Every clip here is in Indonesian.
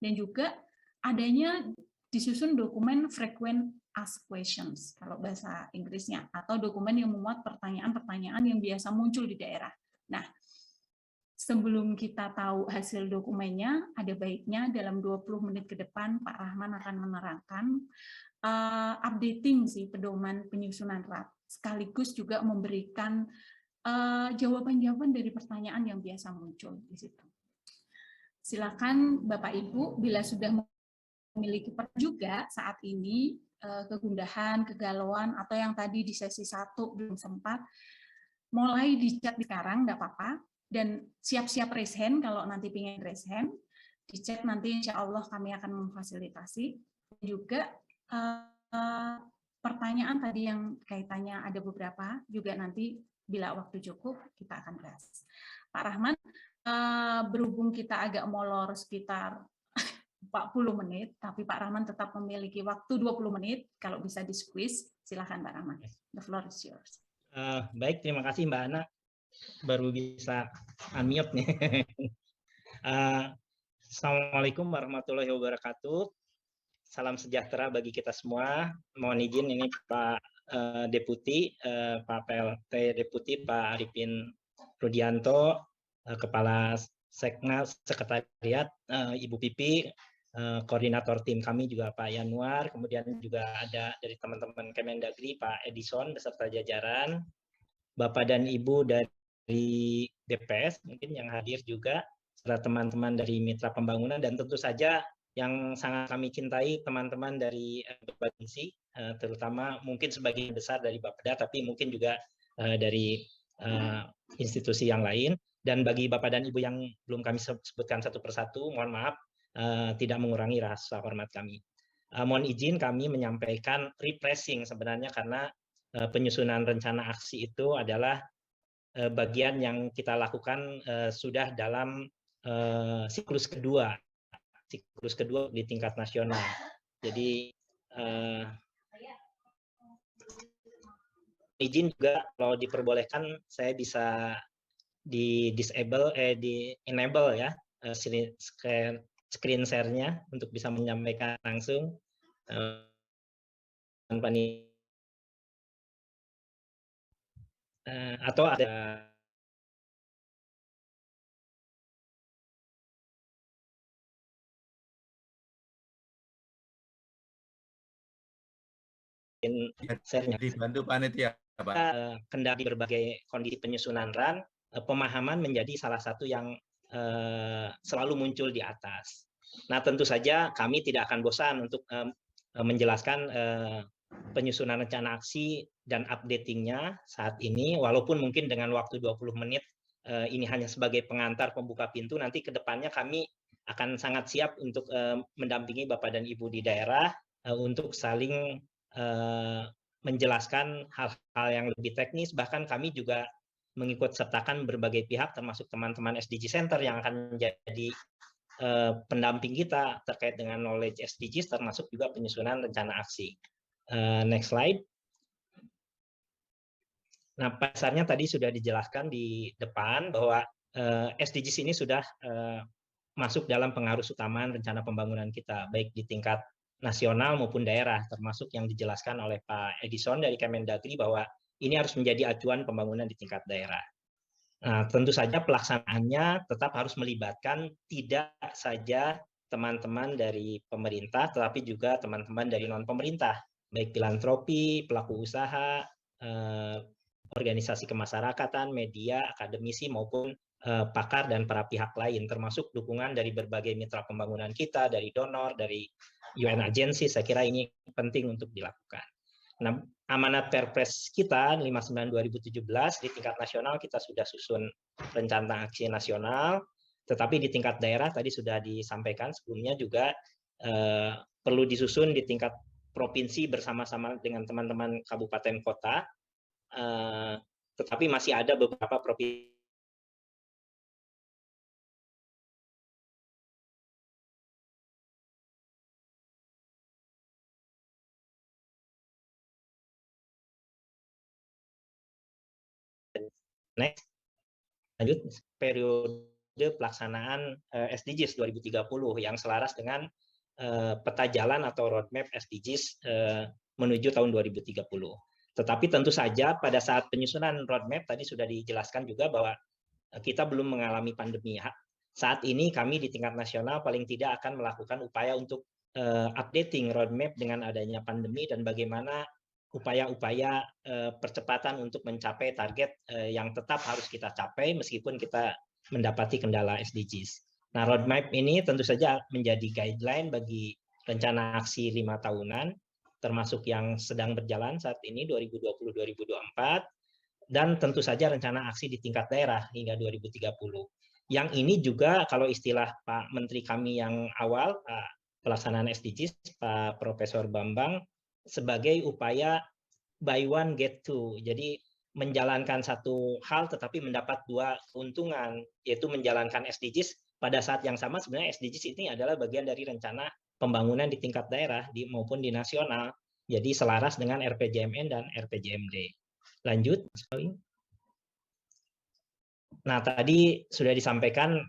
Dan juga adanya disusun dokumen frequent asked questions kalau bahasa Inggrisnya, atau dokumen yang memuat pertanyaan-pertanyaan yang biasa muncul di daerah. Nah, sebelum kita tahu hasil dokumennya, ada baiknya dalam 20 menit ke depan Pak Rahman akan menerangkan updating sih pedoman penyusunan RAP, sekaligus juga memberikan jawaban-jawaban dari pertanyaan yang biasa muncul di situ. Silakan Bapak Ibu, bila sudah memiliki juga saat ini kegundahan, kegalauan, atau yang tadi di sesi 1 belum sempat, mulai di chat sekarang, nggak apa-apa, dan siap-siap raise hand kalau nanti pengen raise hand, di chat nanti insya Allah kami akan memfasilitasi. Juga pertanyaan tadi yang kaitannya ada beberapa, juga nanti bila waktu cukup kita akan bahas. Pak Rahman, berhubung kita agak molor sekitar 40 menit, tapi Pak Rahman tetap memiliki waktu 20 menit, kalau bisa di-squeeze, silakan Pak Rahman. The floor is yours. Baik, terima kasih Mbak Ana. Baru bisa unmute nih. Assalamualaikum warahmatullahi wabarakatuh. Salam sejahtera bagi kita semua. Mohon izin ini Pak Deputi, Pak PLT Deputi, Pak Arifin Rudianto, Kepala Seknas Sekretariat, Ibu Pipi, koordinator tim kami juga Pak Yanuar, kemudian juga ada dari teman-teman Kemendagri Pak Edison beserta jajaran, Bapak dan Ibu dari DPS mungkin yang hadir juga, serta teman-teman dari Mitra Pembangunan, dan tentu saja yang sangat kami cintai teman-teman dari provinsi, terutama mungkin sebagian besar dari Bapeda, tapi mungkin juga dari institusi yang lain. Dan bagi Bapak dan Ibu yang belum kami sebutkan satu persatu, mohon maaf, tidak mengurangi rasa hormat kami. Mohon izin kami menyampaikan refreshing sebenarnya, karena penyusunan rencana aksi itu adalah bagian yang kita lakukan sudah dalam siklus kedua di tingkat nasional. Jadi izin juga kalau diperbolehkan saya bisa di enable ya screen share-nya untuk bisa menyampaikan langsung tanpa atau ada dibantu panitia Pak. Kendali berbagai kondisi penyusunan RAN, pemahaman menjadi salah satu yang selalu muncul di atas. Nah, tentu saja kami tidak akan bosan untuk menjelaskan penyusunan rencana aksi dan updatingnya saat ini, walaupun mungkin dengan waktu 20 menit ini hanya sebagai pengantar pembuka pintu. Nanti ke depannya kami akan sangat siap untuk mendampingi Bapak dan Ibu di daerah untuk saling menjelaskan hal-hal yang lebih teknis. Bahkan kami juga mengikut sertakan berbagai pihak, termasuk teman-teman SDG Center yang akan menjadi pendamping kita terkait dengan knowledge SDGs, termasuk juga penyusunan rencana aksi. Next slide. Nah, pasarnya tadi sudah dijelaskan di depan bahwa SDGs ini sudah masuk dalam pengaruh utama rencana pembangunan kita, baik di tingkat nasional maupun daerah, termasuk yang dijelaskan oleh Pak Edison dari Kemendagri bahwa ini harus menjadi acuan pembangunan di tingkat daerah. Nah, tentu saja pelaksanaannya tetap harus melibatkan tidak saja teman-teman dari pemerintah, tetapi juga teman-teman dari non-pemerintah, baik filantropi, pelaku usaha, organisasi kemasyarakatan, media, akademisi, maupun pakar dan para pihak lain, termasuk dukungan dari berbagai mitra pembangunan kita, dari donor, dari UN agency. Saya kira ini penting untuk dilakukan. Nah, amanat Perpres kita 59/2017 di tingkat nasional kita sudah susun rencana aksi nasional, tetapi di tingkat daerah tadi sudah disampaikan sebelumnya juga perlu disusun di tingkat provinsi bersama-sama dengan teman-teman kabupaten kota, tetapi masih ada beberapa provinsi next lanjut periode pelaksanaan SDGs 2030 yang selaras dengan peta jalan atau roadmap SDGs menuju tahun 2030. Tetapi tentu saja pada saat penyusunan roadmap tadi sudah dijelaskan juga bahwa kita belum mengalami pandemi. Saat ini kami di tingkat nasional paling tidak akan melakukan upaya untuk updating roadmap dengan adanya pandemi dan bagaimana upaya-upaya percepatan untuk mencapai target yang tetap harus kita capai meskipun kita mendapati kendala SDGs. Nah, roadmap ini tentu saja menjadi guideline bagi rencana aksi 5 tahunan, termasuk yang sedang berjalan saat ini 2020-2024, dan tentu saja rencana aksi di tingkat daerah hingga 2030. Yang ini juga kalau istilah Pak Menteri kami yang awal, pelaksanaan SDGs, Pak Profesor Bambang, sebagai upaya buy one get two. Jadi menjalankan satu hal tetapi mendapat dua keuntungan, yaitu menjalankan SDGs pada saat yang sama. Sebenarnya SDGs ini adalah bagian dari rencana pembangunan di tingkat daerah maupun di nasional. Jadi selaras dengan RPJMN dan RPJMD. Lanjut. Nah, tadi sudah disampaikan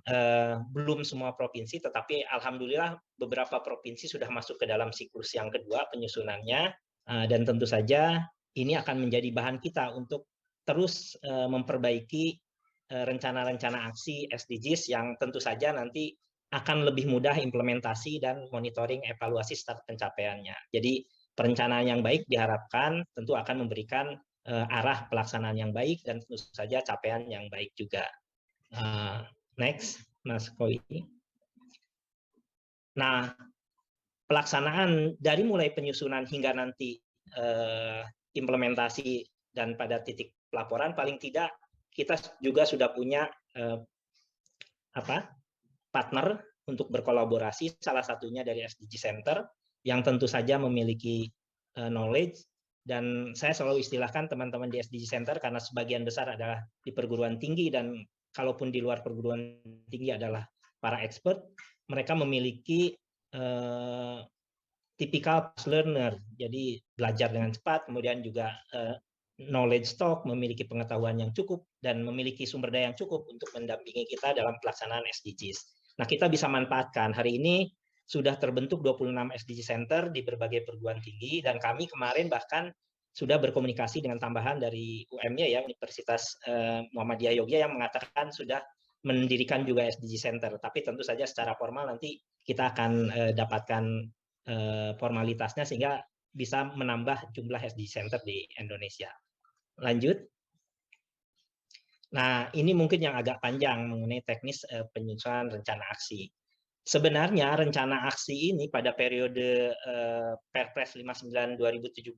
belum semua provinsi, tetapi alhamdulillah beberapa provinsi sudah masuk ke dalam siklus yang kedua penyusunannya, dan tentu saja ini akan menjadi bahan kita untuk terus memperbaiki rencana-rencana aksi SDGs yang tentu saja nanti akan lebih mudah implementasi dan monitoring evaluasi start pencapaiannya. Jadi perencanaan yang baik diharapkan tentu akan memberikan arah pelaksanaan yang baik dan tentu saja capaian yang baik juga. Next, Mas Koi. Nah, pelaksanaan dari mulai penyusunan hingga nanti implementasi dan pada titik pelaporan, paling tidak kita juga sudah punya partner untuk berkolaborasi, salah satunya dari SDG Center yang tentu saja memiliki knowledge. Dan saya selalu istilahkan teman-teman di SDG Center karena sebagian besar adalah di perguruan tinggi dan kalaupun di luar perguruan tinggi adalah para expert, mereka memiliki tipikal fast learner, jadi belajar dengan cepat, kemudian juga knowledge stock, memiliki pengetahuan yang cukup, dan memiliki sumber daya yang cukup untuk mendampingi kita dalam pelaksanaan SDGs. Nah, kita bisa manfaatkan. Hari ini sudah terbentuk 26 SDG Center di berbagai perguruan tinggi, dan kami kemarin bahkan sudah berkomunikasi dengan tambahan dari UM-nya ya, Universitas Muhammadiyah Yogyakarta yang mengatakan sudah mendirikan juga SDG Center. Tapi tentu saja secara formal nanti kita akan dapatkan formalitasnya sehingga bisa menambah jumlah SDG Center di Indonesia. Lanjut. Nah, ini mungkin yang agak panjang mengenai teknis penyusunan rencana aksi. Sebenarnya rencana aksi ini pada periode Perpres 59 2017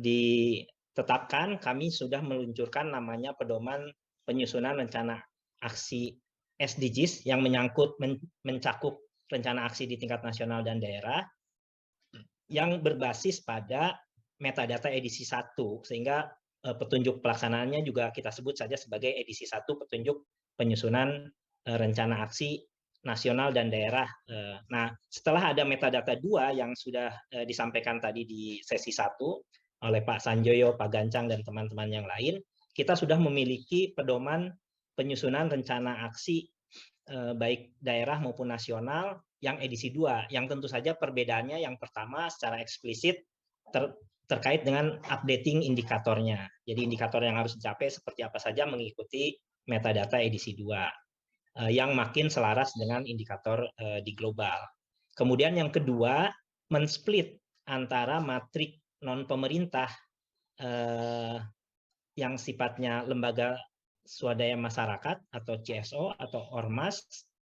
ditetapkan, kami sudah meluncurkan namanya pedoman penyusunan rencana aksi SDGs yang mencakup rencana aksi di tingkat nasional dan daerah yang berbasis pada metadata edisi 1, sehingga petunjuk pelaksanaannya juga kita sebut saja sebagai edisi 1 petunjuk penyusunan rencana aksi nasional dan daerah. Nah, setelah ada metadata 2 yang sudah disampaikan tadi di sesi 1 oleh Pak Sanjoyo, Pak Gancang, dan teman-teman yang lain, kita sudah memiliki pedoman penyusunan rencana aksi baik daerah maupun nasional yang edisi 2, yang tentu saja perbedaannya yang pertama secara eksplisit terkait dengan updating indikatornya. Jadi indikator yang harus dicapai seperti apa saja mengikuti metadata edisi 2 yang makin selaras dengan indikator di global. Kemudian yang kedua, men-split antara matrik non-pemerintah yang sifatnya lembaga swadaya masyarakat atau CSO atau ormas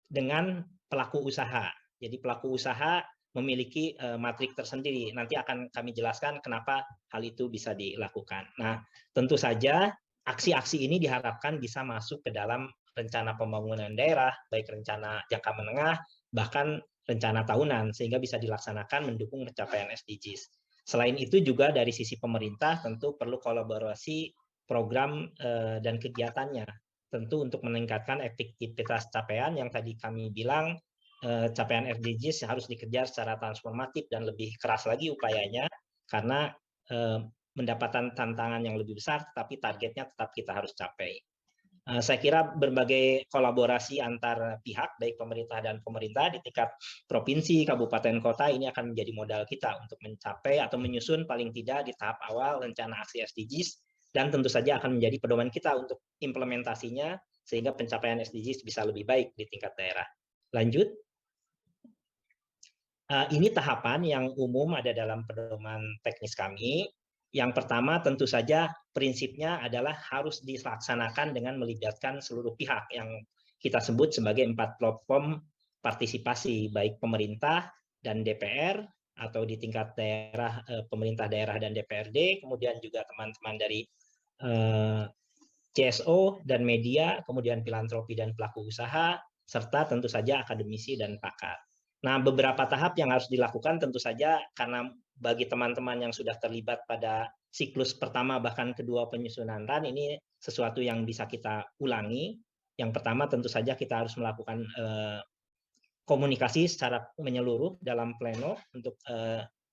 dengan pelaku usaha. Jadi pelaku usaha memiliki matrik tersendiri. Nanti akan kami jelaskan kenapa hal itu bisa dilakukan. Nah, tentu saja aksi-aksi ini diharapkan bisa masuk ke dalam rencana pembangunan daerah, baik rencana jangka menengah, bahkan rencana tahunan, sehingga bisa dilaksanakan mendukung pencapaian SDGs. Selain itu juga dari sisi pemerintah tentu perlu kolaborasi program dan kegiatannya. Tentu untuk meningkatkan efektivitas capaian yang tadi kami bilang, capaian SDGs harus dikejar secara transformatif dan lebih keras lagi upayanya karena mendapatkan tantangan yang lebih besar, tetapi targetnya tetap kita harus capai. Saya kira berbagai kolaborasi antar pihak, baik pemerintah dan pemerintah di tingkat provinsi, kabupaten, kota, ini akan menjadi modal kita untuk mencapai atau menyusun paling tidak di tahap awal rencana aksi SDGs, dan tentu saja akan menjadi pedoman kita untuk implementasinya, sehingga pencapaian SDGs bisa lebih baik di tingkat daerah. Lanjut. Ini tahapan yang umum ada dalam pedoman teknis kami. Yang pertama tentu saja prinsipnya adalah harus dilaksanakan dengan melibatkan seluruh pihak yang kita sebut sebagai 4 platform partisipasi, baik pemerintah dan DPR, atau di tingkat daerah, pemerintah daerah dan DPRD, kemudian juga teman-teman dari CSO dan media, kemudian filantropi dan pelaku usaha, serta tentu saja akademisi dan pakar. Nah, beberapa tahap yang harus dilakukan tentu saja karena bagi teman-teman yang sudah terlibat pada siklus pertama bahkan kedua penyusunan RAN, ini sesuatu yang bisa kita ulangi. Yang pertama tentu saja kita harus melakukan komunikasi secara menyeluruh dalam pleno untuk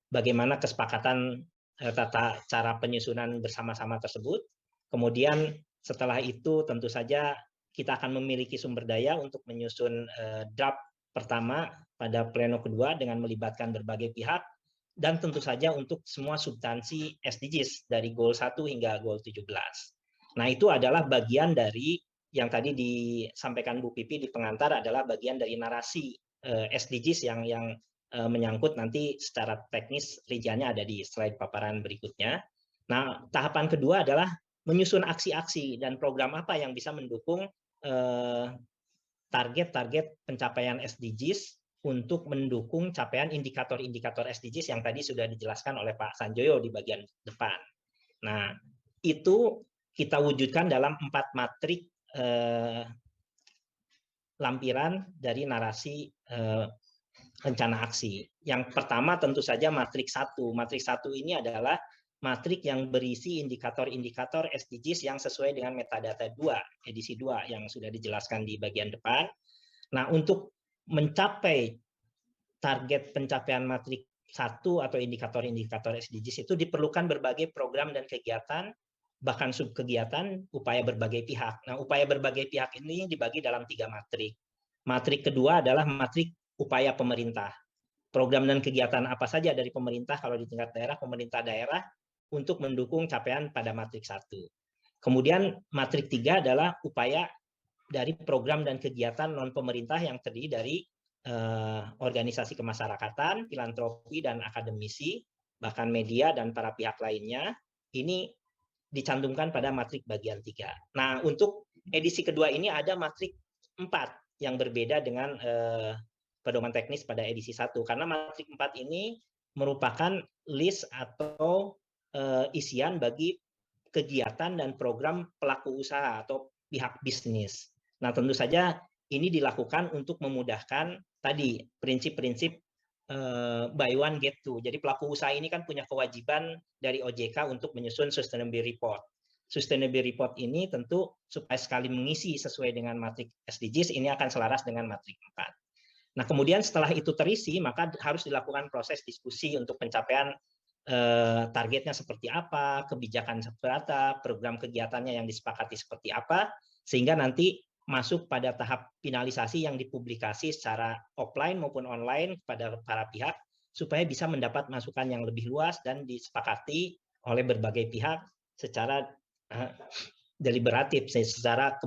bagaimana kesepakatan tata cara penyusunan bersama-sama tersebut. Kemudian setelah itu tentu saja kita akan memiliki sumber daya untuk menyusun draft pertama pada pleno kedua dengan melibatkan berbagai pihak, dan tentu saja untuk semua substansi SDGs dari goal 1 hingga goal 17. Nah, itu adalah bagian dari yang tadi disampaikan Bu Pipi di pengantar, adalah bagian dari narasi SDGs yang menyangkut nanti secara teknis rinciannya ada di slide paparan berikutnya. Nah, tahapan kedua adalah menyusun aksi-aksi dan program apa yang bisa mendukung target-target pencapaian SDGs untuk mendukung capaian indikator-indikator SDGs yang tadi sudah dijelaskan oleh Pak Sanjoyo di bagian depan. Nah, itu kita wujudkan dalam 4 matrik lampiran dari narasi rencana aksi. Yang pertama tentu saja matrik 1. Matrik 1 ini adalah matrik yang berisi indikator-indikator SDGs yang sesuai dengan metadata 2, edisi 2 yang sudah dijelaskan di bagian depan. Nah, untuk mencapai target pencapaian matrik 1 atau indikator-indikator SDGs itu diperlukan berbagai program dan kegiatan, bahkan subkegiatan, upaya berbagai pihak. Nah, upaya berbagai pihak ini dibagi dalam 3 matrik. Matrik kedua adalah matrik upaya pemerintah. Program dan kegiatan apa saja dari pemerintah kalau di tingkat daerah, pemerintah daerah, untuk mendukung capaian pada matrik 1. Kemudian matrik 3 adalah upaya dari program dan kegiatan non-pemerintah yang terdiri dari organisasi kemasyarakatan, filantropi, dan akademisi, bahkan media dan para pihak lainnya. Ini dicantumkan pada matrik bagian 3. Nah, untuk edisi kedua ini ada matrik 4 yang berbeda dengan pedoman teknis pada edisi 1. Karena matrik 4 ini merupakan list atau isian bagi kegiatan dan program pelaku usaha atau pihak bisnis. Nah, tentu saja ini dilakukan untuk memudahkan tadi prinsip-prinsip buy one get two. Jadi pelaku usaha ini kan punya kewajiban dari OJK untuk menyusun sustainability report. Sustainability report ini tentu supaya sekali mengisi sesuai dengan matrik SDGs, ini akan selaras dengan matrik 4. Nah, kemudian setelah itu terisi, maka harus dilakukan proses diskusi untuk pencapaian targetnya seperti apa, kebijakan seperti apa, program kegiatannya yang disepakati seperti apa, sehingga nanti masuk pada tahap finalisasi yang dipublikasi secara offline maupun online kepada para pihak, supaya bisa mendapat masukan yang lebih luas dan disepakati oleh berbagai pihak secara deliberatif, secara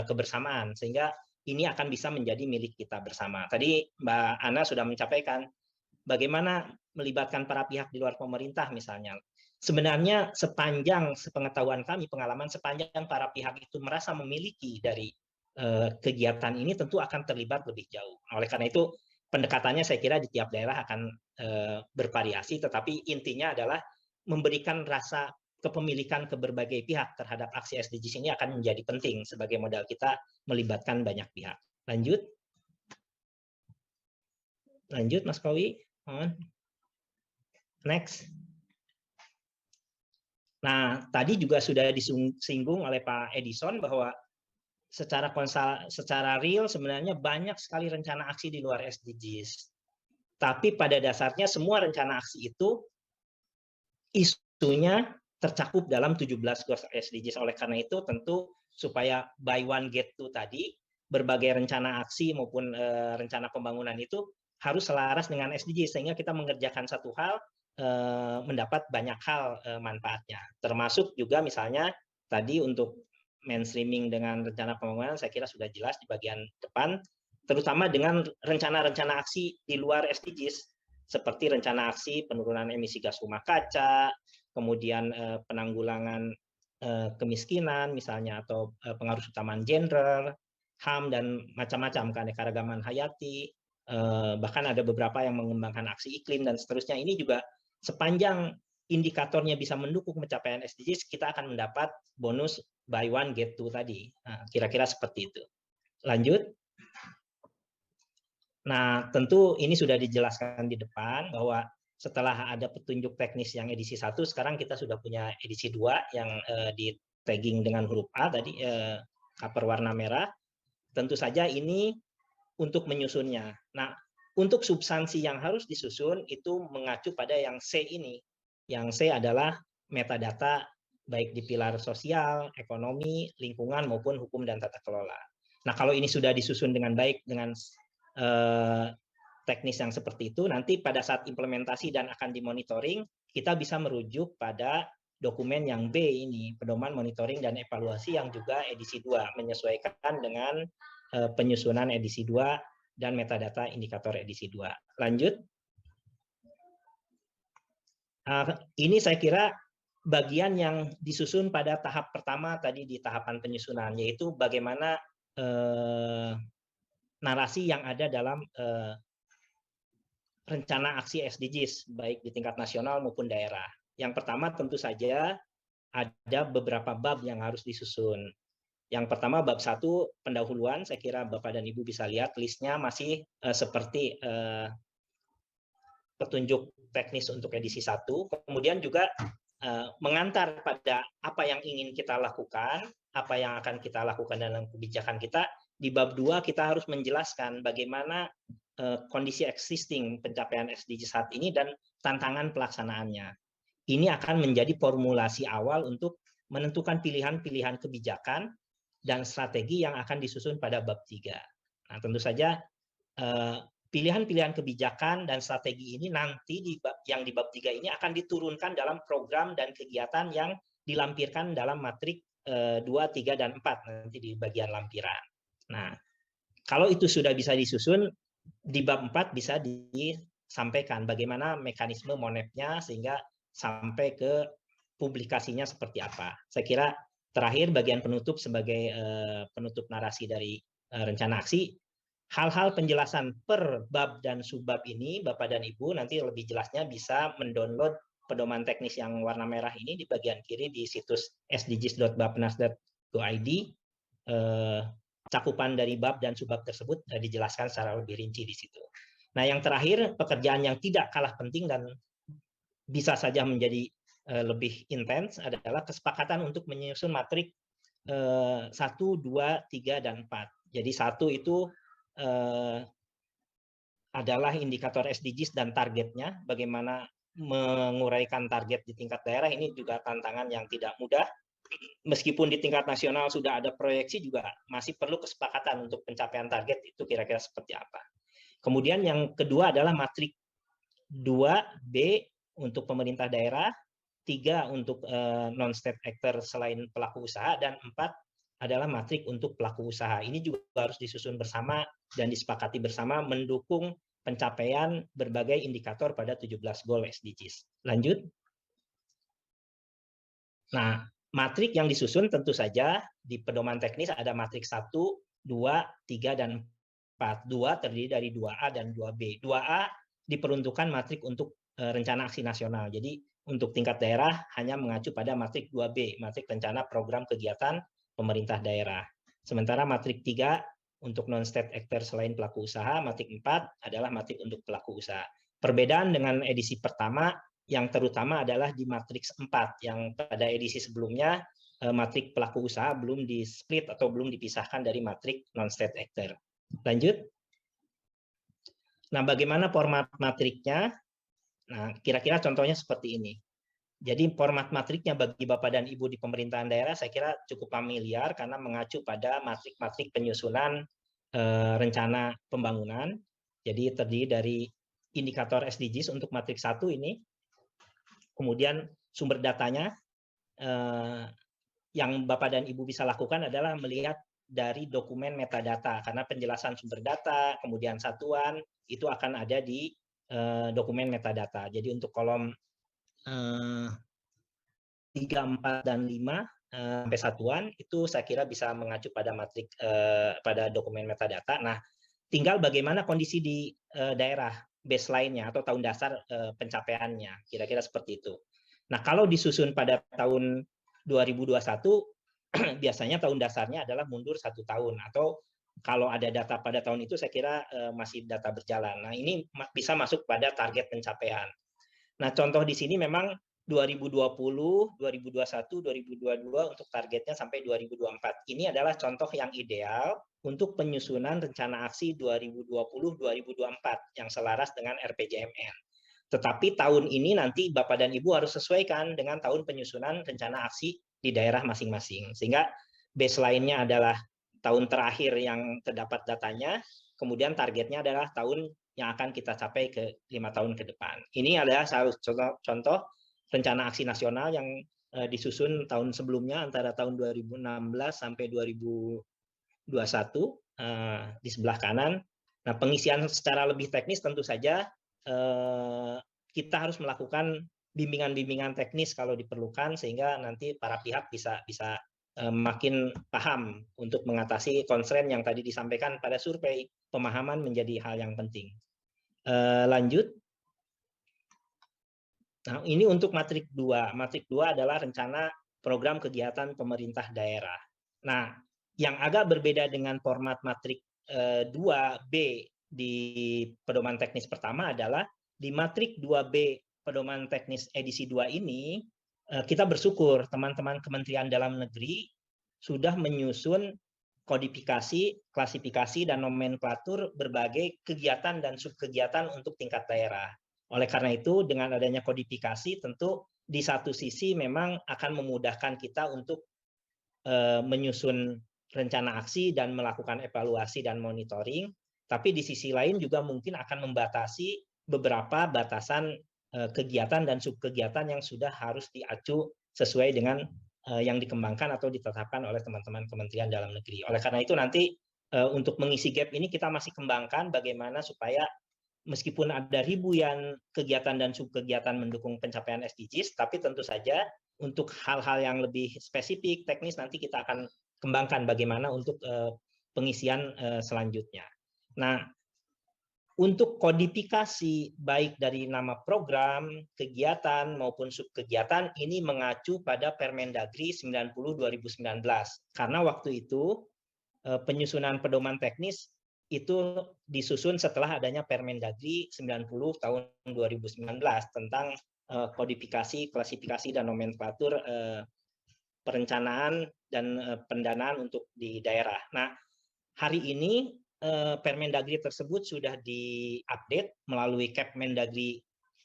kebersamaan, sehingga ini akan bisa menjadi milik kita bersama. Tadi Mbak Ana sudah menyampaikan bagaimana melibatkan para pihak di luar pemerintah misalnya. Sebenarnya sepanjang sepengetahuan kami, pengalaman sepanjang para pihak itu merasa memiliki dari kegiatan ini, tentu akan terlibat lebih jauh. Oleh karena itu pendekatannya saya kira di tiap daerah akan bervariasi, tetapi intinya adalah memberikan rasa kepemilikan ke berbagai pihak terhadap aksi SDGs ini akan menjadi penting sebagai modal kita melibatkan banyak pihak. Lanjut Mas Kowi. Next. Nah, tadi juga sudah disinggung oleh Pak Edison bahwa secara real sebenarnya banyak sekali rencana aksi di luar SDGs. Tapi pada dasarnya semua rencana aksi itu isunya tercakup dalam 17 goals SDGs. Oleh karena itu tentu supaya buy one get two tadi, berbagai rencana aksi maupun rencana pembangunan itu harus selaras dengan SDGs, sehingga kita mengerjakan satu hal mendapat banyak hal manfaatnya. Termasuk juga misalnya tadi untuk mainstreaming dengan rencana pembangunan, saya kira sudah jelas di bagian depan, terutama dengan rencana-rencana aksi di luar SDGs, seperti rencana aksi penurunan emisi gas rumah kaca, kemudian penanggulangan kemiskinan misalnya, atau pengaruh utamaan gender, HAM, dan macam-macam, keanekaragaman hayati, bahkan ada beberapa yang mengembangkan aksi iklim dan seterusnya. Ini juga sepanjang indikatornya bisa mendukung pencapaian SDGs, kita akan mendapat bonus buy one get two tadi. Nah, kira-kira seperti itu. Lanjut. Nah, tentu ini sudah dijelaskan di depan bahwa setelah ada petunjuk teknis yang edisi 1, sekarang kita sudah punya edisi 2 yang di tagging dengan huruf A tadi, cover warna merah. Tentu saja ini untuk menyusunnya. Nah, untuk substansi yang harus disusun itu mengacu pada yang C ini. Yang C adalah metadata baik di pilar sosial, ekonomi, lingkungan, maupun hukum dan tata kelola. Nah, kalau ini sudah disusun dengan baik dengan teknis yang seperti itu, nanti pada saat implementasi dan akan dimonitoring, kita bisa merujuk pada dokumen yang B ini, pedoman monitoring dan evaluasi yang juga edisi 2, menyesuaikan dengan penyusunan edisi 2 dan metadata indikator edisi 2. Lanjut. Ini saya kira bagian yang disusun pada tahap pertama tadi di tahapan penyusunan, yaitu bagaimana narasi yang ada dalam rencana aksi SDGs, baik di tingkat nasional maupun daerah. Yang pertama tentu saja ada beberapa bab yang harus disusun. Yang pertama bab 1 pendahuluan, saya kira Bapak dan Ibu bisa lihat listnya masih seperti petunjuk teknis untuk edisi 1, kemudian juga mengantar pada apa yang ingin kita lakukan, apa yang akan kita lakukan dalam kebijakan kita. Di bab 2 kita harus menjelaskan bagaimana kondisi existing pencapaian SDG saat ini dan tantangan pelaksanaannya. Ini akan menjadi formulasi awal untuk menentukan pilihan-pilihan kebijakan dan strategi yang akan disusun pada bab 3. Nah, tentu saja pilihan-pilihan kebijakan dan strategi ini nanti di bab 3 ini akan diturunkan dalam program dan kegiatan yang dilampirkan dalam matrik 2, 3, dan 4 nanti di bagian lampiran. Nah, kalau itu sudah bisa disusun, di bab 4 bisa disampaikan bagaimana mekanisme monepnya sehingga sampai ke publikasinya seperti apa. Saya kira terakhir bagian penutup sebagai penutup narasi dari rencana aksi, hal-hal penjelasan per bab dan subbab ini Bapak dan Ibu nanti lebih jelasnya bisa mendownload pedoman teknis yang warna merah ini di bagian kiri di situs sdgs.bappenas.go.id. Cakupan dari bab dan subbab tersebut dijelaskan secara lebih rinci di situ. Nah, yang terakhir pekerjaan yang tidak kalah penting dan bisa saja menjadi lebih intens adalah kesepakatan untuk menyusun matrik 1, 2, 3, dan 4. Jadi 1 itu adalah indikator SDGs dan targetnya, bagaimana menguraikan target di tingkat daerah. Ini juga tantangan yang tidak mudah. Meskipun di tingkat nasional sudah ada proyeksi, juga masih perlu kesepakatan untuk pencapaian target itu kira-kira seperti apa. Kemudian yang kedua adalah matrik 2B untuk pemerintah daerah, 3 untuk non-state actor selain pelaku usaha, dan 4 adalah matrik untuk pelaku usaha. Ini juga harus disusun bersama dan disepakati bersama mendukung pencapaian berbagai indikator pada 17 goal SDGs. Lanjut. Nah, matrik yang disusun tentu saja di pedoman teknis ada matrik 1, 2, 3, dan 4. 2 terdiri dari 2A dan 2B. 2A diperuntukkan matrik untuk rencana aksi nasional. Jadi untuk tingkat daerah hanya mengacu pada matrik 2B, matrik rencana program kegiatan pemerintah daerah. Sementara matrik 3 untuk non-state actor selain pelaku usaha, matrik 4 adalah matrik untuk pelaku usaha. Perbedaan dengan edisi pertama yang terutama adalah di matriks 4, yang pada edisi sebelumnya matrik pelaku usaha belum di-split atau belum dipisahkan dari matrik non-state actor. Lanjut. Nah, bagaimana format matriknya? Nah, kira-kira contohnya seperti ini. Jadi format matriknya bagi Bapak dan Ibu di pemerintahan daerah saya kira cukup familiar karena mengacu pada matrik-matrik penyusunan rencana pembangunan. Jadi terdiri dari indikator SDGs untuk matrik 1 ini, kemudian sumber datanya yang Bapak dan Ibu bisa lakukan adalah melihat dari dokumen metadata, karena penjelasan sumber data, kemudian satuan, itu akan ada di dokumen metadata. Jadi untuk kolom 3, 4, dan 5 sampai satuan, itu saya kira bisa mengacu pada matrik pada dokumen metadata. Nah, tinggal bagaimana kondisi di daerah baseline-nya atau tahun dasar pencapaiannya, kira-kira seperti itu. Nah, kalau disusun pada tahun 2021, biasanya tahun dasarnya adalah mundur 1 tahun, atau kalau ada data pada tahun itu saya kira masih data berjalan. Nah, ini bisa masuk pada target pencapaian. Nah, contoh di sini memang 2020, 2021, 2022 untuk targetnya sampai 2024. Ini adalah contoh yang ideal untuk penyusunan rencana aksi 2020-2024 yang selaras dengan RPJMN. Tetapi tahun ini nanti Bapak dan Ibu harus sesuaikan dengan tahun penyusunan rencana aksi di daerah masing-masing. Sehingga baseline-nya adalah tahun terakhir yang terdapat datanya, kemudian targetnya adalah tahun yang akan kita capai ke 5 tahun ke depan. Ini adalah salah satu contoh rencana aksi nasional yang disusun tahun sebelumnya antara tahun 2016 sampai 2021 di sebelah kanan. Nah, pengisian secara lebih teknis tentu saja kita harus melakukan bimbingan-bimbingan teknis kalau diperlukan, sehingga nanti para pihak bisa makin paham untuk mengatasi constraint yang tadi disampaikan pada survei. Pemahaman menjadi hal yang penting. Lanjut. Nah, ini untuk matrik 2. Matrik 2 adalah rencana program kegiatan pemerintah daerah. Nah, yang agak berbeda dengan format matrik 2B di pedoman teknis pertama adalah di matrik 2B pedoman teknis edisi 2 ini, kita bersyukur teman-teman Kementerian Dalam Negeri sudah menyusun kodifikasi, klasifikasi, dan nomenklatur berbagai kegiatan dan subkegiatan untuk tingkat daerah. Oleh karena itu, dengan adanya kodifikasi, tentu di satu sisi memang akan memudahkan kita untuk menyusun rencana aksi dan melakukan evaluasi dan monitoring, tapi di sisi lain juga mungkin akan membatasi beberapa batasan kegiatan dan subkegiatan yang sudah harus diacu sesuai dengan yang dikembangkan atau ditetapkan oleh teman-teman Kementerian Dalam Negeri. Oleh karena itu nanti untuk mengisi gap ini kita masih kembangkan bagaimana supaya meskipun ada ribuan kegiatan dan subkegiatan mendukung pencapaian SDGs, tapi tentu saja untuk hal-hal yang lebih spesifik, teknis, nanti kita akan kembangkan bagaimana untuk pengisian selanjutnya. Nah, untuk kodifikasi baik dari nama program, kegiatan, maupun subkegiatan, ini mengacu pada Permendagri 90/2019. Karena waktu itu penyusunan pedoman teknis itu disusun setelah adanya Permendagri 90 tahun 2019 tentang kodifikasi, klasifikasi, dan nomenklatur perencanaan dan pendanaan untuk di daerah. Nah, hari ini Permendagri tersebut sudah diupdate melalui Kepmendagri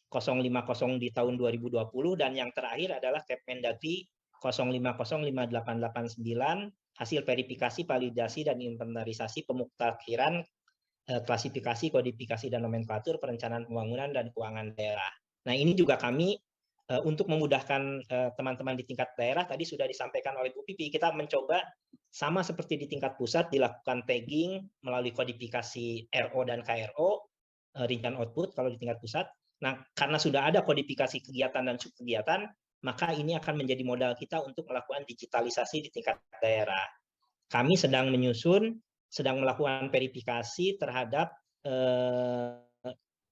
050 di tahun 2020, dan yang terakhir adalah Kepmendagri 0505889 hasil verifikasi, validasi, dan inventarisasi pemuktakiran klasifikasi, kodifikasi, dan nomenklatur perencanaan pembangunan dan keuangan daerah. Nah, ini juga kami untuk memudahkan teman-teman di tingkat daerah, tadi sudah disampaikan oleh Bu Pipi, kita mencoba sama seperti di tingkat pusat dilakukan tagging melalui kodifikasi RO dan KRO, rincian output kalau di tingkat pusat. Nah, karena sudah ada kodifikasi kegiatan dan subkegiatan, maka ini akan menjadi modal kita untuk melakukan digitalisasi di tingkat daerah. Kami sedang menyusun, sedang melakukan verifikasi terhadap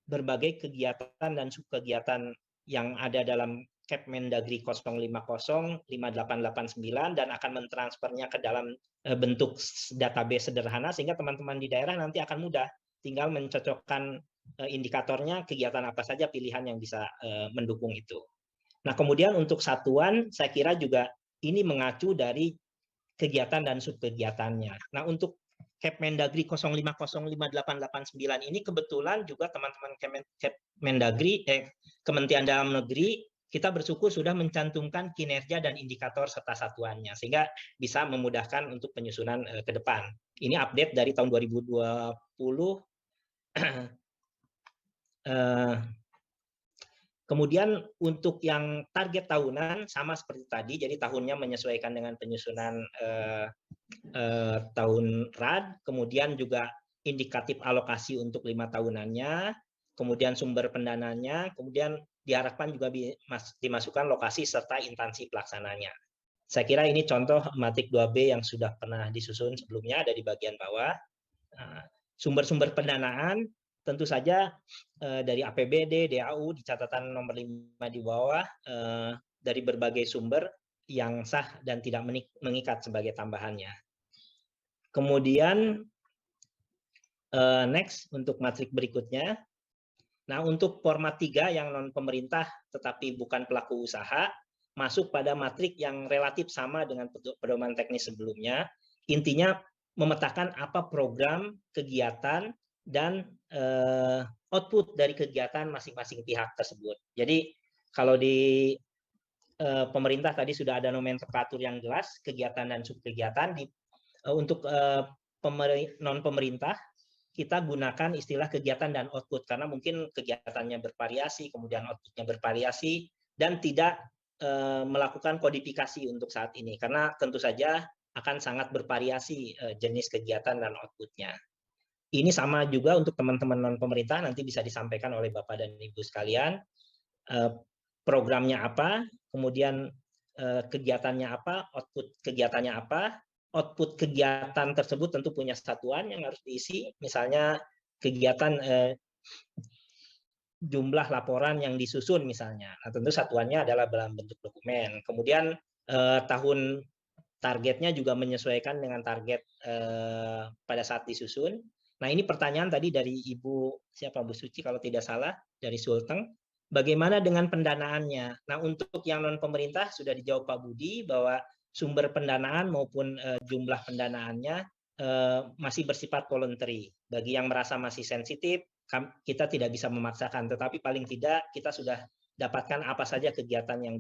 berbagai kegiatan dan subkegiatan yang ada dalam Kepmendagri 0505889 dan akan mentransfernya ke dalam bentuk database sederhana sehingga teman-teman di daerah nanti akan mudah tinggal mencocokkan indikatornya, kegiatan apa saja pilihan yang bisa mendukung itu. Nah, kemudian untuk satuan saya kira juga ini mengacu dari kegiatan dan subkegiatannya. Nah, untuk Kepmendagri 0505889 ini kebetulan juga teman-teman Kepmendagri Kementerian Dalam Negeri kita bersyukur sudah mencantumkan kinerja dan indikator serta satuannya, sehingga bisa memudahkan untuk penyusunan ke depan. Ini update dari tahun 2020. Kemudian untuk yang target tahunan sama seperti tadi, jadi tahunnya menyesuaikan dengan penyusunan tahun RAD, kemudian juga indikatif alokasi untuk 5 tahunannya, kemudian sumber pendananya, kemudian diharapkan juga dimasukkan lokasi serta instansi pelaksananya. Saya kira ini contoh matrik 2B yang sudah pernah disusun sebelumnya, ada di bagian bawah. Sumber-sumber pendanaan tentu saja dari APBD, DAU di catatan nomor 5 di bawah, dari berbagai sumber yang sah dan tidak mengikat sebagai tambahannya. Kemudian next untuk matrik berikutnya. Nah, untuk format 3 yang non pemerintah tetapi bukan pelaku usaha, masuk pada matrik yang relatif sama dengan pedoman teknis sebelumnya. Intinya memetakan apa program, kegiatan, dan output dari kegiatan masing-masing pihak tersebut. Jadi kalau di pemerintah tadi sudah ada nomenklatur yang jelas, kegiatan dan subkegiatan. Untuk non pemerintah kita gunakan istilah kegiatan dan output karena mungkin kegiatannya bervariasi, kemudian outputnya bervariasi, dan tidak melakukan kodifikasi untuk saat ini karena tentu saja akan sangat bervariasi jenis kegiatan dan outputnya. Ini sama juga untuk teman-teman non pemerintah, nanti bisa disampaikan oleh Bapak dan Ibu sekalian. Programnya apa, kemudian kegiatannya apa, output kegiatannya apa. Output kegiatan tersebut tentu punya satuan yang harus diisi, misalnya kegiatan jumlah laporan yang disusun misalnya. Nah, tentu satuannya adalah dalam bentuk dokumen. Kemudian tahun targetnya juga menyesuaikan dengan target pada saat disusun. Nah, ini pertanyaan tadi dari Ibu siapa Bu Suci kalau tidak salah dari Sulteng. Bagaimana dengan pendanaannya? Nah, untuk yang non pemerintah sudah dijawab Pak Budi bahwa sumber pendanaan maupun jumlah pendanaannya masih bersifat voluntary. Bagi yang merasa masih sensitif, kita tidak bisa memaksakan, tetapi paling tidak kita sudah dapatkan apa saja kegiatan yang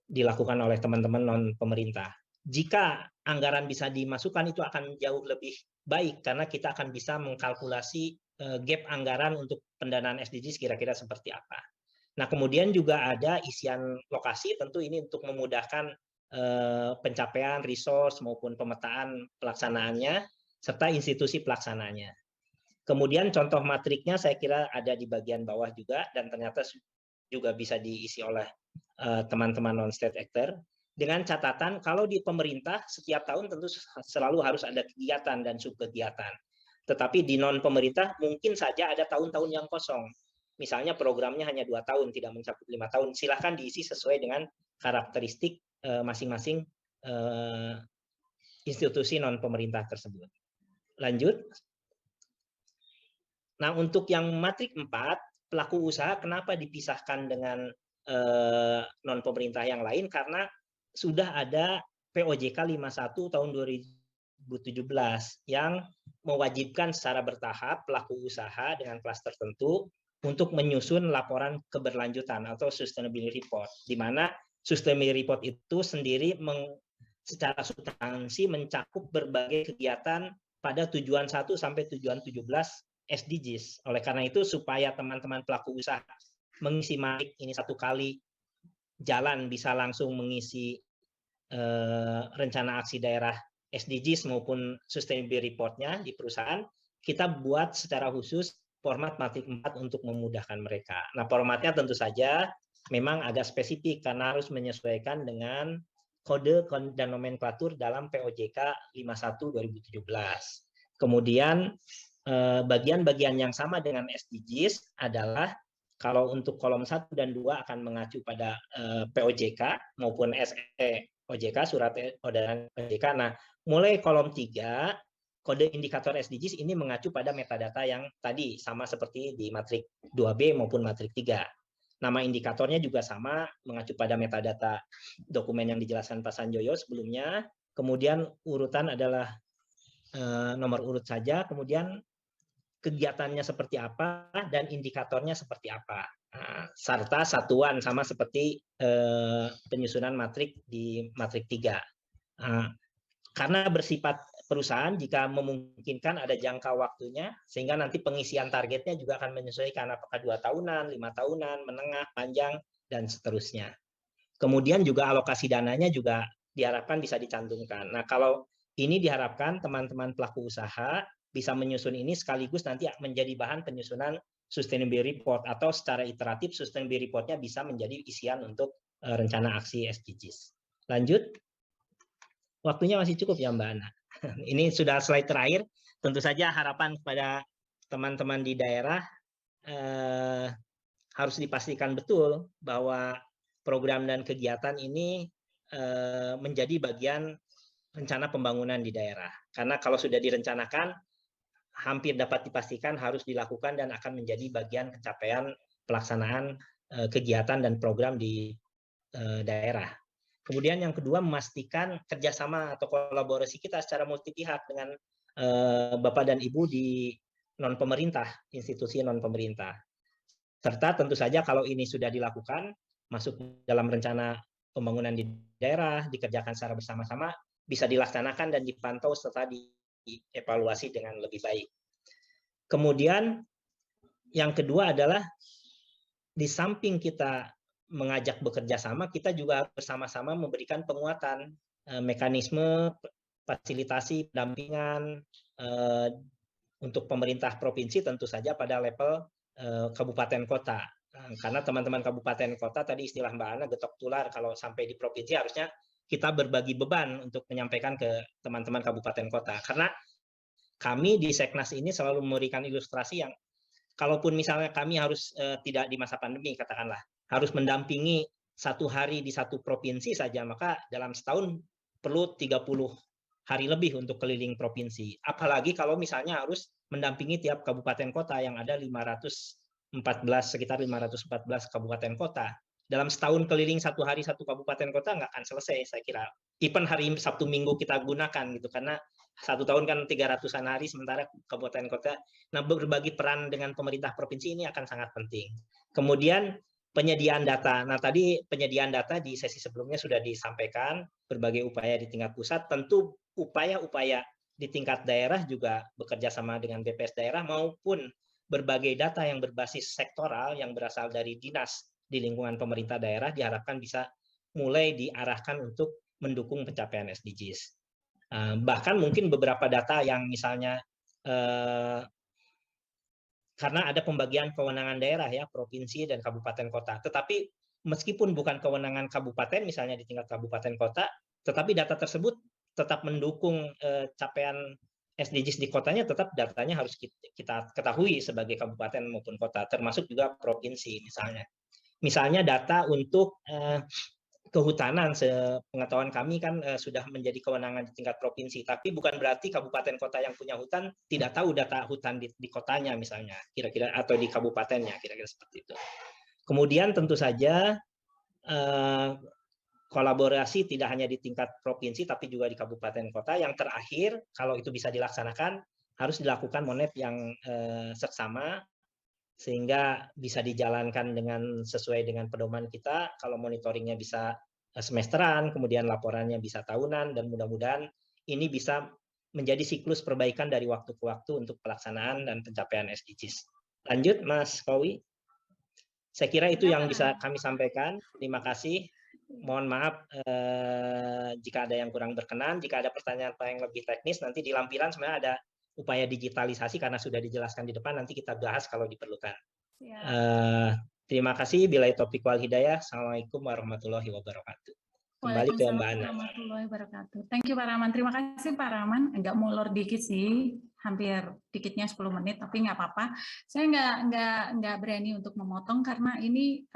dilakukan oleh teman-teman non pemerintah. Jika anggaran bisa dimasukkan itu akan jauh lebih baik karena kita akan bisa mengkalkulasi gap anggaran untuk pendanaan SDGs kira-kira seperti apa. Nah, kemudian juga ada isian lokasi, tentu ini untuk memudahkan pencapaian resource maupun pemetaan pelaksanaannya serta institusi pelaksananya. Kemudian contoh matriknya saya kira ada di bagian bawah juga dan ternyata juga bisa diisi oleh teman-teman non-state actor. Dengan catatan kalau di pemerintah setiap tahun tentu selalu harus ada kegiatan dan subkegiatan. Tetapi di non-pemerintah mungkin saja ada tahun-tahun yang kosong. Misalnya programnya hanya 2 tahun, tidak mencakup 5 tahun. Silahkan diisi sesuai dengan karakteristik masing-masing institusi non-pemerintah tersebut. Lanjut. Nah, untuk yang matrik 4, pelaku usaha kenapa dipisahkan dengan non-pemerintah yang lain? Karena sudah ada POJK 51 tahun 2017 yang mewajibkan secara bertahap pelaku usaha dengan kelas tertentu untuk menyusun laporan keberlanjutan atau sustainability report, di mana sustainability report itu sendiri secara substansi mencakup berbagai kegiatan pada tujuan 1 sampai tujuan 17 SDGs. Oleh karena itu supaya teman-teman pelaku usaha mengisi matrik ini 1 kali jalan bisa langsung mengisi rencana aksi daerah SDGs maupun sustainability report-nya di perusahaan, kita buat secara khusus format matrik 4 untuk memudahkan mereka. Nah, formatnya tentu saja memang agak spesifik karena harus menyesuaikan dengan kode dan nomenklatur dalam POJK 51 2017. Kemudian bagian-bagian yang sama dengan SDGs adalah kalau untuk kolom 1 dan 2 akan mengacu pada POJK maupun OJK, surat edaran OJK. Nah, mulai kolom 3, kode indikator SDGs ini mengacu pada metadata yang tadi, sama seperti di matrik 2B maupun matrik 3. Nama indikatornya juga sama, mengacu pada metadata dokumen yang dijelaskan Pak Sanjoyo sebelumnya. Kemudian urutan adalah nomor urut saja, kemudian kegiatannya seperti apa, dan indikatornya seperti apa. serta satuan sama seperti penyusunan matrik di matrik 3. Karena bersifat perusahaan, jika memungkinkan ada jangka waktunya, sehingga nanti pengisian targetnya juga akan menyesuaikan apakah 2 tahunan, 5 tahunan, menengah, panjang, dan seterusnya. Kemudian juga alokasi dananya juga diharapkan bisa dicantumkan. Nah, kalau ini diharapkan teman-teman pelaku usaha bisa menyusun ini sekaligus nanti menjadi bahan penyusunan sustainability report, atau secara iteratif sustainability report-nya bisa menjadi isian untuk rencana aksi SDGs. Lanjut. Waktunya masih cukup ya Mbak Ana. Ini sudah slide terakhir. Tentu saja harapan kepada teman-teman di daerah harus dipastikan betul bahwa program dan kegiatan ini menjadi bagian rencana pembangunan di daerah. Karena kalau sudah direncanakan, hampir dapat dipastikan harus dilakukan dan akan menjadi bagian pencapaian pelaksanaan kegiatan dan program di daerah. Kemudian yang kedua, memastikan kerjasama atau kolaborasi kita secara multi pihak dengan Bapak dan Ibu di non-pemerintah, institusi non-pemerintah. Serta tentu saja kalau ini sudah dilakukan, masuk dalam rencana pembangunan di daerah, dikerjakan secara bersama-sama, bisa dilaksanakan dan dipantau serta dievaluasi dengan lebih baik. Kemudian yang kedua adalah di samping kita mengajak bekerja sama, kita juga bersama-sama memberikan penguatan mekanisme fasilitasi pendampingan untuk pemerintah provinsi, tentu saja pada level kabupaten kota. Karena teman-teman kabupaten kota tadi istilah Mbak Ana getok tular, kalau sampai di provinsi harusnya kita berbagi beban untuk menyampaikan ke teman-teman kabupaten kota. Karena kami di Seknas ini selalu memberikan ilustrasi yang kalaupun misalnya kami harus tidak di masa pandemi katakanlah, harus mendampingi 1 hari di satu provinsi saja, maka dalam setahun perlu 30 hari lebih untuk keliling provinsi. Apalagi kalau misalnya harus mendampingi tiap kabupaten kota yang ada sekitar 514 kabupaten kota. Dalam setahun keliling 1 hari 1 kabupaten kota nggak akan selesai, saya kira. Even hari Sabtu Minggu kita gunakan gitu, karena 1 tahun kan 300-an hari, sementara kabupaten kota. Nah, berbagi peran dengan pemerintah provinsi ini akan sangat penting. Kemudian penyediaan data. Nah, tadi penyediaan data di sesi sebelumnya sudah disampaikan, berbagai upaya di tingkat pusat, tentu upaya-upaya di tingkat daerah juga bekerja sama dengan BPS daerah maupun berbagai data yang berbasis sektoral yang berasal dari dinas di lingkungan pemerintah daerah diharapkan bisa mulai diarahkan untuk mendukung pencapaian SDGs. Bahkan mungkin beberapa data yang misalnya karena ada pembagian kewenangan daerah ya, provinsi dan kabupaten kota. Tetapi meskipun bukan kewenangan kabupaten, misalnya di tingkat kabupaten kota, tetapi data tersebut tetap mendukung capaian SDGs di kotanya, tetap datanya harus kita ketahui sebagai kabupaten maupun kota, termasuk juga provinsi misalnya. Misalnya data untuk kehutanan, sepengetahuan kami kan sudah menjadi kewenangan di tingkat provinsi, tapi bukan berarti kabupaten kota yang punya hutan tidak tahu data hutan di kotanya misalnya, kira-kira, atau di kabupatennya, kira-kira seperti itu. Kemudian tentu saja kolaborasi tidak hanya di tingkat provinsi, tapi juga di kabupaten kota. Yang terakhir, kalau itu bisa dilaksanakan, harus dilakukan monep yang seksama, sehingga bisa dijalankan sesuai dengan pedoman kita. Kalau monitoringnya bisa semesteran, kemudian laporannya bisa tahunan, dan mudah-mudahan ini bisa menjadi siklus perbaikan dari waktu ke waktu untuk pelaksanaan dan pencapaian SDGs. Lanjut, Mas Kowi. Saya kira itu yang bisa kami sampaikan. Terima kasih. Mohon maaf jika ada yang kurang berkenan. Jika ada pertanyaan yang lebih teknis, nanti di lampiran sebenarnya ada upaya digitalisasi karena sudah dijelaskan di depan, nanti kita bahas kalau diperlukan. Terima kasih. Billahi taufiq wal hidayah. Assalamualaikum warahmatullahi wabarakatuh. Kembali ke Mbak Ana. Warahmatullahi wabarakatuh. Thank you Pak Rahman. Terima kasih Pak Rahman. Agak molor dikit sih, hampir dikitnya 10 menit, tapi nggak apa-apa. Saya nggak berani untuk memotong karena ini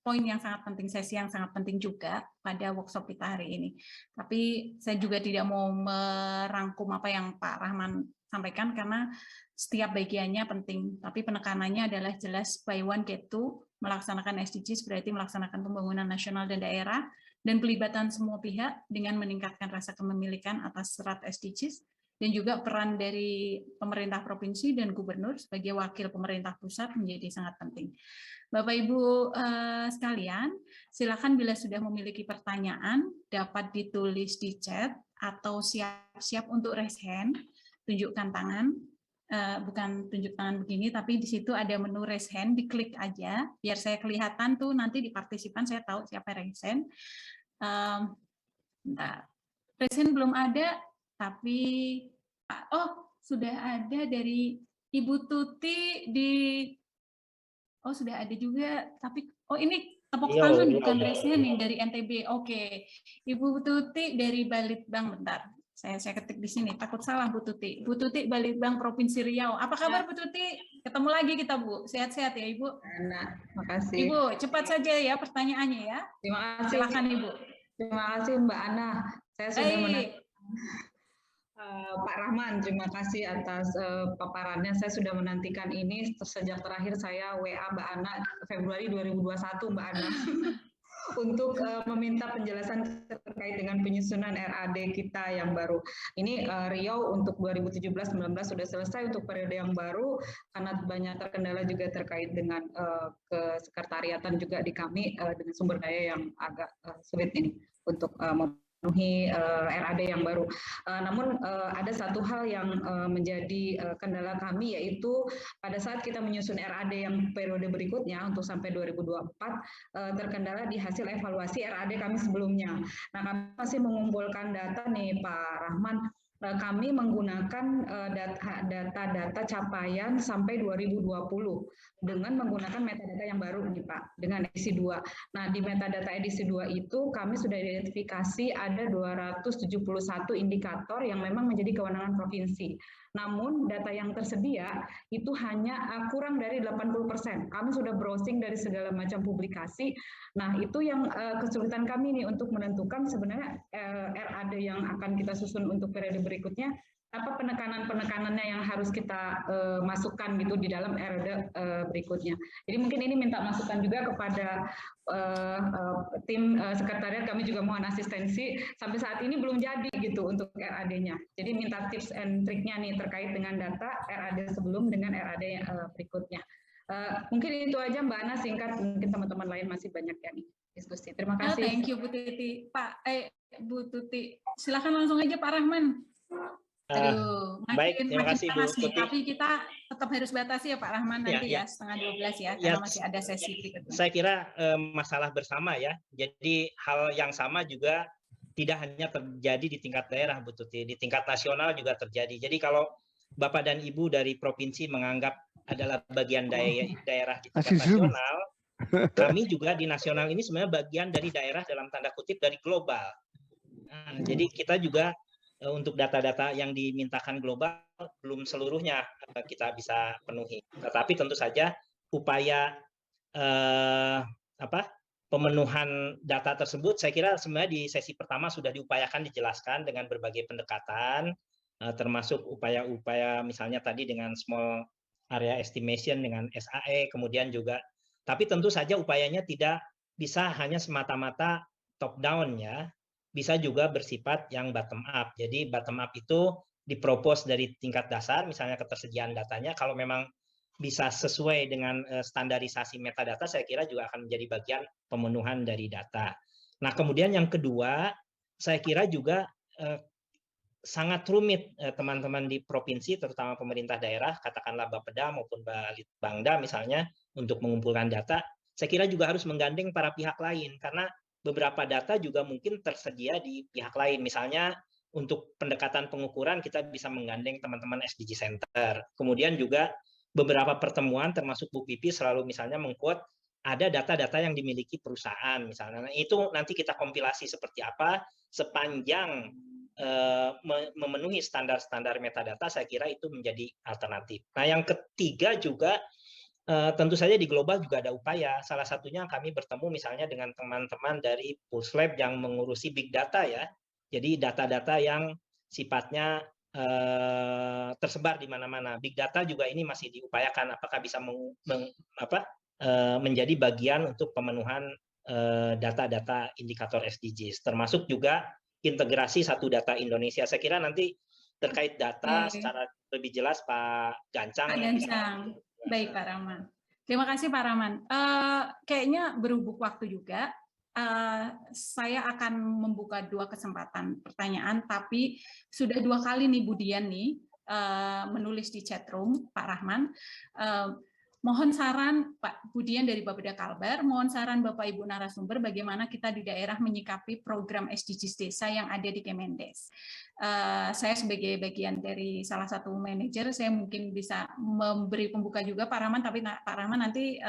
poin yang sangat penting, sesi yang sangat penting juga pada workshop kita hari ini. Tapi saya juga tidak mau merangkum apa yang Pak Rahman sampaikan karena setiap bagiannya penting. Tapi penekanannya adalah jelas buy one get two, melaksanakan SDGs berarti melaksanakan pembangunan nasional dan daerah, dan pelibatan semua pihak dengan meningkatkan rasa kepemilikan atas serat SDGs dan juga peran dari pemerintah provinsi dan gubernur sebagai wakil pemerintah pusat menjadi sangat penting. Bapak Ibu sekalian, silakan bila sudah memiliki pertanyaan dapat ditulis di chat atau siap-siap untuk raise hand, tunjukkan tangan. Bukan tunjuk tangan begini, tapi di situ ada menu raise hand, diklik aja, biar saya kelihatan tuh nanti di partisipan saya tahu siapa raise hand. Bentar. Raise hand belum ada, tapi sudah ada dari Ibu Tuti di, sudah ada juga, tapi ini tepuk tangan bukan raise hand nih dari NTB. Oke, Ibu Tuti dari Balitbang, bentar. Saya ketik di sini, takut salah Bu Tuti. Bu Tuti Balitbang Provinsi Riau. Apa kabar Bu Tuti? Ketemu lagi kita Bu. Sehat-sehat ya Ibu. Nah, makasih. Ibu, cepat saja ya pertanyaannya ya. Terima kasih. Silakan Ibu. Terima kasih Mbak Ana. Saya sudah menantikan Pak Rahman, terima kasih atas paparannya. Saya sudah menantikan ini sejak terakhir saya WA Mbak Ana Februari 2021 Mbak Ana. Untuk meminta penjelasan terkait dengan penyusunan RAD kita yang baru. Ini Riau untuk 2017-19 sudah selesai untuk periode yang baru, karena banyak terkendala juga terkait dengan kesekretariatan juga di kami dengan sumber daya yang agak sulit ini untuk memenuhi RAD yang baru. Namun ada satu hal yang menjadi kendala kami, yaitu pada saat kita menyusun RAD yang periode berikutnya untuk sampai 2024 terkendala di hasil evaluasi RAD kami sebelumnya. Nah, kami masih mengumpulkan data nih Pak Rahman. Kami menggunakan data capaian sampai 2020 dengan menggunakan metadata yang baru nih Pak, dengan edisi 2. Nah, di metadata edisi 2 itu kami sudah identifikasi ada 271 indikator yang memang menjadi kewenangan provinsi. Namun data yang tersedia itu hanya kurang dari 80%. Kami sudah browsing dari segala macam publikasi. Nah, itu yang kesulitan kami nih untuk menentukan sebenarnya RAD yang akan kita susun untuk periode berikutnya, apa penekanan-penekanannya yang harus kita masukkan gitu di dalam RAD berikutnya. Jadi mungkin ini minta masukan juga kepada tim sekretariat, kami juga mohon asistensi. Sampai saat ini belum jadi gitu untuk RAD-nya. Jadi minta tips and triknya nih terkait dengan data RAD sebelum dengan RAD berikutnya. Mungkin itu aja Mbak Ana, singkat, mungkin teman-teman lain masih banyak yang diskusi. Terima kasih. Thank you Bu Tuti. Bu Tuti, silakan langsung aja Pak Rahman. Aduh, baik, terima kasih Bu Tuti. Tapi kita tetap harus batasi ya Pak Rahman nanti ya, setengah 12 ya, karena masih ada sesi berikutnya. Saya kira masalah bersama ya, jadi hal yang sama juga tidak hanya terjadi di tingkat daerah Bu Tuti, di tingkat nasional juga terjadi. Jadi kalau Bapak dan Ibu dari provinsi menganggap adalah bagian daerah di tingkat nasional, kami juga di nasional ini sebenarnya bagian dari daerah dalam tanda kutip dari global. Jadi kita juga untuk data-data yang dimintakan global belum seluruhnya kita bisa penuhi. Tetapi tentu saja upaya pemenuhan data tersebut saya kira sebenarnya di sesi pertama sudah diupayakan, dijelaskan dengan berbagai pendekatan, termasuk upaya-upaya misalnya tadi dengan small area estimation dengan SAE, kemudian juga, tapi tentu saja upayanya tidak bisa hanya semata-mata top down ya, bisa juga bersifat yang bottom up. Jadi bottom up itu dipropos dari tingkat dasar, misalnya ketersediaan datanya, kalau memang bisa sesuai dengan standarisasi metadata, saya kira juga akan menjadi bagian pemenuhan dari data. Nah, kemudian yang kedua, saya kira juga sangat rumit teman-teman di provinsi, terutama pemerintah daerah, katakanlah Bapeda maupun Balitbangda misalnya, untuk mengumpulkan data, saya kira juga harus menggandeng para pihak lain, karena beberapa data juga mungkin tersedia di pihak lain. Misalnya untuk pendekatan pengukuran kita bisa menggandeng teman-teman SDG Center. Kemudian juga beberapa pertemuan termasuk Bu Pipi selalu misalnya mengquote ada data-data yang dimiliki perusahaan misalnya. Nah, itu nanti kita kompilasi seperti apa sepanjang memenuhi standar-standar metadata, saya kira itu menjadi alternatif. Nah, yang ketiga juga tentu saja di global juga ada upaya. Salah satunya kami bertemu misalnya dengan teman-teman dari Pulse Lab yang mengurusi big data ya. Jadi data-data yang sifatnya tersebar di mana-mana. Big data juga ini masih diupayakan apakah bisa menjadi bagian untuk pemenuhan data-data indikator SDGs, termasuk juga integrasi satu data Indonesia. Saya kira nanti terkait data secara lebih jelas Pak Gancang. Pak Gancang. Baik Pak Rahman. Terima kasih Pak Rahman. Kayaknya berhubung waktu juga, saya akan membuka 2 kesempatan pertanyaan, tapi sudah 2 kali nih Bu Dian nih menulis di chatroom Pak Rahman. Mohon saran Pak Budian dari Bapeda Kalbar, mohon saran Bapak Ibu narasumber bagaimana kita di daerah menyikapi program SDGs desa yang ada di Kemendes. Saya sebagai bagian dari salah satu manajer, saya mungkin bisa memberi pembuka juga Pak Rahman, tapi Pak Rahman nanti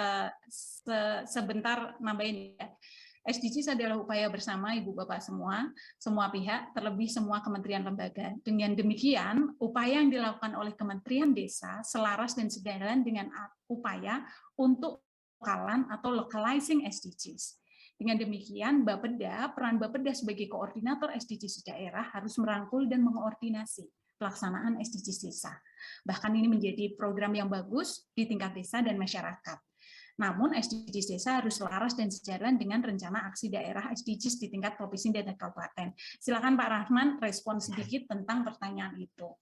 sebentar nambahin ya. SDGs adalah upaya bersama Ibu Bapak semua pihak, terlebih semua kementerian lembaga. Dengan demikian, upaya yang dilakukan oleh Kementerian Desa selaras dan sejalan dengan upaya untuk lokalan atau localizing SDGs. Dengan demikian, peran Bapeda sebagai koordinator SDGs di daerah harus merangkul dan mengoordinasi pelaksanaan SDGs desa. Bahkan ini menjadi program yang bagus di tingkat desa dan masyarakat. Namun SDGs desa harus selaras dan sejalan dengan rencana aksi daerah SDGs di tingkat provinsi dan kabupaten. Silakan Pak Rahman respon sedikit tentang pertanyaan itu.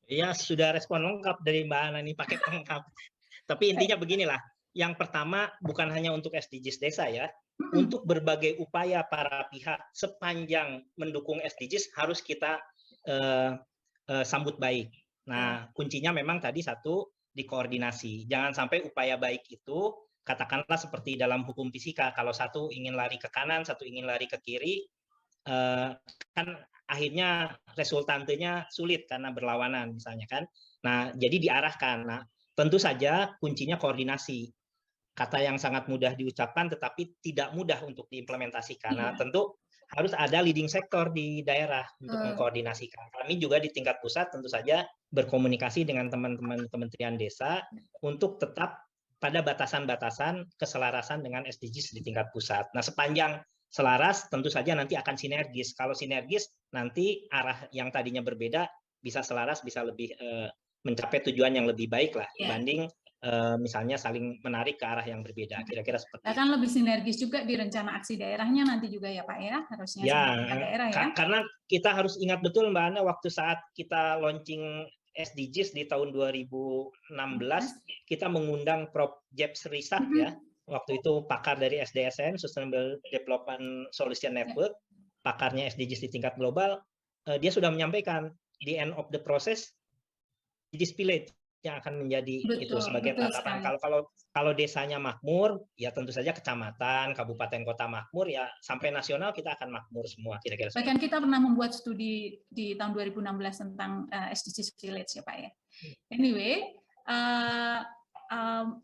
Iya, sudah respon lengkap dari Mbak Ana nih, pakai pelengkap. Tapi intinya beginilah, yang pertama bukan hanya untuk SDGs desa ya, untuk berbagai upaya para pihak sepanjang mendukung SDGs harus kita sambut baik. Nah, kuncinya memang tadi satu, dikoordinasi. Jangan sampai upaya baik itu, katakanlah seperti dalam hukum fisika, kalau satu ingin lari ke kanan, satu ingin lari ke kiri, kan akhirnya resultantenya sulit karena berlawanan misalnya kan. Nah, jadi diarahkan. Nah, tentu saja kuncinya koordinasi. Kata yang sangat mudah diucapkan tetapi tidak mudah untuk diimplementasikan. Nah, tentu harus ada leading sector di daerah untuk mengkoordinasikan. Kami juga di tingkat pusat tentu saja berkomunikasi dengan teman-teman Kementerian Desa untuk tetap pada batasan-batasan keselarasan dengan SDGs di tingkat pusat. Nah, sepanjang selaras tentu saja nanti akan sinergis. Kalau sinergis nanti arah yang tadinya berbeda bisa selaras, bisa lebih mencapai tujuan yang lebih baik lah dibanding misalnya saling menarik ke arah yang berbeda. Kira-kira seperti itu. Akan lebih sinergis juga di rencana aksi daerahnya nanti juga ya Pak ya, harusnya daerah ya. Karena kita harus ingat betul Mbak Ana, waktu saat kita launching SDGs di tahun 2016 kita mengundang Prof. Jeps Risak ya. Waktu itu pakar dari SDSN, Sustainable Development Solution Network, pakarnya SDGs di tingkat global, dia sudah menyampaikan di end of the process SDGs village yang akan menjadi itu sebagai tatapan. Kalau desanya makmur, ya tentu saja kecamatan, kabupaten, kota makmur, ya sampai nasional kita akan makmur semua. Kira-kira. Bahkan kita pernah membuat studi di tahun 2016 tentang SDGs Village ya Pak ya. Anyway,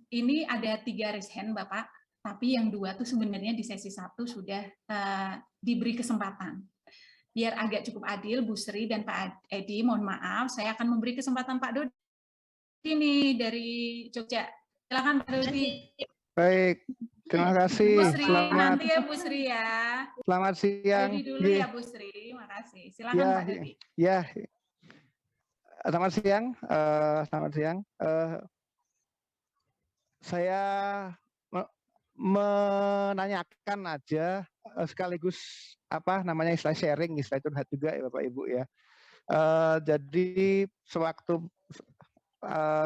ini ada 3 raise hand Bapak, tapi yang 2 tuh sebenarnya di sesi 1 sudah diberi kesempatan. Biar agak cukup adil, Bu Sri dan Pak Edi, mohon maaf, saya akan memberi kesempatan Pak Dodi ini dari Jogja. Silakan Pak Dodi. Baik, terima kasih. Bu Sri, nanti ya Bu Sri ya. Selamat siang. Dodi dulu ya Bu Sri, makasih. Silakan Pak Dodi. Ya, selamat siang. Selamat siang. Saya menanyakan aja sekaligus istilah sharing, istilah curhat juga ya Bapak Ibu ya. Jadi sewaktu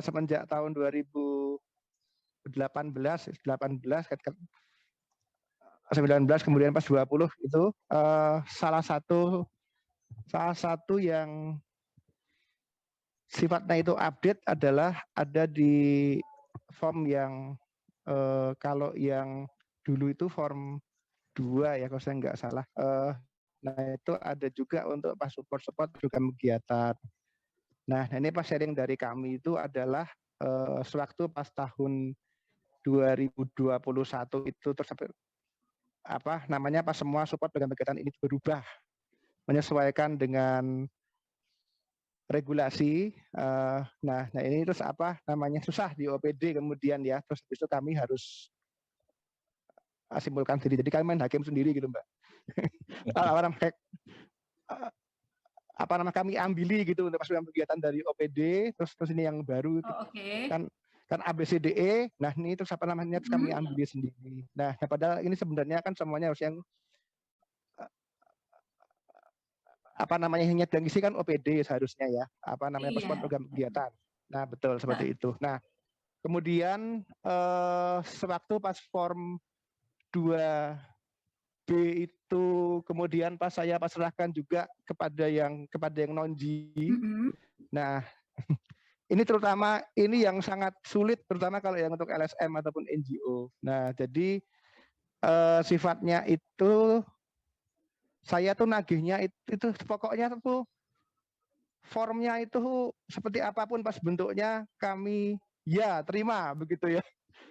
semenjak tahun 2018, 19 kemudian pas 20 itu salah satu yang sifatnya itu update adalah ada di form yang kalau yang dulu itu form 2 ya kalau saya nggak salah. Nah itu ada juga untuk pas support program kegiatan. Nah ini pas sharing dari kami itu adalah sewaktu pas tahun 2021 itu terus pas semua support program kegiatan ini berubah menyesuaikan dengan regulasi. Nah ini terus susah di OPD kemudian ya, terus habis itu kami harus simpulkan diri, jadi kami main hakim sendiri gitu Mbak. Kami ambili gitu untuk pas kegiatan dari OPD, terus ini yang baru kan ABCDE. Nah ini terus terus kami ambili sendiri. Nah padahal ini sebenarnya kan semuanya harus yang apa namanya yang ngisi kan OPD seharusnya ya, apa namanya Iya. persiapan program kegiatan. Nah betul seperti itu. Nah kemudian sewaktu pas form 2B itu kemudian pas saya pasrahkan juga kepada yang non-G. Nah ini terutama ini yang sangat sulit terutama kalau yang untuk LSM ataupun NGO. Nah jadi sifatnya itu saya tuh nagihnya itu pokoknya tuh formnya itu seperti apapun pas bentuknya kami ya terima begitu ya.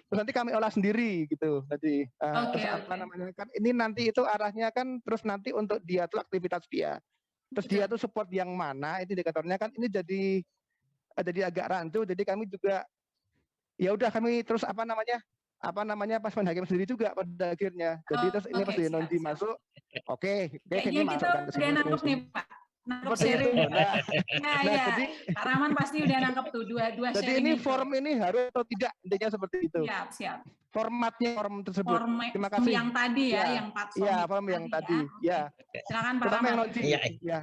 Terus nanti kami olah sendiri gitu. Jadi apa namanya kan ini nanti itu arahnya kan terus nanti untuk dia tuh aktivitas dia. Terus dia tuh support yang mana itu indikatornya kan ini jadi agak rancu. Jadi kami juga ya udah kami terus apa namanya pas hakim sendiri juga pada akhirnya. Jadi terus ini pas di non-G masuk, oke, kayaknya ini kita udah nangkep nih Pak. Nangkep sharing. Ya, jadi Pak Rahman pasti udah nangkep tuh dua jadi sharing ini itu. form ini harus atau tidak intinya seperti itu. Siap. Formatnya form tersebut. Terima kasih. Yang tadi ya, yang platform. Iya, form yang tadi. Ya. Silakan Pak Rahman. Iya.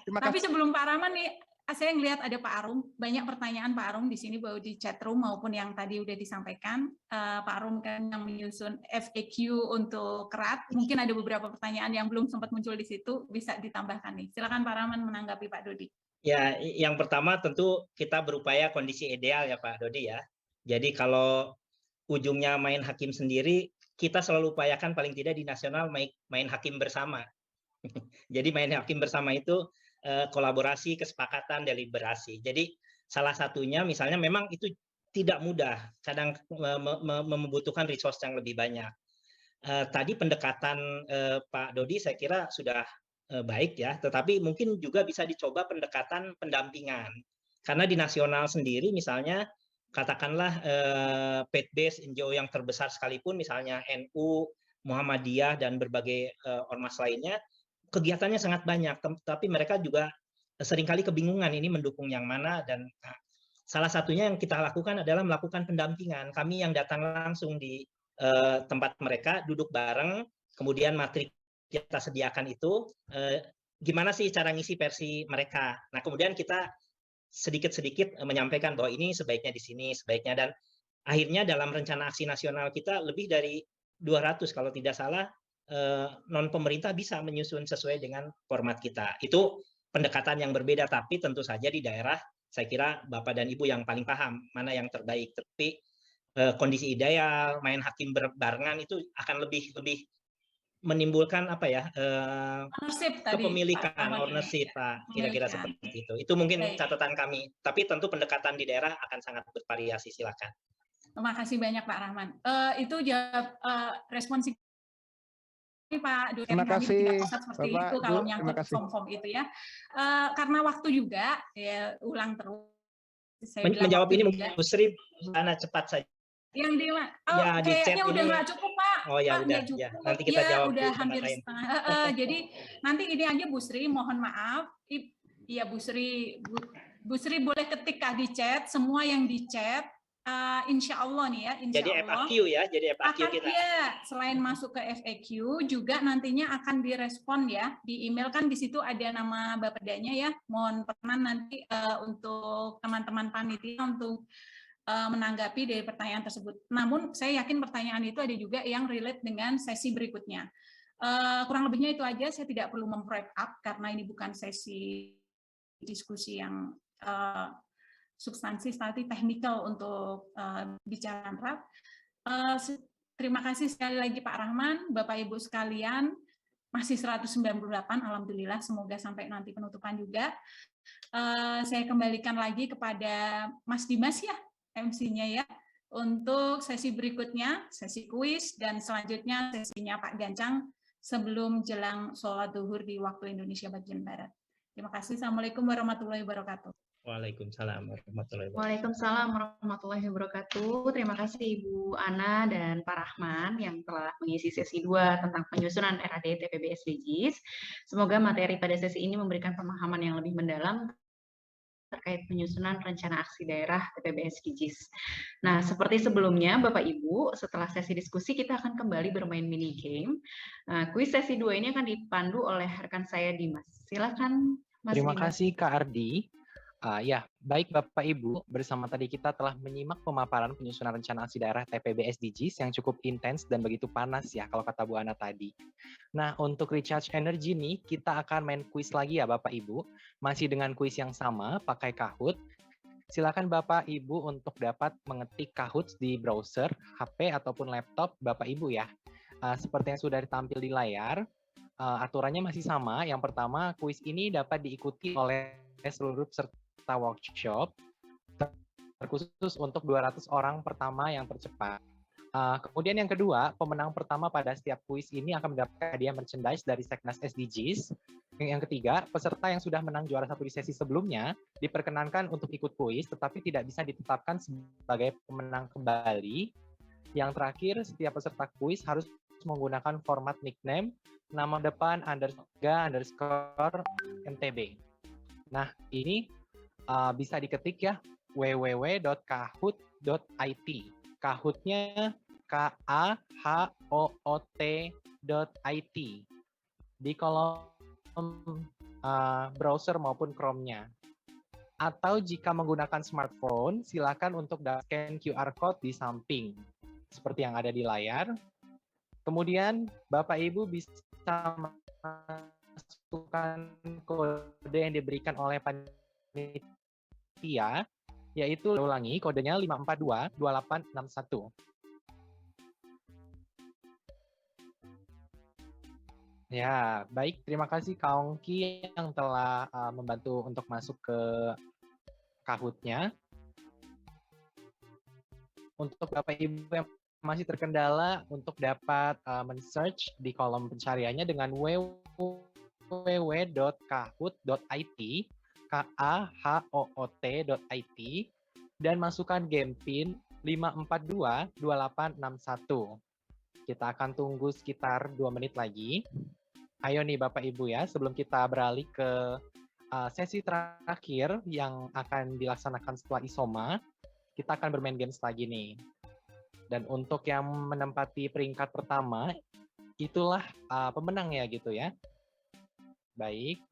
Tapi sebelum Pak Rahman nih, saya ngelihat ada Pak Arum, banyak pertanyaan Pak Arum di sini baik di chat room maupun yang tadi udah disampaikan. Pak Arum kan yang menyusun FAQ untuk KERAT, mungkin ada beberapa pertanyaan yang belum sempat muncul di situ, bisa ditambahkan nih. Silakan Pak Rahman menanggapi Pak Dodi. Ya, yang pertama tentu kita berupaya kondisi ideal ya Pak Dodi ya. Jadi kalau ujungnya main hakim sendiri, kita selalu upayakan paling tidak di nasional main hakim bersama. Jadi main hakim bersama itu kolaborasi, kesepakatan, deliberasi. Jadi salah satunya misalnya memang itu tidak mudah, kadang membutuhkan resource yang lebih banyak. Tadi pendekatan Pak Dodi saya kira sudah baik ya, tetapi mungkin juga bisa dicoba pendekatan pendampingan. Karena di nasional sendiri misalnya katakanlah faith based NGO yang terbesar sekalipun misalnya NU, Muhammadiyah dan berbagai ormas lainnya kegiatannya sangat banyak, tapi mereka juga seringkali kebingungan ini mendukung yang mana dan salah satunya yang kita lakukan adalah melakukan pendampingan. Kami yang datang langsung di tempat mereka duduk bareng, kemudian materi kita sediakan itu gimana sih cara ngisi versi mereka. Nah, kemudian kita sedikit-sedikit menyampaikan bahwa ini sebaiknya di sini, sebaiknya dan akhirnya dalam rencana aksi nasional kita lebih dari 200 kalau tidak salah non pemerintah bisa menyusun sesuai dengan format kita. Itu pendekatan yang berbeda, tapi tentu saja di daerah saya kira Bapak dan Ibu yang paling paham mana yang terbaik. Tapi kondisi ideal main hakim berbarengan itu akan lebih menimbulkan apa ya kepemilikan, ownership Pak, kira-kira seperti itu. Itu mungkin catatan kami. Tapi tentu pendekatan di daerah akan sangat bervariasi. Silakan. Terima kasih banyak Pak Rahman. Itu jawab responsif Pak Dodi. Terima kasih seperti Bapak, itu kalau menyangkut form-form itu ya. Karena waktu juga ya ulang terus. Saya menjawab ini mungkin Bu Sri Ana cepat saja. Yang di kayaknya udah nggak cukup Pak. Oh ya Pak, udah ya. Nanti kita jawab udah hampir setengah. Jadi nanti ini aja Bu Sri, mohon maaf. Iya Bu Sri boleh ketiklah di chat semua yang di chat. Insya Allah nih ya, insya jadi Allah. FAQ ya, jadi FAQ kita. Iya, selain masuk ke FAQ juga nantinya akan direspon ya di email kan di situ ada nama Bapedanya ya. Mohon perkenan nanti untuk teman-teman panitia untuk menanggapi dari pertanyaan tersebut. Namun saya yakin pertanyaan itu ada juga yang relate dengan sesi berikutnya. Kurang lebihnya itu aja. Saya tidak perlu mem-wrap up karena ini bukan sesi diskusi yang substansi, tapi teknikal untuk bicara rap. Terima kasih sekali lagi Pak Rahman, Bapak Ibu sekalian, masih 198, alhamdulillah, semoga sampai nanti penutupan juga. Saya kembalikan lagi kepada Mas Dimas ya, MC-nya ya, untuk sesi berikutnya, sesi kuis, dan selanjutnya sesinya Pak Gancang sebelum jelang sholat zuhur di waktu Indonesia bagian Barat. Terima kasih. Assalamualaikum warahmatullahi wabarakatuh. Waalaikumsalam warahmatullahi wabarakatuh. Waalaikumsalam warahmatullahi wabarakatuh. Terima kasih Ibu Ana dan Pak Rahman yang telah mengisi sesi 2 tentang penyusunan RAD TPB SDGs. Semoga materi pada sesi ini memberikan pemahaman yang lebih mendalam terkait penyusunan rencana aksi daerah TPB SDGs. Nah, seperti sebelumnya, Bapak Ibu, setelah sesi diskusi kita akan kembali bermain mini game. Kuis sesi 2 ini akan dipandu oleh rekan saya Dimas. Silakan, Mas Terima Dimas. kasih Kak Ardi. Ya, baik Bapak Ibu, bersama tadi kita telah menyimak pemaparan penyusunan rencana aksi daerah TPB SDGs yang cukup intens dan begitu panas ya kalau kata Bu Ana tadi. Nah, untuk recharge energy nih, kita akan main kuis lagi ya Bapak Ibu. Masih dengan kuis yang sama, pakai Kahoot. Silakan Bapak Ibu untuk dapat mengetik Kahoot di browser, HP ataupun laptop Bapak Ibu ya. Seperti yang sudah ditampil di layar, aturannya masih sama. Yang pertama, kuis ini dapat diikuti oleh seluruh peserta workshop, terkhusus untuk 200 orang pertama yang tercepat. Kemudian yang kedua, pemenang pertama pada setiap kuis ini akan mendapatkan hadiah merchandise dari Seknas SDGs. Yang ketiga, peserta yang sudah menang juara 1 di sesi sebelumnya diperkenankan untuk ikut kuis, tetapi tidak bisa ditetapkan sebagai pemenang kembali. Yang terakhir, setiap peserta kuis harus menggunakan format nickname, nama depan __MTB. Nah, ini bisa diketik ya, www.kahoot.it. Kahoot-nya KAHOOT.IT di kolom browser maupun Chrome-nya. Atau jika menggunakan smartphone, silakan untuk scan QR code di samping, seperti yang ada di layar. Kemudian Bapak Ibu bisa masukkan kode yang diberikan oleh panitia, yaitu ulangi kodenya 5422861. Ya, baik. Terima kasih Kak Ongki yang telah membantu untuk masuk ke Kahoot-nya. Untuk Bapak Ibu yang masih terkendala untuk dapat men-search di kolom pencariannya dengan www.kahoot.it, KAHOOT.it, dan masukkan game PIN 5422861. Kita akan tunggu sekitar 2 menit lagi. Ayo nih Bapak Ibu ya, sebelum kita beralih ke sesi terakhir yang akan dilaksanakan setelah ISOMA, kita akan bermain games lagi nih. Dan untuk yang menempati peringkat pertama, itulah pemenang ya gitu ya. Baik.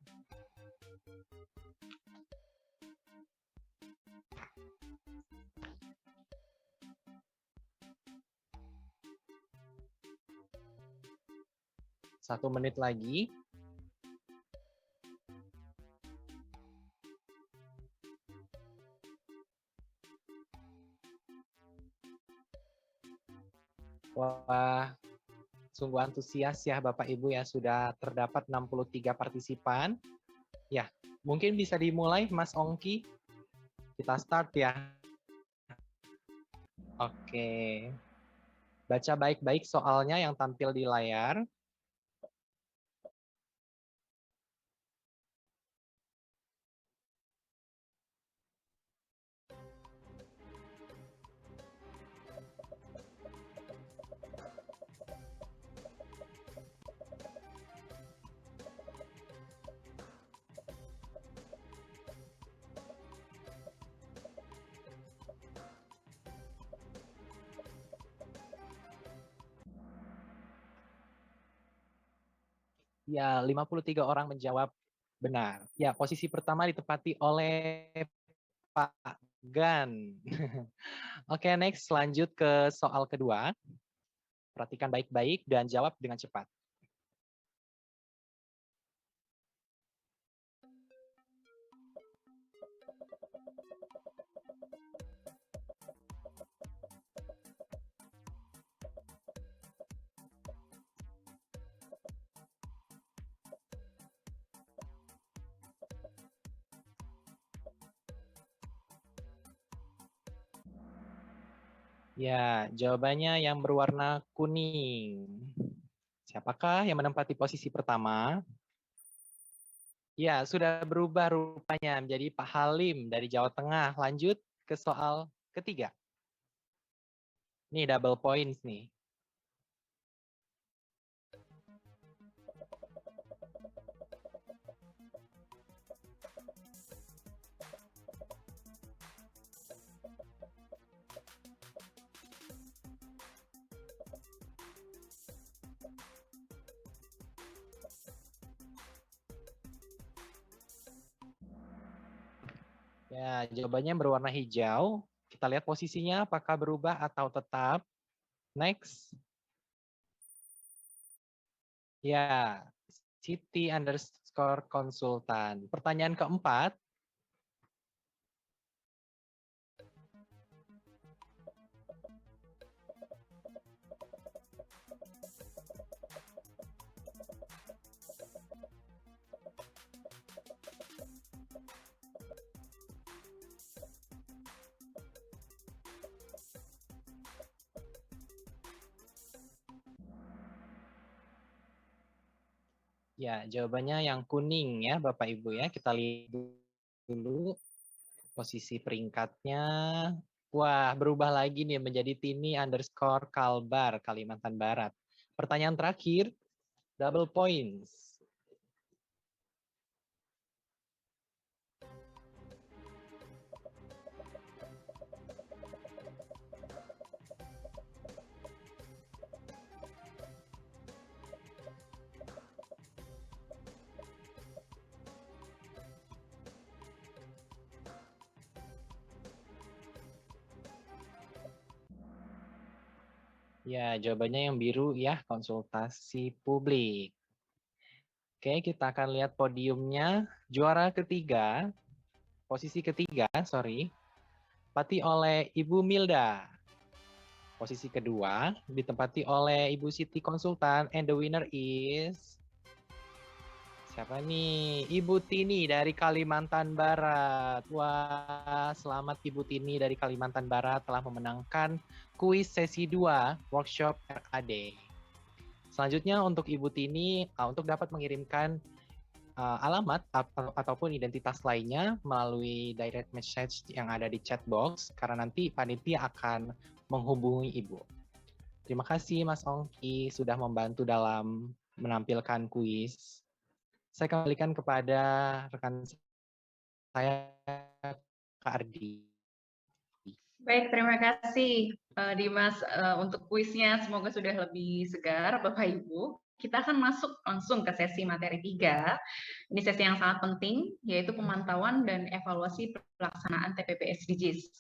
Satu menit lagi. Wah, sungguh antusias ya Bapak Ibu ya, sudah terdapat 63 partisipan. Ya, mungkin bisa dimulai Mas Ongki. Kita start ya. Oke. Baca baik-baik soalnya yang tampil di layar. Ya, 53 orang menjawab benar. Ya, posisi pertama ditempati oleh Pak Gan. Oke, next lanjut ke soal kedua. Perhatikan baik-baik dan jawab dengan cepat. Ya, jawabannya yang berwarna kuning. Siapakah yang menempati posisi pertama? Ya, sudah berubah rupanya menjadi Pak Halim dari Jawa Tengah. Lanjut ke soal ketiga. Ini double points nih. Ya, jawabannya berwarna hijau. Kita lihat posisinya apakah berubah atau tetap. Next. Ya, Siti_konsultan. Pertanyaan keempat. Ya, jawabannya yang kuning ya Bapak Ibu ya. Kita lihat dulu posisi peringkatnya. Wah, berubah lagi nih menjadi Tini_Kalbar, Kalimantan Barat. Pertanyaan terakhir, double points. Ya, jawabannya yang biru ya, konsultasi publik. Oke, kita akan lihat podiumnya. Juara ketiga, posisi ketiga, ditempati oleh Ibu Milda. Posisi kedua ditempati oleh Ibu Siti Konsultan, and the winner is siapa nih? Ibu Tini dari Kalimantan Barat. Wah, selamat Ibu Tini dari Kalimantan Barat telah memenangkan kuis sesi 2 workshop RAD. Selanjutnya untuk Ibu Tini, untuk dapat mengirimkan alamat ataupun identitas lainnya melalui direct message yang ada di chat box, karena nanti panitia akan menghubungi Ibu. Terima kasih Mas Ongki sudah membantu dalam menampilkan kuis. Saya kembalikan kepada rekan saya, Kak Ardi. Baik, terima kasih Dimas untuk kuisnya. Semoga sudah lebih segar, Bapak Ibu. Kita akan masuk langsung ke sesi materi 3. Ini sesi yang sangat penting, yaitu pemantauan dan evaluasi pelaksanaan TPP SDGs.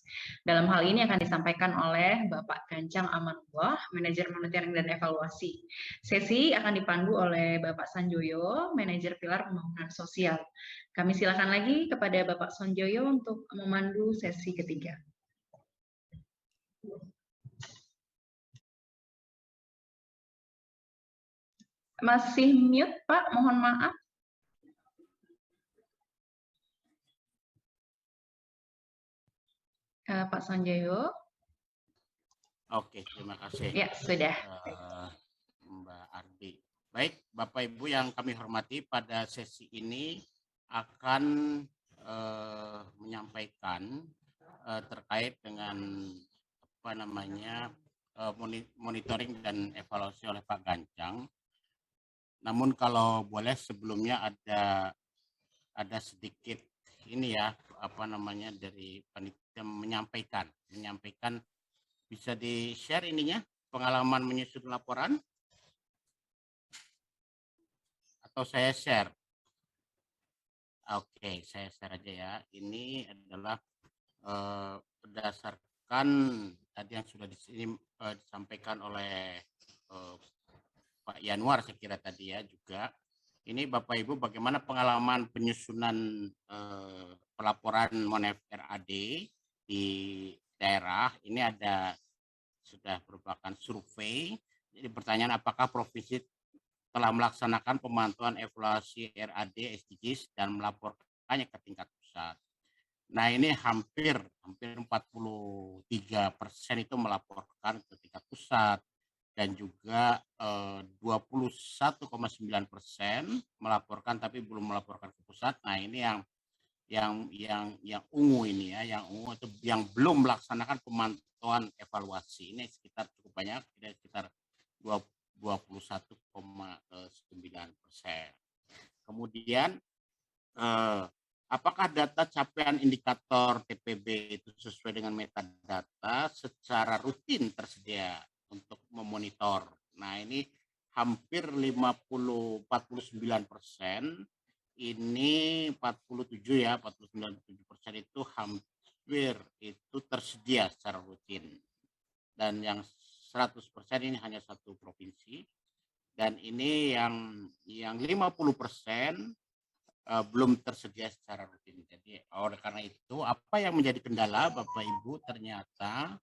Dalam hal ini akan disampaikan oleh Bapak Gancang Amanullah, Manajer Monitoring dan Evaluasi. Sesi akan dipandu oleh Bapak Sanjoyo, Manajer Pilar Pembangunan Sosial. Kami silakan lagi kepada Bapak Sanjoyo untuk memandu sesi ketiga. Masih mute, Pak. Mohon maaf. Pak Sanjoyo. Oke, terima kasih. Ya, sudah. Mbak Ardi. Baik, Bapak Ibu yang kami hormati, pada sesi ini akan menyampaikan terkait dengan monitoring dan evaluasi oleh Pak Gancang. Namun kalau boleh sebelumnya ada sedikit ini ya, dari panitia menyampaikan bisa di-share ininya, pengalaman menyusun laporan, atau saya share? Oke, saya share aja ya. Ini adalah berdasarkan tadi yang sudah disampaikan oleh Pak Yanuar, saya kira tadi ya juga. Ini Bapak Ibu bagaimana pengalaman penyusunan pelaporan Monef RAD di daerah. Ini sudah merupakan survei. Jadi pertanyaan, apakah provinsi telah melaksanakan pemantauan evaluasi RAD SDGs dan melaporkannya ke tingkat pusat. Nah, ini hampir 43% itu melaporkan ke tingkat pusat, dan juga 21,9% melaporkan tapi belum melaporkan ke pusat. Nah, ini yang ungu ini ya, yang ungu itu yang belum melaksanakan pemantauan evaluasi. Ini cukup banyak, sekitar 21,9%. Kemudian apakah data capaian indikator TPB itu sesuai dengan metadata secara rutin tersedia untuk memonitor? Nah, ini hampir 49% ini 47 ya, 49,7% itu hampir itu tersedia secara rutin. Dan yang 100% ini hanya satu provinsi. Dan ini yang 50% belum tersedia secara rutin. Jadi oleh karena itu apa yang menjadi kendala Bapak Ibu ternyata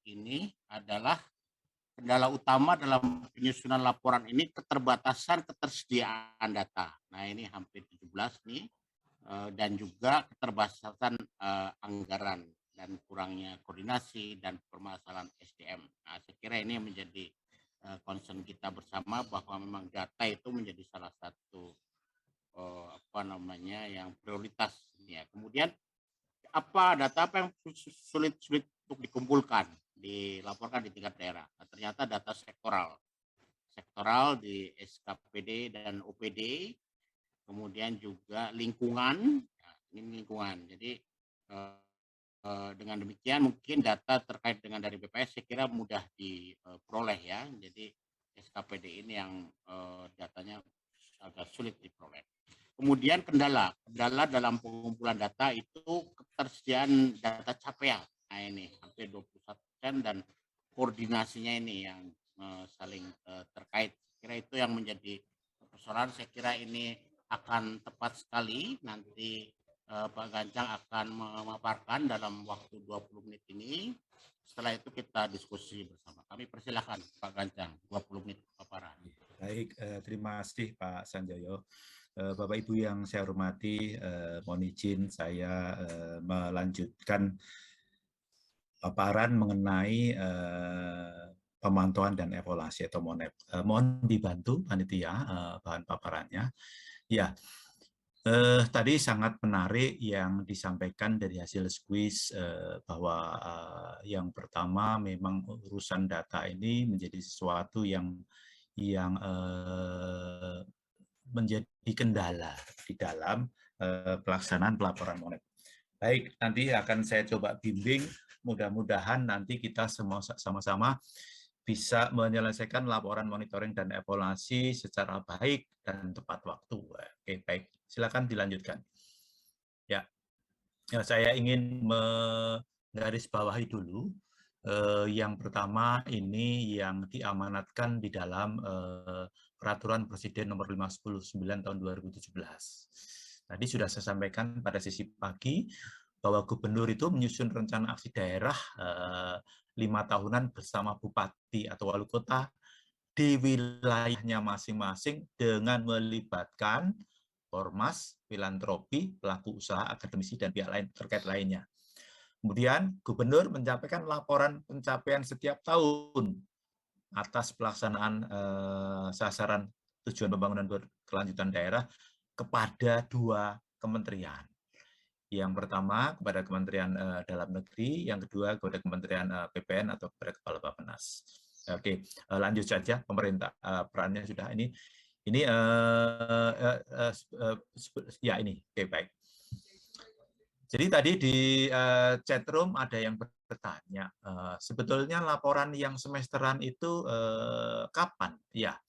ini adalah kendala utama dalam penyusunan laporan ini keterbatasan ketersediaan data. Nah ini hampir 17 nih dan juga keterbatasan anggaran dan kurangnya koordinasi dan permasalahan SDM. Nah, saya kira ini menjadi concern kita bersama bahwa memang data itu menjadi salah satu yang prioritas ya. Kemudian data apa yang sulit untuk dikumpulkan, dilaporkan di tingkat daerah. Nah, ternyata data sektoral di SKPD dan OPD, kemudian juga lingkungan. Nah, ini lingkungan. Jadi dengan demikian mungkin data terkait dengan dari BPS saya kira mudah diperoleh ya. Jadi SKPD ini yang datanya agak sulit diperoleh. Kemudian kendala dalam pengumpulan data itu ketersediaan data capaian. Nah ini hampir 21% dan koordinasinya ini yang saling terkait. Saya kira itu yang menjadi persoalan. Saya kira ini akan tepat sekali nanti Pak Gancang akan memaparkan dalam waktu 20 menit ini. Setelah itu kita diskusi bersama. Kami persilahkan Pak Gancang 20 menit paparan. Baik, terima kasih Pak Sanjoyo. Bapak Ibu yang saya hormati, mohon izin saya melanjutkan paparan mengenai pemantauan dan evaluasi atau MONEP. Mohon dibantu panitia bahan paparannya. Ya, tadi sangat menarik yang disampaikan dari hasil squeeze bahwa yang pertama memang urusan data ini menjadi sesuatu yang menjadi kendala di dalam pelaksanaan pelaporan MONEP. Baik, nanti akan saya coba bimbing, mudah-mudahan nanti kita semua sama-sama bisa menyelesaikan laporan monitoring dan evaluasi secara baik dan tepat waktu. Oke, baik. Silakan dilanjutkan. Ya, saya ingin menggarisbawahi dulu. Yang pertama ini yang diamanatkan di dalam Peraturan Presiden Nomor 599 Tahun 2017. Tadi sudah saya sampaikan pada sesi pagi bahwa gubernur itu menyusun rencana aksi daerah 5 tahunan bersama bupati atau wali kota di wilayahnya masing-masing dengan melibatkan ormas, filantropi, pelaku usaha, akademisi, dan pihak lain terkait lainnya. Kemudian gubernur menyampaikan laporan pencapaian setiap tahun atas pelaksanaan sasaran tujuan pembangunan berkelanjutan daerah kepada 2 kementerian. Yang pertama kepada Kementerian Dalam Negeri, yang kedua kepada Kementerian PPN atau kepada Kepala Bappenas. Oke, lanjut saja pemerintah perannya sudah ini ya ini. Oke, baik. Jadi tadi di chatroom ada yang bertanya, sebetulnya laporan yang semesteran itu kapan? Ya,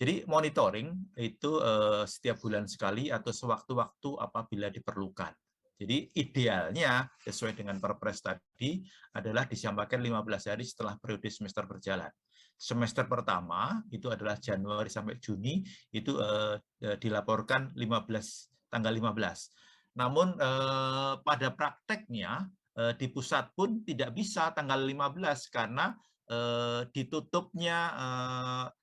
jadi monitoring itu setiap bulan sekali atau sewaktu-waktu apabila diperlukan. Jadi idealnya sesuai dengan Perpres tadi adalah disampaikan 15 hari setelah periode semester berjalan. Semester pertama itu adalah Januari sampai Juni itu dilaporkan tanggal 15. Namun pada prakteknya di pusat pun tidak bisa tanggal 15 karena ditutupnya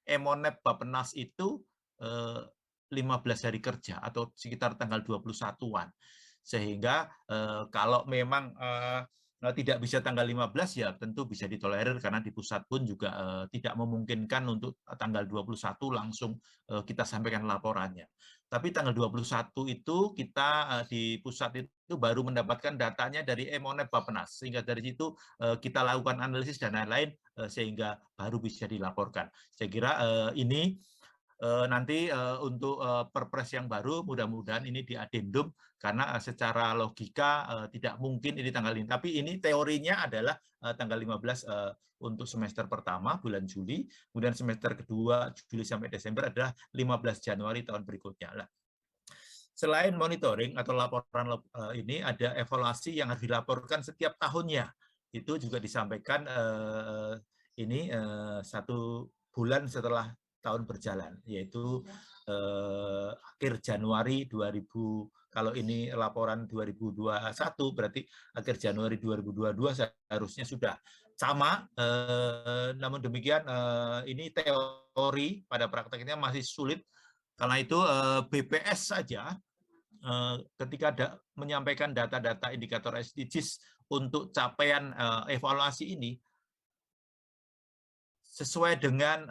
MONEP Bappenas itu 15 hari kerja atau sekitar tanggal 21-an. Sehingga kalau memang tidak bisa tanggal 15 ya tentu bisa ditolerir karena di pusat pun juga tidak memungkinkan untuk tanggal 21 langsung kita sampaikan laporannya. Tapi tanggal 21 itu kita di pusat itu baru mendapatkan datanya dari MONEP Bappenas. Sehingga dari situ kita lakukan analisis dan lain-lain sehingga baru bisa dilaporkan. Saya kira ini nanti untuk Perpres yang baru mudah-mudahan ini diadendum karena secara logika tidak mungkin ini tanggal ini. Tapi ini teorinya adalah tanggal 15 untuk semester pertama bulan Juli, kemudian semester kedua Juli sampai Desember adalah 15 Januari tahun berikutnya. Nah, selain monitoring atau laporan ini, ada evaluasi yang harus dilaporkan setiap tahunnya. Itu juga disampaikan ini 1 bulan setelah tahun berjalan, yaitu akhir Januari 2000. Kalau ini laporan 2021, berarti akhir Januari 2022 seharusnya sudah sama. Namun demikian, ini teori, pada prakteknya masih sulit. Karena itu BPS saja ketika menyampaikan data-data indikator SDGs untuk capaian evaluasi ini, sesuai dengan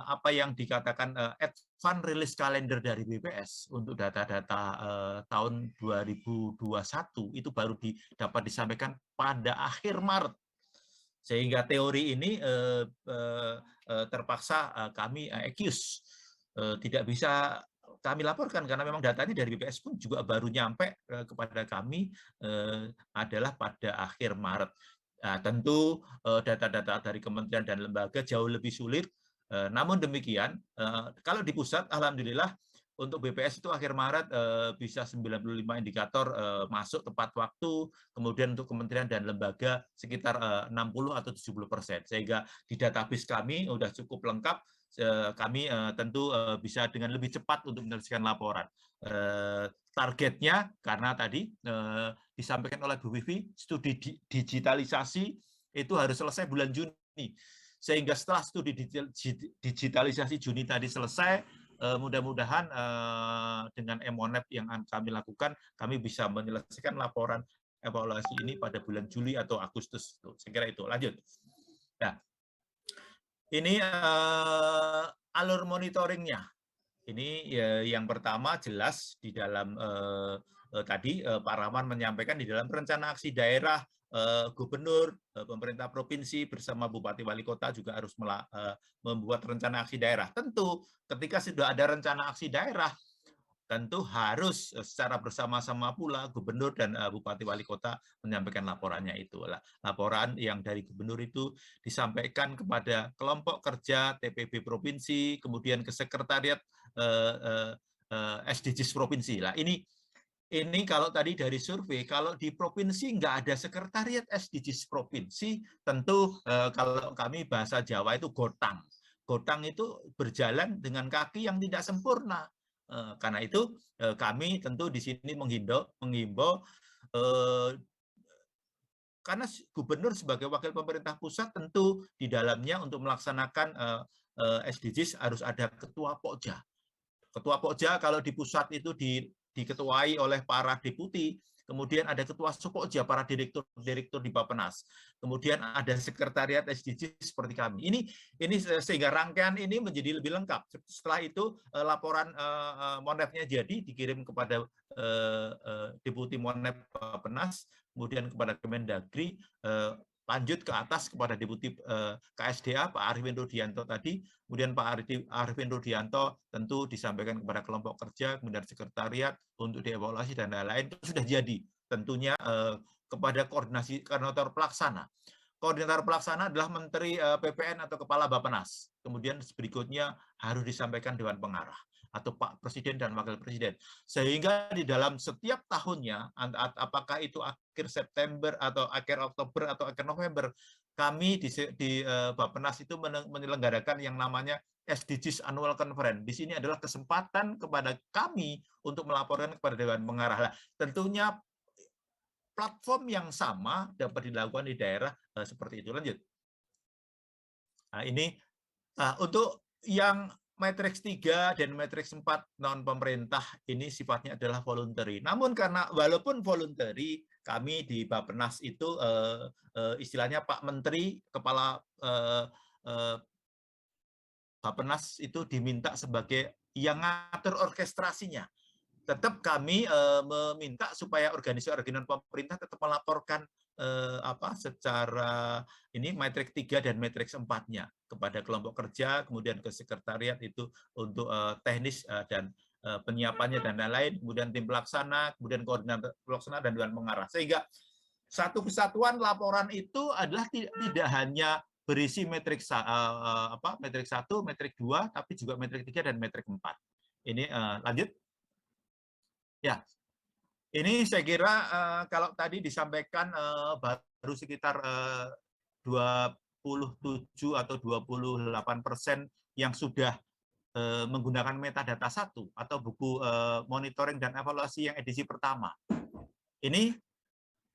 apa yang dikatakan Advance Release Calendar dari BPS untuk data-data tahun 2021 itu baru dapat disampaikan pada akhir Maret. Sehingga teori ini terpaksa kami excuse, tidak bisa kami laporkan karena memang datanya dari BPS pun juga baru nyampe kepada kami adalah pada akhir Maret. Nah, tentu data-data dari kementerian dan lembaga jauh lebih sulit. Namun demikian, kalau di pusat, alhamdulillah untuk BPS itu akhir Maret bisa 95 indikator masuk tepat waktu. Kemudian untuk kementerian dan lembaga sekitar 60 atau 70%. Sehingga di database kami sudah cukup lengkap. Kami tentu bisa dengan lebih cepat untuk menyelesaikan laporan. Targetnya karena tadi disampaikan oleh Bu Vivi, studi digitalisasi itu harus selesai bulan Juni. Sehingga setelah studi digitalisasi Juni tadi selesai, mudah-mudahan dengan MONEP yang kami lakukan, kami bisa menyelesaikan laporan evaluasi ini pada bulan Juli atau Agustus. Saya kira itu. Lanjut. Nah, ini alur monitoringnya. Ini yang pertama jelas di dalam tadi Pak Rahman menyampaikan di dalam rencana aksi daerah gubernur, pemerintah provinsi bersama bupati wali kota juga harus membuat rencana aksi daerah. Tentu ketika sudah ada rencana aksi daerah, tentu harus secara bersama-sama pula gubernur dan bupati wali kota menyampaikan laporannya itu. Laporan yang dari gubernur itu disampaikan kepada kelompok kerja TPB provinsi, kemudian ke sekretariat SDGs provinsi. Lah ini kalau tadi dari survei, kalau di provinsi nggak ada sekretariat SDGs provinsi, tentu kalau kami bahasa Jawa itu gotang. Gotang itu berjalan dengan kaki yang tidak sempurna. Karena itu kami tentu di sini menghimbau karena gubernur sebagai wakil pemerintah pusat tentu di dalamnya untuk melaksanakan SDGs harus ada ketua Pokja. Ketua Pokja kalau di pusat itu diketuai oleh para deputi, kemudian ada ketua Sukokja, para direktur di Bappenas, kemudian ada sekretariat SDGs seperti kami. Ini sehingga rangkaian ini menjadi lebih lengkap. Setelah itu laporan MONEP-nya jadi dikirim kepada deputi MONEP Bappenas, kemudian kepada Kemendagri, lanjut ke atas kepada deputi KSDA Pak Arifin Rudianto tadi, kemudian Pak Arifin Rudianto tentu disampaikan kepada kelompok kerja, kemudian sekretariat untuk dievaluasi dan lain-lain. Itu sudah jadi tentunya kepada koordinator pelaksana. Koordinator pelaksana adalah Menteri PPN atau Kepala Bappenas. Kemudian berikutnya harus disampaikan Dewan Pengarah atau Pak Presiden dan Wakil Presiden. Sehingga di dalam setiap tahunnya, apakah itu akhir September atau akhir Oktober atau akhir November, kami di Bappenas itu menyelenggarakan yang namanya SDGs Annual Conference. Di sini adalah kesempatan kepada kami untuk melaporkan kepada Dewan Pengarah. Tentunya platform yang sama dapat dilakukan di daerah seperti itu. Lanjut. Nah, ini untuk yang Matriks 3 dan Matriks 4 non-pemerintah ini sifatnya adalah voluntary. Namun karena walaupun voluntary, kami di Bappenas itu istilahnya Pak Menteri, Kepala Bappenas itu diminta sebagai yang ngatur orkestrasinya. Tetap kami meminta supaya organisasi-organisasi pemerintah tetap melaporkan secara ini Matriks 3 dan Matriks 4-nya kepada kelompok kerja, kemudian ke sekretariat itu untuk teknis dan penyiapannya dan lain-lain, kemudian tim pelaksana, kemudian koordinator pelaksana dan Dewan Pengarah. Sehingga satu kesatuan laporan itu adalah tidak hanya berisi matriks 1, matriks 2, tapi juga matriks 3 dan matriks 4. Ini lanjut. Ya, ini saya kira kalau tadi disampaikan baru sekitar 27 atau 28% yang sudah menggunakan metadata 1 atau buku monitoring dan evaluasi yang edisi pertama. Ini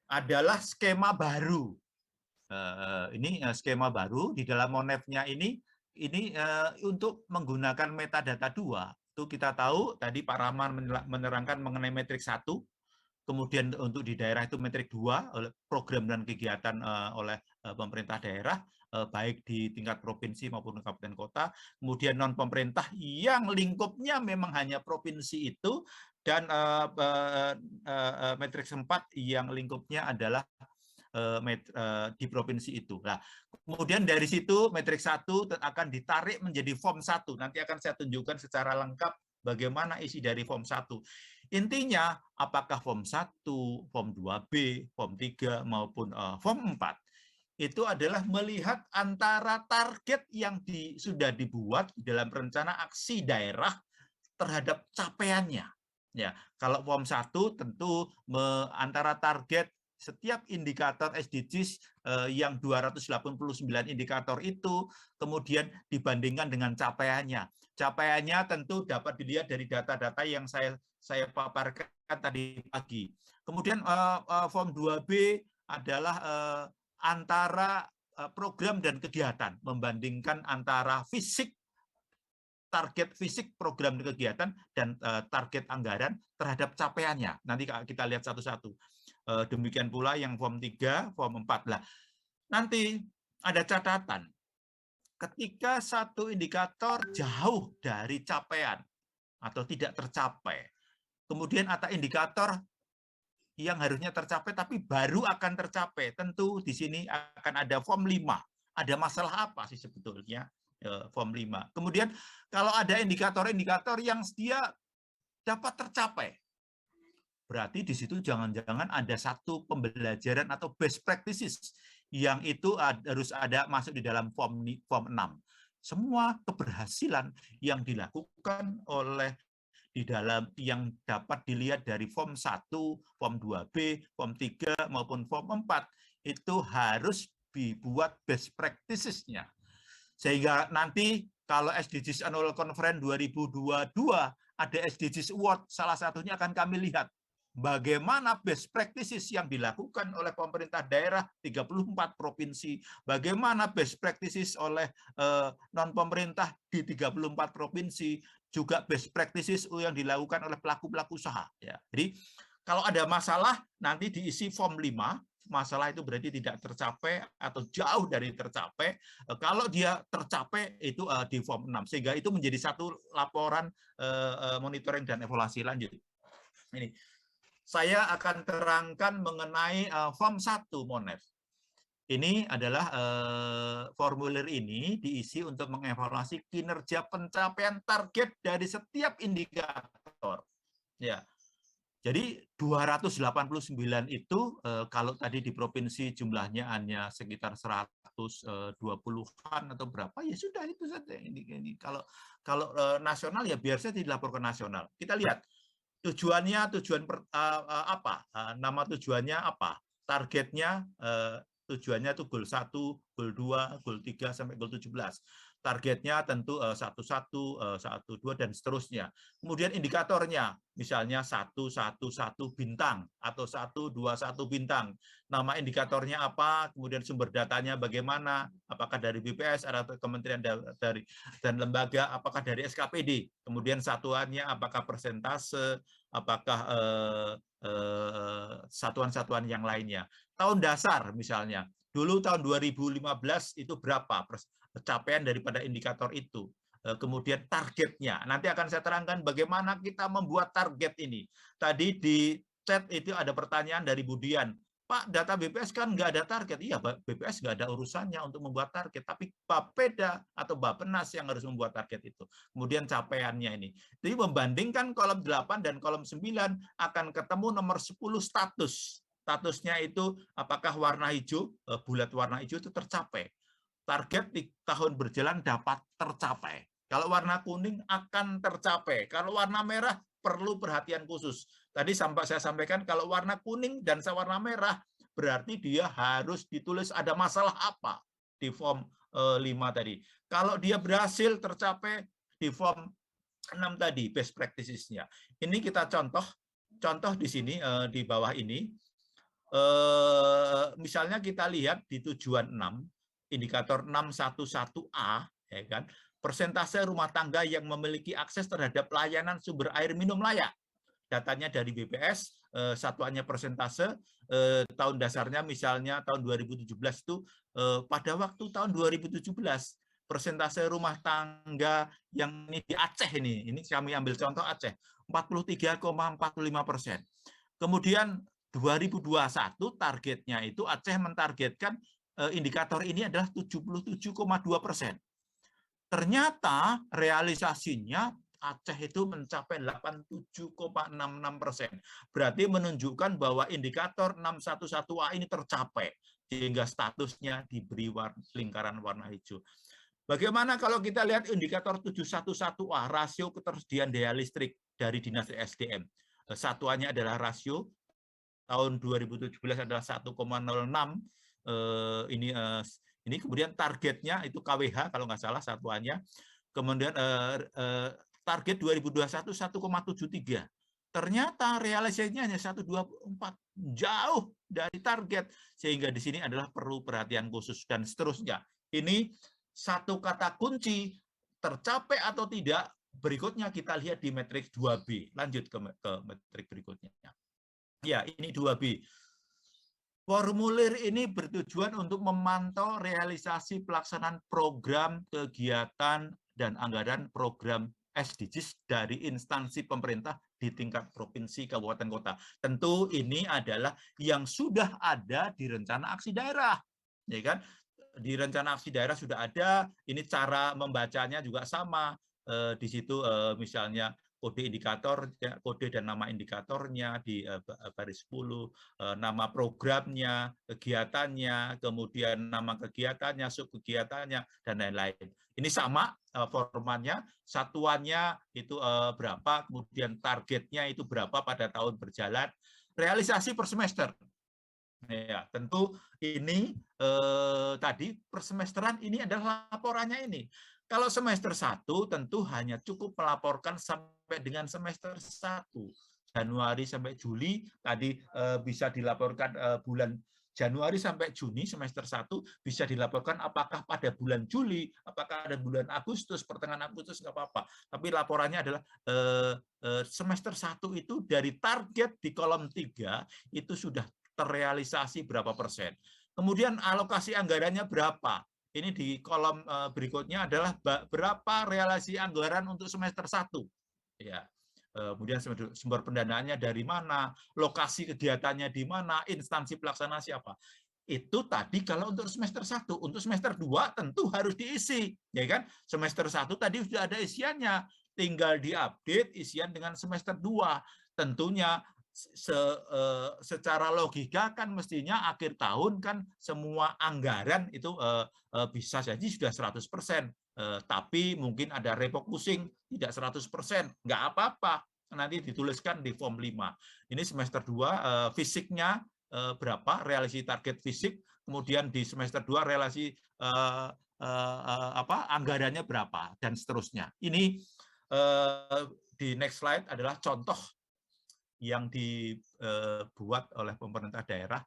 adalah skema baru. Ini skema baru di dalam Monef-nya ini untuk menggunakan metadata 2. Itu kita tahu tadi Pak Rahman menerangkan mengenai metrik 1, kemudian untuk di daerah itu metrik 2 oleh program dan kegiatan oleh pemerintah daerah, baik di tingkat provinsi maupun kabupaten kota, kemudian non pemerintah yang lingkupnya memang hanya provinsi itu, dan metrik 4 yang lingkupnya adalah di provinsi itu. Nah, kemudian dari situ metrik 1 akan ditarik menjadi form 1. Nanti akan saya tunjukkan secara lengkap bagaimana isi dari form 1. Intinya, apakah form 1, form 2B, form 3, maupun form 4, itu adalah melihat antara target yang sudah dibuat dalam rencana aksi daerah terhadap capaiannya. Ya, kalau form 1 tentu antara target setiap indikator SDGs yang 289 indikator itu kemudian dibandingkan dengan capaiannya. Capaiannya tentu dapat dilihat dari data-data yang saya paparkan tadi pagi. Kemudian form 2B adalah antara program dan kegiatan, membandingkan antara target fisik program dan kegiatan dan target anggaran terhadap capaiannya. Nanti kita lihat satu-satu. Demikian pula yang form 3, form 4. Lah, nanti ada catatan. Ketika satu indikator jauh dari capaian atau tidak tercapai, kemudian ada indikator yang harusnya tercapai tapi baru akan tercapai, tentu di sini akan ada form 5. Ada masalah apa sih sebetulnya form 5? Kemudian kalau ada indikator-indikator yang dia dapat tercapai, berarti di situ jangan-jangan ada satu pembelajaran atau best practices yang itu harus ada masuk di dalam form 6. Semua keberhasilan yang dilakukan oleh di dalam yang dapat dilihat dari form 1, form 2B, form 3 maupun form 4 itu harus dibuat best practices-nya. Sehingga nanti kalau SDGs Annual Conference 2022 ada SDGs Award, salah satunya akan kami lihat bagaimana best practices yang dilakukan oleh pemerintah daerah 34 provinsi, bagaimana best practices oleh non-pemerintah di 34 provinsi, juga best practices yang dilakukan oleh pelaku-pelaku usaha. Ya. Jadi kalau ada masalah nanti diisi form 5, masalah itu berarti tidak tercapai atau jauh dari tercapai. Kalau dia tercapai itu di form 6, sehingga itu menjadi satu laporan monitoring dan evaluasi lanjut. Ini saya akan terangkan mengenai form 1 Monef. Ini adalah formulir ini diisi untuk mengevaluasi kinerja pencapaian target dari setiap indikator. Ya. Jadi 289 itu kalau tadi di provinsi jumlahnya hanya sekitar 120-an atau berapa, ya sudah itu saja. Ini kalau nasional ya biasanya dilaporkan nasional. Kita lihat tujuannya, apa? Nama tujuannya apa? Targetnya tujuannya itu goal 1, goal 2, goal 3 sampai goal 17. Targetnya tentu 11, 12 dan seterusnya. Kemudian indikatornya misalnya 111 bintang atau 121 bintang. Nama indikatornya apa? Kemudian sumber datanya bagaimana? Apakah dari BPS atau kementerian dan lembaga? Apakah dari SKPD? Kemudian satuannya apakah persentase? Apakah satuan-satuan yang lainnya. Tahun dasar misalnya, dulu tahun 2015 itu berapa capaian daripada indikator itu. Kemudian targetnya, nanti akan saya terangkan bagaimana kita membuat target ini. Tadi di chat itu ada pertanyaan dari Budian, Pak, data BPS kan nggak ada target. Iya, BPS nggak ada urusannya untuk membuat target, tapi Bapeda atau Bappenas yang harus membuat target itu. Kemudian capaiannya ini. Jadi membandingkan kolom 8 dan kolom 9 akan ketemu nomor 10 status. Statusnya itu apakah warna hijau, bulat warna hijau itu tercapai. Target di tahun berjalan dapat tercapai. Kalau warna kuning akan tercapai. Kalau warna merah perlu perhatian khusus. Tadi saya sampaikan kalau warna kuning dan warna merah berarti dia harus ditulis ada masalah apa di form 5 tadi. Kalau dia berhasil tercapai di form 6 tadi best practices-nya. Ini kita contoh di sini di bawah ini. Misalnya kita lihat di tujuan 6, indikator 611A, ya kan, persentase rumah tangga yang memiliki akses terhadap layanan sumber air minum layak. Datanya dari BPS, satuannya persentase, tahun dasarnya misalnya tahun 2017 itu pada waktu tahun 2017 persentase rumah tangga yang ini di Aceh ini kami ambil contoh Aceh 43,45%. Kemudian 2021 targetnya itu Aceh mentargetkan indikator ini adalah 77,2%. Ternyata realisasinya Aceh itu mencapai 87,66%. Berarti menunjukkan bahwa indikator 611A ini tercapai sehingga statusnya diberi lingkaran warna hijau. Bagaimana kalau kita lihat indikator 711A, rasio ketersediaan daya listrik dari Dinas SDM. Satuannya adalah rasio, tahun 2017 adalah 1,06. Ini kemudian targetnya itu KWH kalau nggak salah satuannya. Kemudian target 2021 1,73. Ternyata realisasinya hanya 1,24, jauh dari target, sehingga di sini adalah perlu perhatian khusus dan seterusnya. Ini satu kata kunci tercapai atau tidak. Berikutnya kita lihat di metrik 2B. Lanjut ke metrik berikutnya. Ya, ini 2B. Formulir ini bertujuan untuk memantau realisasi pelaksanaan program, kegiatan, dan anggaran program SDGs dari instansi pemerintah di tingkat provinsi, kabupaten, kota. Tentu ini adalah yang sudah ada di rencana aksi daerah, ya kan? Di rencana aksi daerah sudah ada. Ini cara membacanya juga sama. Di situ misalnya kode indikator, kode dan nama indikatornya di baris 10, nama programnya, kegiatannya, kemudian nama kegiatannya, subkegiatannya, dan lain-lain. Ini sama formatnya, satuannya itu berapa, kemudian targetnya itu berapa pada tahun berjalan, realisasi per semester. Ya, tentu ini tadi per semesteran ini adalah laporannya ini. Kalau semester 1 tentu hanya cukup melaporkan sampai dengan semester 1. Januari sampai Juli tadi bisa dilaporkan bulan Januari sampai Juni semester 1 bisa dilaporkan apakah pada bulan Juli, apakah ada bulan Agustus, pertengahan Agustus nggak apa-apa. Tapi laporannya adalah semester 1 itu dari target di kolom 3 itu sudah terrealisasi berapa persen. Kemudian alokasi anggarannya berapa? Ini di kolom berikutnya adalah berapa realisasi anggaran untuk semester 1. Ya. Kemudian sumber pendanaannya dari mana, lokasi kegiatannya di mana, instansi pelaksana siapa. Itu tadi kalau untuk semester 1. Untuk semester 2 tentu harus diisi, ya kan? Semester 1 tadi sudah ada isiannya, tinggal diupdate isian dengan semester 2. Tentunya secara logika kan mestinya akhir tahun kan semua anggaran itu bisa jadi sudah 100%, tapi mungkin ada refocusing tidak 100%, nggak apa-apa, nanti dituliskan di form 5. Ini semester 2 fisiknya berapa, realisasi target fisik, kemudian di semester 2 realisasi anggarannya berapa, dan seterusnya. Ini di next slide adalah contoh yang dibuat oleh pemerintah daerah.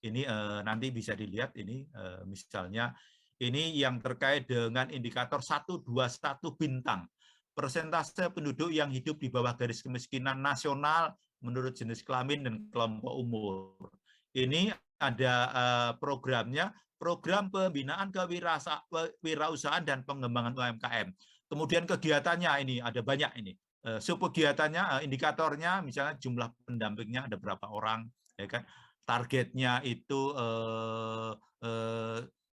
Ini nanti bisa dilihat ini misalnya ini yang terkait dengan indikator 121 bintang. Persentase penduduk yang hidup di bawah garis kemiskinan nasional menurut jenis kelamin dan kelompok umur. Ini ada programnya, program pembinaan kewirausahaan dan pengembangan UMKM. Kemudian kegiatannya ini ada banyak ini. Subkegiatannya, indikatornya, misalnya jumlah pendampingnya ada berapa orang, ya kan? Targetnya itu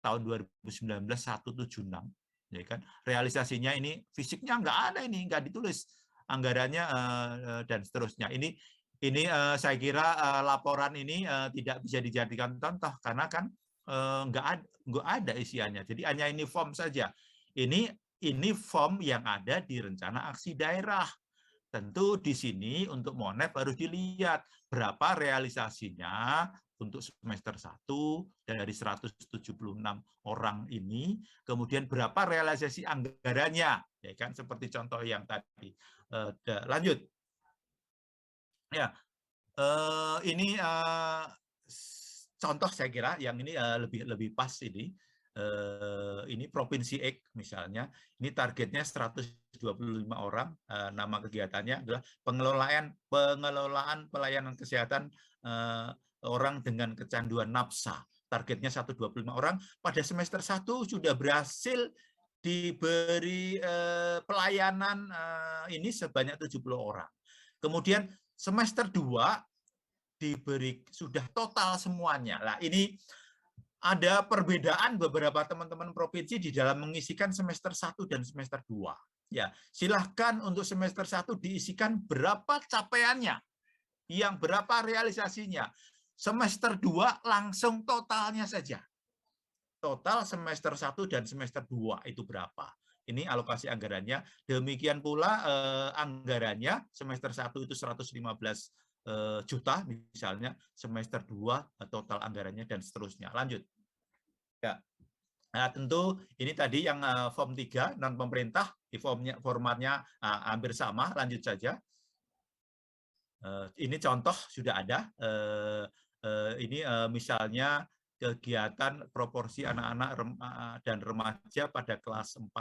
tahun 2019 176, ya kan? Realisasinya ini fisiknya nggak ada, ini nggak ditulis anggarannya dan seterusnya. Ini saya kira laporan ini tidak bisa dijadikan contoh karena kan nggak ada isiannya. Jadi hanya ini form saja. Ini form yang ada di rencana aksi daerah. Tentu di sini untuk Monep harus dilihat berapa realisasinya untuk semester 1 dari 176 orang ini, kemudian berapa realisasi anggarannya, ya kan, seperti contoh yang tadi. Lanjut. Ya, ini contoh saya kira yang ini lebih pas ini. Ini Provinsi X misalnya, ini targetnya 125 orang, nama kegiatannya adalah pengelolaan pelayanan kesehatan orang dengan kecanduan nafsa. Targetnya 125 orang, pada semester 1 sudah berhasil diberi pelayanan ini sebanyak 70 orang. Kemudian semester 2 diberi sudah total semuanya. Nah, ini ada perbedaan beberapa teman-teman provinsi di dalam mengisikan semester 1 dan semester 2. Ya, silahkan untuk semester 1 diisikan berapa capaiannya, yang berapa realisasinya. Semester 2 langsung totalnya saja. Total semester 1 dan semester 2 itu berapa. Ini alokasi anggarannya. Demikian pula anggarannya semester 1 itu 115 juta misalnya, semester 2 total anggarannya dan seterusnya. Lanjut. Ya. Nah, tentu ini tadi yang form 3 non pemerintah, di formatnya hampir sama, lanjut saja. Ini contoh sudah ada. Ini misalnya kegiatan proporsi anak-anak dan remaja pada kelas 4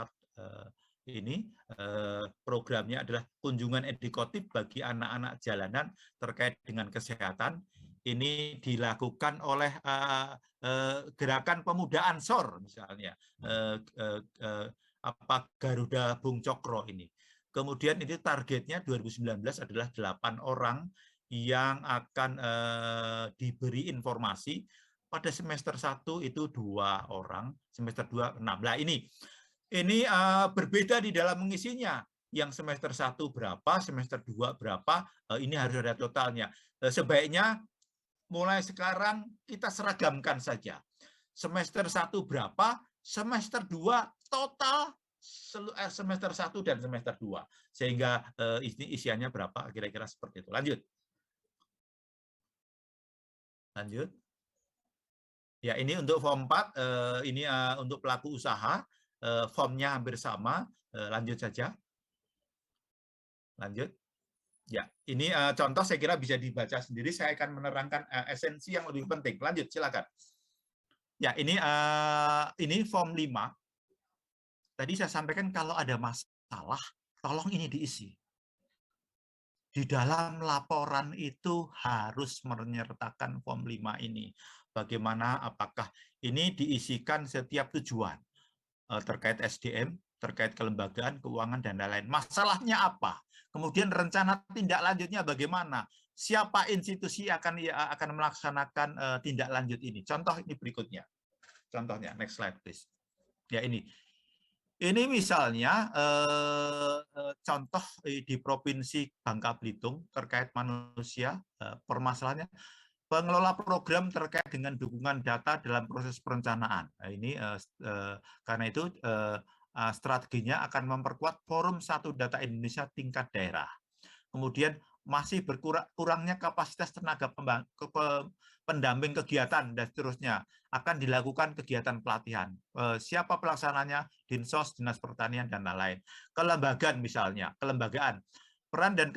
ini programnya adalah kunjungan edukatif bagi anak-anak jalanan terkait dengan kesehatan. Ini dilakukan oleh gerakan pemuda Ansor misalnya, Garuda Bung Cokro ini. Kemudian itu targetnya 2019 adalah 8 orang yang akan diberi informasi. Pada semester 1 itu 2 orang, semester 2 6. Nah, ini berbeda di dalam mengisinya. Yang semester 1 berapa, semester 2 berapa, ini harus ada totalnya. Sebaiknya mulai sekarang kita seragamkan saja. Semester 1 berapa, semester 2 total semester 1 dan semester 2. Sehingga isiannya berapa, kira-kira seperti itu. Lanjut. Lanjut. Ya, ini untuk form 4, ini untuk pelaku usaha, formnya hampir sama, lanjut saja. Lanjut. Ya, ini contoh saya kira bisa dibaca sendiri, saya akan menerangkan esensi yang lebih penting. Lanjut, silakan. Ya, ini form 5. Tadi saya sampaikan kalau ada masalah, tolong ini diisi. Di dalam laporan itu harus menyertakan form 5 ini. Bagaimana, apakah ini diisikan setiap tujuan terkait SDM, terkait kelembagaan, keuangan, dan lain-lain. Masalahnya apa? Kemudian rencana tindak lanjutnya bagaimana? Siapa institusi akan melaksanakan tindak lanjut ini? Contoh ini berikutnya. Contohnya, next slide please. Ya, ini misalnya contoh di Provinsi Bangka Belitung terkait manusia, permasalahannya pengelola program terkait dengan dukungan data dalam proses perencanaan. Nah, ini karena itu strateginya akan memperkuat Forum Satu Data Indonesia tingkat daerah. Kemudian masih berkurangnya kapasitas tenaga pendamping kegiatan dan seterusnya. Akan dilakukan kegiatan pelatihan. Siapa pelaksananya? Dinsos, Dinas Pertanian, dan lain-lain. Kelembagaan misalnya, kelembagaan. Peran dan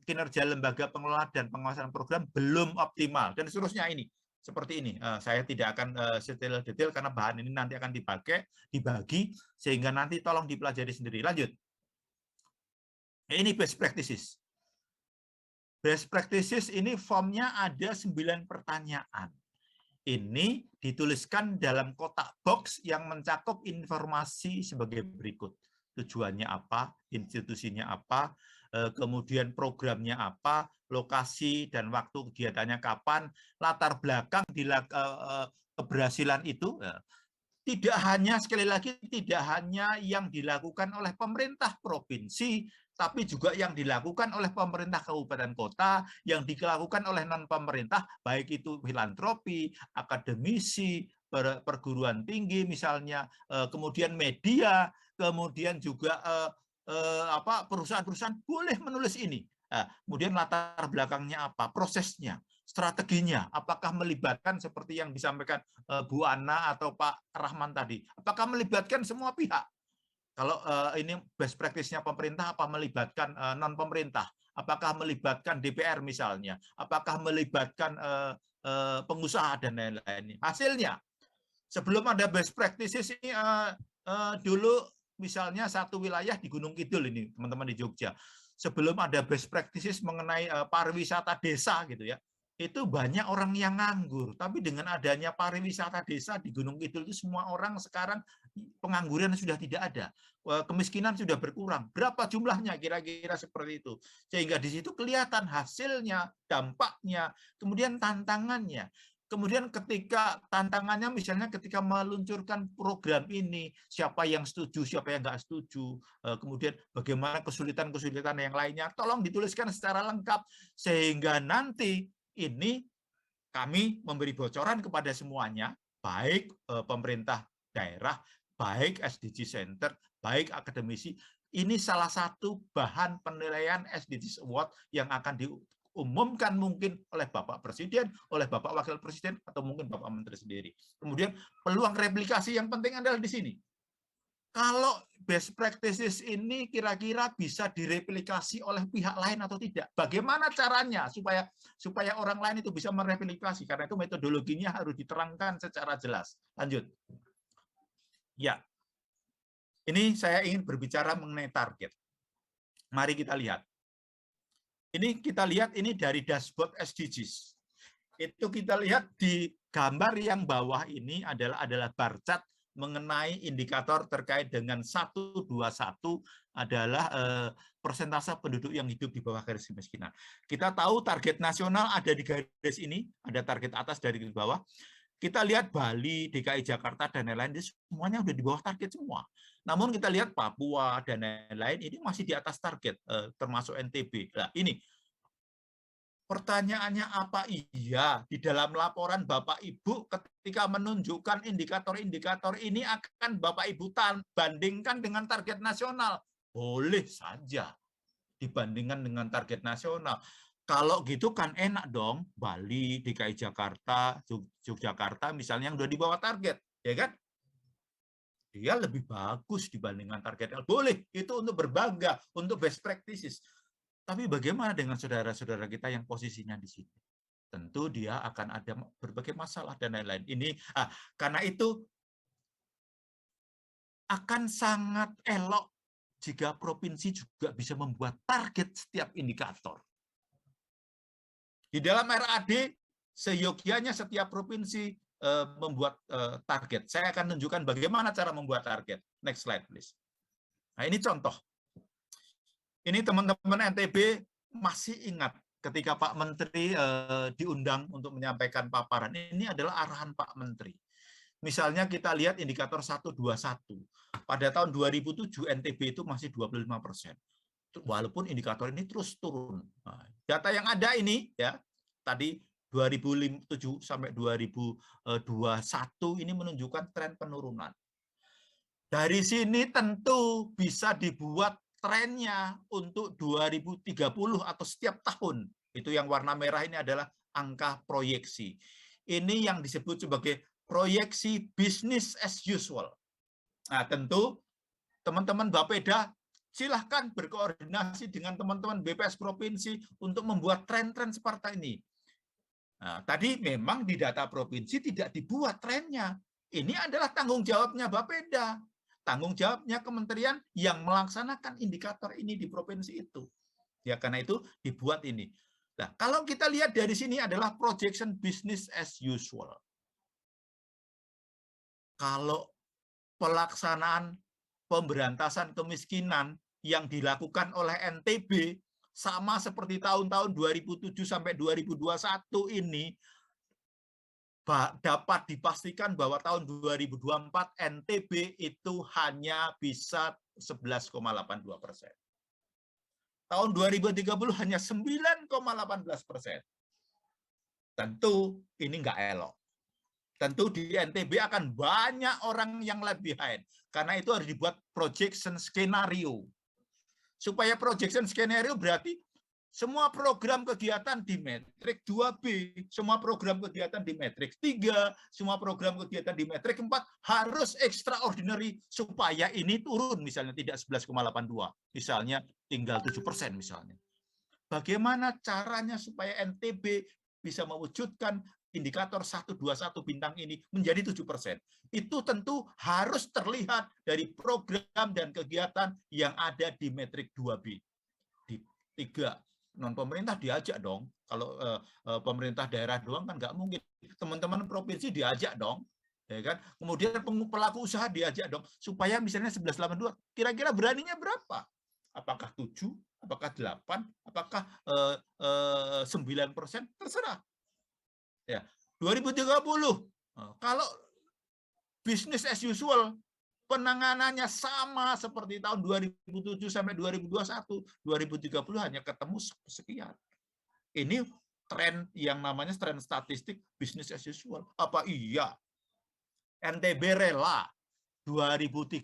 kinerja lembaga pengelola dan pengawasan program belum optimal, dan seterusnya ini. Seperti ini. Saya tidak akan detail karena bahan ini nanti akan dibagi, sehingga nanti tolong dipelajari sendiri. Lanjut. Ini best practices. Best practices ini formnya ada 9 pertanyaan. Ini dituliskan dalam kotak box yang mencakup informasi sebagai berikut. Tujuannya apa, institusinya apa, kemudian programnya apa, lokasi dan waktu kegiatannya kapan, latar belakang keberhasilan itu. Tidak hanya, sekali lagi, tidak hanya yang dilakukan oleh pemerintah provinsi, tapi juga yang dilakukan oleh pemerintah kabupaten kota, yang dilakukan oleh non-pemerintah, baik itu filantropi, akademisi, perguruan tinggi misalnya, kemudian media, kemudian juga perusahaan-perusahaan boleh menulis ini. Nah, kemudian latar belakangnya apa, prosesnya, strateginya, apakah melibatkan seperti yang disampaikan Bu Ana atau Pak Rahman tadi, apakah melibatkan semua pihak? Kalau ini best practice-nya pemerintah, apa melibatkan non pemerintah? Apakah melibatkan DPR misalnya? Apakah melibatkan pengusaha dan lain-lain? Hasilnya, sebelum ada best practices ini dulu misalnya satu wilayah di Gunung Kidul ini, teman-teman di Jogja, sebelum ada best practices mengenai pariwisata desa gitu ya, itu banyak orang yang nganggur. Tapi dengan adanya pariwisata desa di Gunung Kidul itu semua orang sekarang pengangguran sudah tidak ada, kemiskinan sudah berkurang. Berapa jumlahnya kira-kira seperti itu. Sehingga di situ kelihatan hasilnya, dampaknya, kemudian tantangannya. Kemudian ketika tantangannya misalnya ketika meluncurkan program ini, siapa yang setuju, siapa yang nggak setuju, kemudian bagaimana kesulitan-kesulitan yang lainnya, tolong dituliskan secara lengkap, sehingga nanti ini kami memberi bocoran kepada semuanya, baik pemerintah daerah, baik SDG Center, baik akademisi, ini salah satu bahan penilaian SDGs Award yang akan diumumkan mungkin oleh Bapak Presiden, oleh Bapak Wakil Presiden, atau mungkin Bapak Menteri sendiri. Kemudian peluang replikasi yang penting adalah di sini. Kalau best practices ini kira-kira bisa direplikasi oleh pihak lain atau tidak? Bagaimana caranya supaya orang lain itu bisa mereplikasi? Karena itu metodologinya harus diterangkan secara jelas. Lanjut. Ya, ini saya ingin berbicara mengenai target. Mari kita lihat. Ini kita lihat ini dari dashboard SDGs. Itu kita lihat di gambar yang bawah ini adalah bar chart mengenai indikator terkait dengan 121 adalah persentase penduduk yang hidup di bawah garis kemiskinan. Kita tahu target nasional ada di garis ini, ada target atas dari bawah. Kita lihat Bali, DKI Jakarta, dan lain-lain, semuanya udah di bawah target semua. Namun kita lihat Papua dan lain-lain, ini masih di atas target, termasuk NTB. Nah, ini pertanyaannya apa iya di dalam laporan Bapak Ibu ketika menunjukkan indikator-indikator ini akan Bapak Ibu bandingkan dengan target nasional? Boleh saja dibandingkan dengan target nasional. Kalau gitu kan enak dong, Bali, DKI Jakarta, Yogyakarta misalnya yang udah di bawah target, ya kan? Dia lebih bagus dibandingkan target. Boleh, itu untuk berbangga, untuk best practices. Tapi bagaimana dengan saudara-saudara kita yang posisinya di sini? Tentu dia akan ada berbagai masalah dan lain-lain. Karena itu akan sangat elok jika provinsi juga bisa membuat target setiap indikator. Di dalam RAD, seyogianya setiap provinsi membuat target. Saya akan tunjukkan bagaimana cara membuat target. Next slide, please. Nah, ini contoh. Ini teman-teman NTB masih ingat ketika Pak Menteri diundang untuk menyampaikan paparan. Ini adalah arahan Pak Menteri. Misalnya kita lihat indikator 121. Pada tahun 2007 NTB itu masih 25%. Walaupun indikator ini terus turun. Nah, data yang ada ini ya tadi 2007 sampai 2021 ini menunjukkan tren penurunan. Dari sini tentu bisa dibuat trennya untuk 2030 atau setiap tahun. Itu yang warna merah ini adalah angka proyeksi. Ini yang disebut sebagai proyeksi business as usual. Nah, tentu teman-teman Bapeda silahkan berkoordinasi dengan teman-teman BPS Provinsi untuk membuat tren-tren seperti ini. Nah, tadi memang di data provinsi tidak dibuat trennya. Ini adalah tanggung jawabnya Bapeda. Tanggung jawabnya kementerian yang melaksanakan indikator ini di provinsi itu. Ya, karena itu dibuat ini. Nah, kalau kita lihat dari sini adalah projection business as usual. Kalau pelaksanaan pemberantasan kemiskinan yang dilakukan oleh NTB sama seperti tahun-tahun 2007 sampai 2021 ini, dapat dipastikan bahwa tahun 2024 NTB itu hanya bisa 11,82%. Tahun 2030 hanya 9,18%. Tentu ini nggak elok. Tentu di NTB akan banyak orang yang left behind. Karena itu harus dibuat projection skenario. Supaya projection skenario berarti semua program kegiatan di metrik 2B, semua program kegiatan di metrik 3, semua program kegiatan di metrik 4 harus extraordinary supaya ini turun, misalnya tidak 11,82, misalnya tinggal 7% misalnya. Bagaimana caranya supaya NTB bisa mewujudkan indikator 121 bintang ini menjadi 7%? Itu tentu harus terlihat dari program dan kegiatan yang ada di metrik 2B. Di 3, non pemerintah diajak dong. Kalau pemerintah daerah doang kan nggak mungkin. Teman-teman provinsi diajak dong, ya kan? Kemudian pelaku usaha diajak dong, supaya misalnya 1182 kira-kira beraninya berapa? Apakah 7, apakah 8, apakah 9%? Terserah. Ya, 2030 kalau bisnis as usual penanganannya sama seperti tahun 2007 sampai 2021, 2030 hanya ketemu sekian. Ini tren yang namanya tren statistik bisnis as usual. Apa iya NTB rela 2030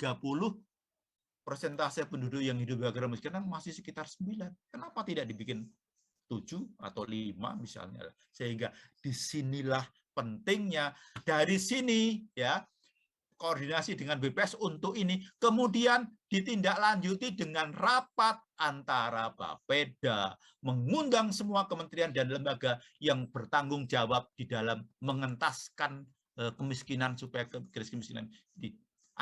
persentase penduduk yang hidup di agak miskin masih sekitar 9. Kenapa tidak dibikin 7 atau 5 misalnya? Sehingga disinilah pentingnya dari sini ya, koordinasi dengan BPS untuk ini, kemudian ditindaklanjuti dengan rapat antara Bapeda, mengundang semua kementerian dan lembaga yang bertanggung jawab di dalam mengentaskan kemiskinan supaya kemiskinan.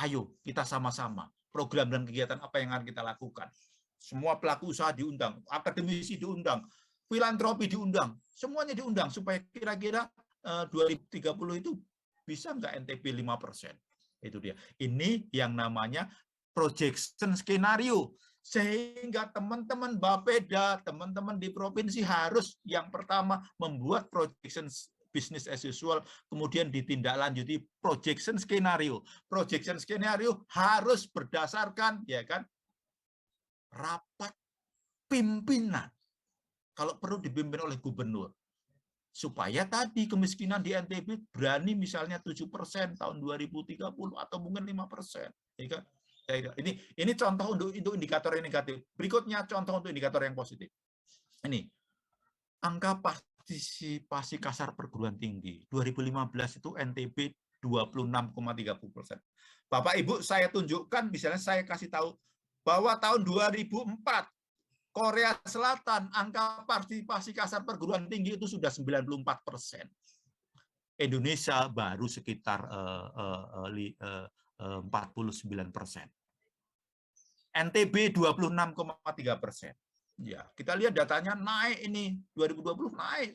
Ayo kita sama-sama program dan kegiatan apa yang akan kita lakukan. Semua pelaku usaha diundang, akademisi diundang, filantropi diundang, semuanya diundang supaya kira-kira 2030 itu bisa nggak NTB 5%. Itu dia. Ini yang namanya projection skenario. Sehingga teman-teman Bapeda, teman-teman di provinsi harus yang pertama membuat projection business as usual, kemudian ditindaklanjuti projection skenario. Projection skenario harus berdasarkan ya kan rapat pimpinan. Kalau perlu dipimpin oleh gubernur. Supaya tadi kemiskinan di NTB berani misalnya 7% tahun 2030 atau mungkin 5%. Ya kan? Ini contoh untuk indikator yang negatif. Berikutnya contoh untuk indikator yang positif. Ini angka partisipasi kasar perguruan tinggi 2015 itu NTB 26,30%. Bapak Ibu saya tunjukkan, misalnya saya kasih tahu bahwa tahun 2004 Korea Selatan, angka partisipasi kasar perguruan tinggi itu sudah 94%. Indonesia baru sekitar 49%. NTB 26,3%. Ya, kita lihat datanya naik ini, 2020 naik,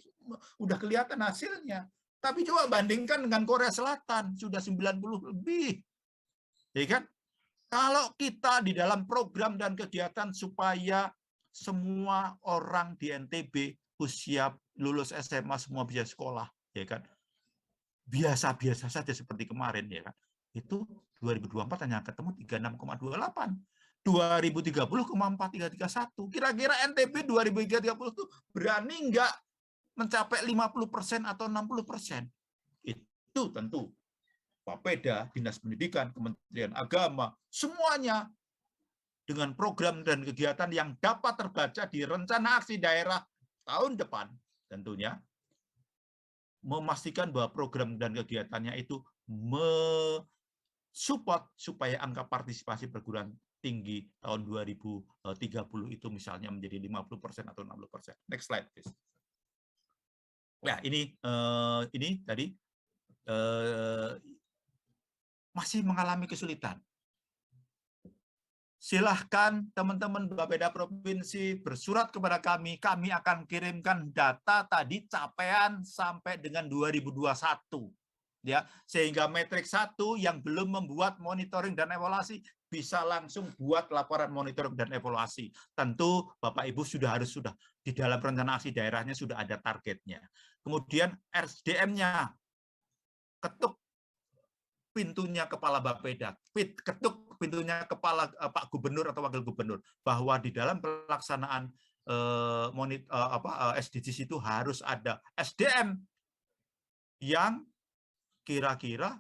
udah kelihatan hasilnya. Tapi coba bandingkan dengan Korea Selatan, sudah 90 lebih. Ya kan? Kalau kita di dalam program dan kegiatan supaya semua orang di NTB usia lulus SMA semua bisa sekolah, ya kan? Biasa-biasa saja seperti kemarin, ya kan? Itu 2024 hanya ketemu 36,28. 2030,4331. Kira-kira NTB 2030 itu berani nggak mencapai 50% atau 60%? Itu tentu Bapeda, Dinas Pendidikan, Kementerian Agama, semuanya dengan program dan kegiatan yang dapat terbaca di rencana aksi daerah tahun depan, tentunya memastikan bahwa program dan kegiatannya itu mensupport supaya angka partisipasi perguruan tinggi tahun 2030 itu misalnya menjadi 50% atau 60%. Next slide, please. Nah, ini tadi masih mengalami kesulitan. Silahkan teman-teman Bapeda Provinsi bersurat kepada kami akan kirimkan data tadi capaian sampai dengan 2021. Ya, sehingga metrik 1 yang belum membuat monitoring dan evaluasi bisa langsung buat laporan monitoring dan evaluasi. Tentu Bapak Ibu sudah di dalam rencana aksi daerahnya sudah ada targetnya. Kemudian SDM-nya ketuk pintunya kepala Bapeda, ketuk pintunya kepala Pak Gubernur atau Wakil Gubernur bahwa di dalam pelaksanaan SDGs itu harus ada SDM yang kira-kira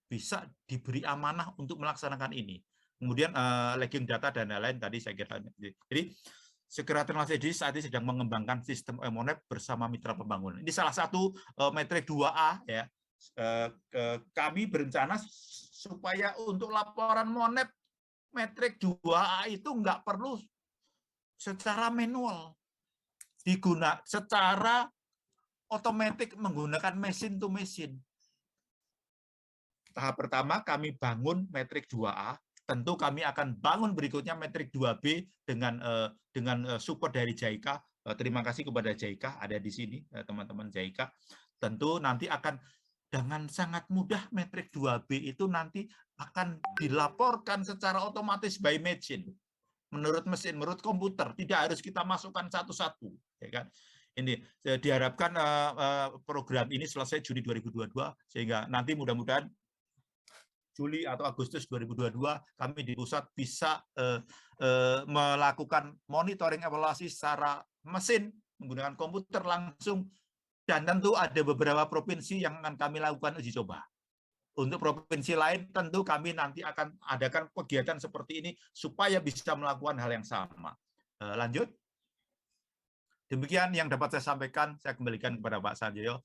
bisa diberi amanah untuk melaksanakan ini. Kemudian lagging data dan lain-lain tadi saya kira. Jadi Sekretariat Nasional saat ini sedang mengembangkan sistem Monep bersama mitra pembangunan. Ini salah satu metrik 2A ya. Kami berencana supaya untuk laporan Monep metrik 2A itu nggak perlu secara manual, digunakan secara otomatis menggunakan mesin to mesin. Tahap pertama kami bangun metrik 2A, tentu kami akan bangun berikutnya metrik 2B dengan support dari JICA. Terima kasih kepada JICA ada di sini teman-teman JICA. Tentu nanti akan dengan sangat mudah metrik 2B itu nanti akan dilaporkan secara otomatis by machine. Menurut mesin, menurut komputer, tidak harus kita masukkan satu-satu, ya kan? Ini diharapkan program ini selesai Juni 2022 sehingga nanti mudah-mudahan Juli atau Agustus 2022 kami di pusat bisa melakukan monitoring evaluasi secara mesin menggunakan komputer langsung, dan tentu ada beberapa provinsi yang akan kami lakukan uji coba. Untuk provinsi lain tentu kami nanti akan adakan kegiatan seperti ini supaya bisa melakukan hal yang sama. Lanjut. Demikian yang dapat saya sampaikan, saya kembalikan kepada Pak Sanjoyo.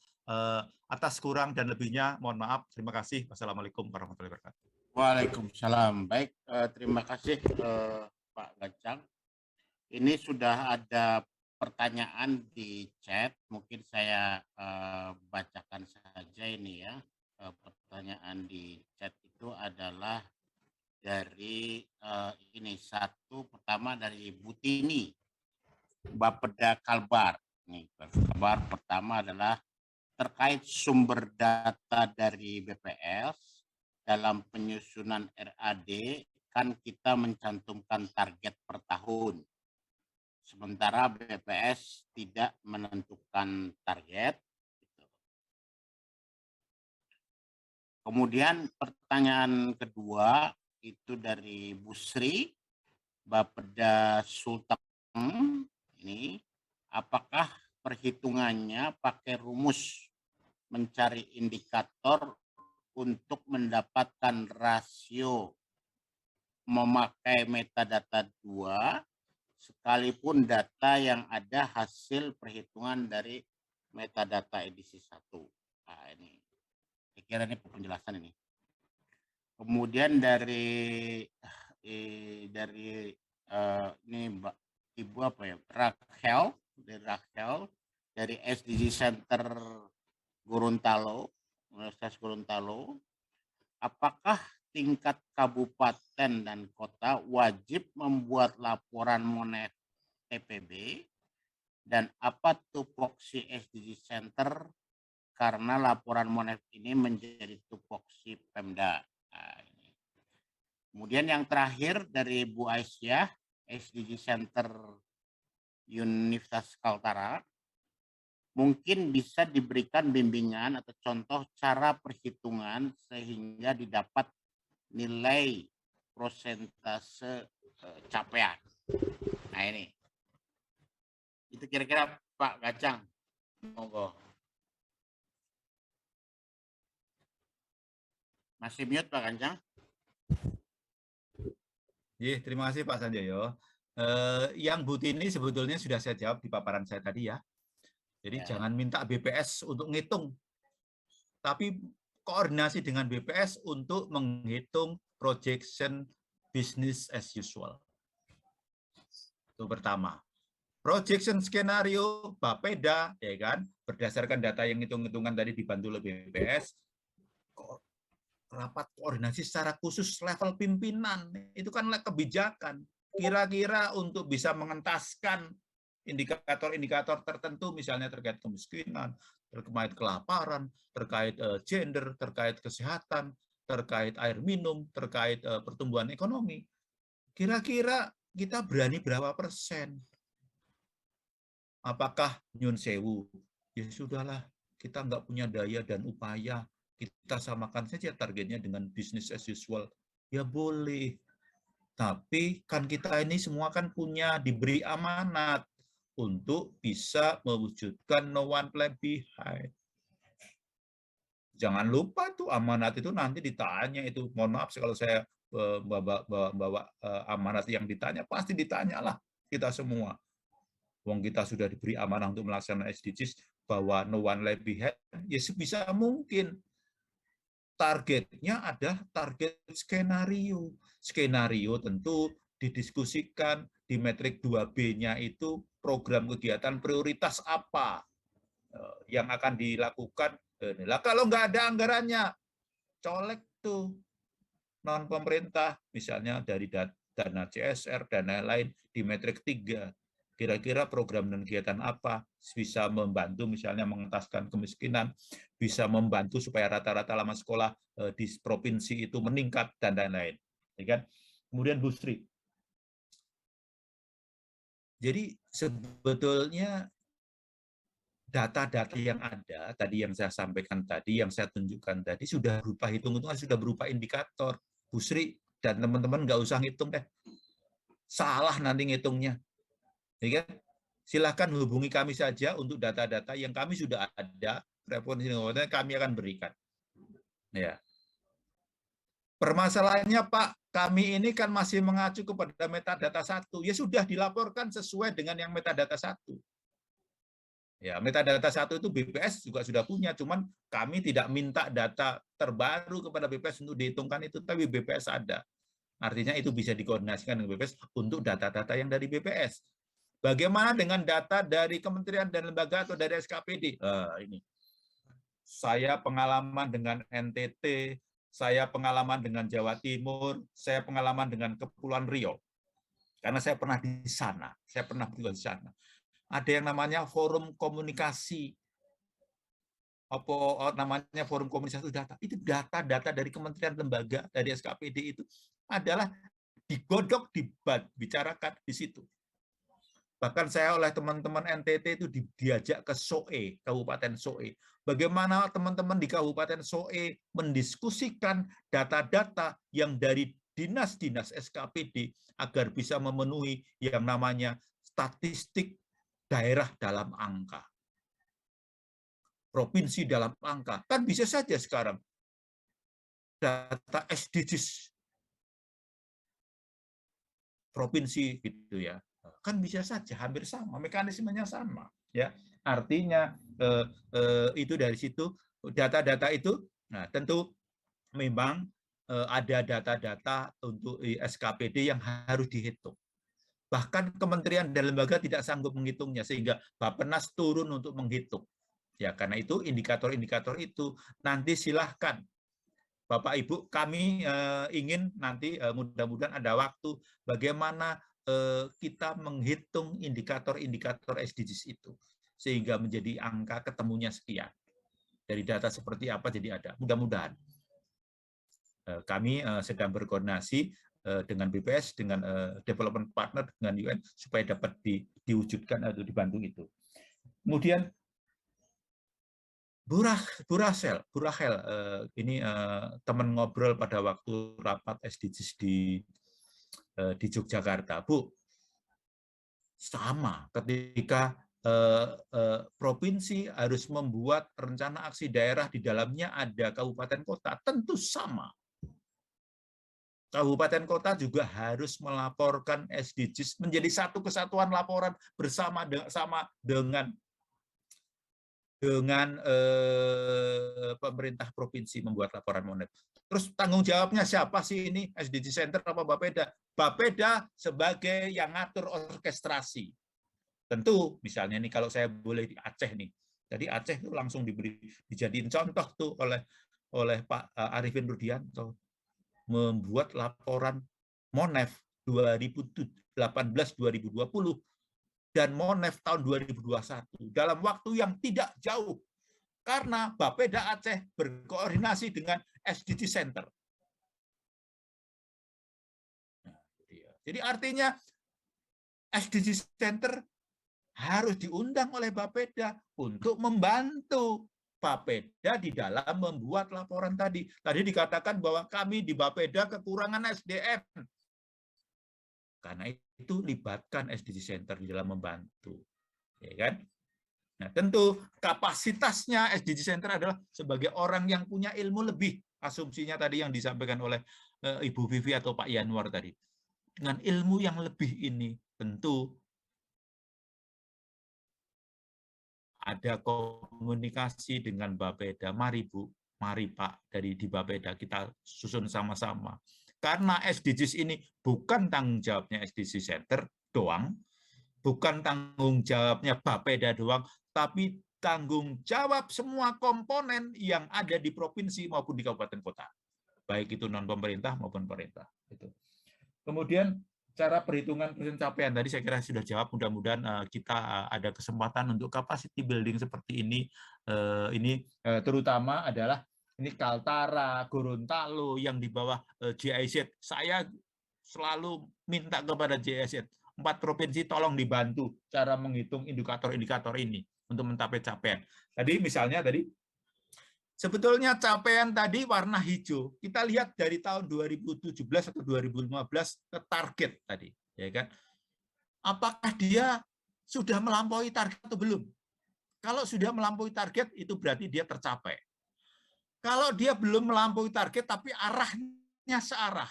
Atas kurang dan lebihnya, mohon maaf. Terima kasih. Wassalamualaikum warahmatullahi wabarakatuh. Waalaikumsalam. Baik, terima kasih Pak Gacang. Ini sudah ada pertanyaan di chat. Mungkin saya bacakan saja ini ya. Pertanyaan di chat itu adalah dari ini satu, pertama dari Butini. Bapeda Kalbar. Nih, kabar pertama adalah terkait sumber data dari BPS dalam penyusunan RAD, kan kita mencantumkan target per tahun. Sementara BPS tidak menentukan target. Kemudian pertanyaan kedua itu dari Bu Sri, Bapeda Sultan. Ini, apakah perhitungannya pakai rumus mencari indikator untuk mendapatkan rasio memakai metadata 2 sekalipun data yang ada hasil perhitungan dari metadata edisi 1. Nah, ini saya kira ini penjelasan ini. Kemudian dari ini Mbak Ibu apa ya, Rachel dari SDG Center Gorontalo, Universitas Gorontalo, apakah tingkat kabupaten dan kota wajib membuat laporan Monep TPB, dan apa tupoksi SDG Center karena laporan Monep ini menjadi tupoksi Pemda. Nah, ini. Kemudian yang terakhir dari Bu Aisyah, SDG Center Universitas Kaltara, mungkin bisa diberikan bimbingan atau contoh cara perhitungan sehingga didapat nilai prosentase capaian. Nah ini, itu kira-kira Pak Gacang, monggo. Masih mute Pak Gacang? Terima kasih Pak Sanjoyo. Yang Bu Tini sebetulnya sudah saya jawab di paparan saya tadi ya. Jadi jangan minta BPS untuk ngitung, tapi koordinasi dengan BPS untuk menghitung projection business as usual. Itu pertama. Projection skenario Bapeda, ya kan, berdasarkan data yang hitung-hitungan tadi dibantu oleh BPS, rapat koordinasi secara khusus level pimpinan, itu kan kebijakan. Kira-kira untuk bisa mengentaskan indikator-indikator tertentu, misalnya terkait kemiskinan, terkait kelaparan, terkait gender, terkait kesehatan, terkait air minum, terkait pertumbuhan ekonomi. Kira-kira kita berani berapa persen? Apakah nyun sewu? Ya sudahlah, kita nggak punya daya dan upaya, kita samakan saja targetnya dengan business as usual. Ya boleh. Tapi kan kita ini semua kan punya diberi amanat untuk bisa mewujudkan no one left behind. Jangan lupa tuh amanat itu nanti ditanya itu. Mohon maaf kalau saya bawa amanat yang ditanya, pasti ditanyalah kita semua. Wong kita sudah diberi amanah untuk melaksanakan SDGs, bahwa no one left behind, ya sebisa mungkin. Targetnya ada target skenario. Skenario tentu didiskusikan di metrik 2B-nya itu program kegiatan prioritas apa yang akan dilakukan. Nah, kalau nggak ada anggarannya, colek tuh non pemerintah, misalnya dari dana CSR dan lain-lain di metrik 3. Kira-kira program dan kegiatan apa bisa membantu misalnya mengentaskan kemiskinan, bisa membantu supaya rata-rata lama sekolah di provinsi itu meningkat dan lain-lain. Ya kan? Kemudian Bu Sri. Jadi sebetulnya data-data yang ada tadi yang saya sampaikan tadi, yang saya tunjukkan tadi sudah berupa hitung-hitungan, sudah berupa indikator. Bu Sri dan teman-teman nggak usah ngitung deh. Salah nanti ngitungnya. Ya kan? Silahkan hubungi kami saja untuk data-data yang kami sudah ada, referensi kami akan berikan. Ya. Permasalahannya Pak, kami ini kan masih mengacu kepada metadata 1. Ya sudah dilaporkan sesuai dengan yang metadata 1. Ya, metadata 1 itu BPS juga sudah punya, cuman kami tidak minta data terbaru kepada BPS untuk dihitungkan itu, tapi BPS ada. Artinya itu bisa dikoordinasikan dengan BPS untuk data-data yang dari BPS. Bagaimana dengan data dari kementerian dan lembaga atau dari SKPD? Ini. Saya pengalaman dengan NTT, saya pengalaman dengan Jawa Timur, saya pengalaman dengan Kepulauan Riau. Karena saya pernah di sana, saya pernah bertugas di sana. Ada yang namanya forum komunikasi. Apa namanya forum komunikasi data? Itu data-data dari kementerian lembaga, dari SKPD itu adalah digodok, dibicarakan di situ. Bahkan saya oleh teman-teman NTT itu diajak ke SOE, Kabupaten SOE. Bagaimana teman-teman di Kabupaten SOE mendiskusikan data-data yang dari dinas-dinas SKPD agar bisa memenuhi yang namanya statistik daerah dalam angka. Provinsi dalam angka. Kan bisa saja sekarang data SDGs provinsi gitu ya. Kan bisa saja hampir sama, mekanismenya sama ya. Artinya itu dari situ data-data itu, nah tentu memang ada data-data untuk SKPD yang harus dihitung. Bahkan kementerian dan lembaga tidak sanggup menghitungnya sehingga Bappenas turun untuk menghitung. Ya karena itu indikator-indikator itu nanti silahkan Bapak Ibu, kami ingin nanti mudah-mudahan ada waktu bagaimana kita menghitung indikator-indikator SDGs itu sehingga menjadi angka ketemunya sekian. Dari data seperti apa jadi ada. Mudah-mudahan. Kami sedang berkoordinasi dengan BPS, dengan development partner, dengan UN supaya dapat diwujudkan atau dibantu itu. Kemudian Bu Rachel, ini teman ngobrol pada waktu rapat SDGs di Yogyakarta. Bu, sama ketika provinsi harus membuat rencana aksi daerah di dalamnya ada kabupaten kota, tentu sama. Kabupaten kota juga harus melaporkan SDGs menjadi satu kesatuan laporan bersama dengan pemerintah provinsi membuat laporan monet. Terus tanggung jawabnya siapa sih ini? SDG Center apa Bapeda? Bapeda sebagai yang ngatur orkestrasi. Tentu misalnya nih kalau saya boleh di Aceh nih. Jadi Aceh itu langsung dijadiin contoh tuh oleh Pak Arifin Rudianto membuat laporan Monef 2018-2020 dan Monef tahun 2021 dalam waktu yang tidak jauh karena Bapeda Aceh berkoordinasi dengan SDG Center. Jadi artinya SDG Center harus diundang oleh Bapeda untuk membantu Bapeda di dalam membuat laporan tadi. Tadi dikatakan bahwa kami di Bapeda kekurangan SDM. Karena itu libatkan SDG Center di dalam membantu, ya kan? Nah, tentu kapasitasnya SDG Center adalah sebagai orang yang punya ilmu lebih. Asumsinya tadi yang disampaikan oleh Ibu Vivi atau Pak Yanwar tadi. Dengan ilmu yang lebih ini, tentu ada komunikasi dengan Bapeda. Mari Bu, mari Pak, dari di Bapeda kita susun sama-sama. Karena SDGs ini bukan tanggung jawabnya SDG Center doang, bukan tanggung jawabnya Bapeda doang, tapi tanggung jawab semua komponen yang ada di provinsi maupun di kabupaten kota. Baik itu non-pemerintah maupun pemerintah. Kemudian cara perhitungan pencapaian tadi saya kira sudah jawab. Mudah-mudahan kita ada kesempatan untuk capacity building seperti ini. Terutama adalah ini Kaltara, Gorontalo yang di bawah GIZ. Saya selalu minta kepada GIZ 4 provinsi tolong dibantu cara menghitung indikator-indikator ini untuk mencapai capaian. Tadi misalnya sebetulnya capaian tadi warna hijau. Kita lihat dari tahun 2017 atau 2015 ke target tadi, ya kan? Apakah dia sudah melampaui target atau belum? Kalau sudah melampaui target itu berarti dia tercapai. Kalau dia belum melampaui target tapi arahnya searah,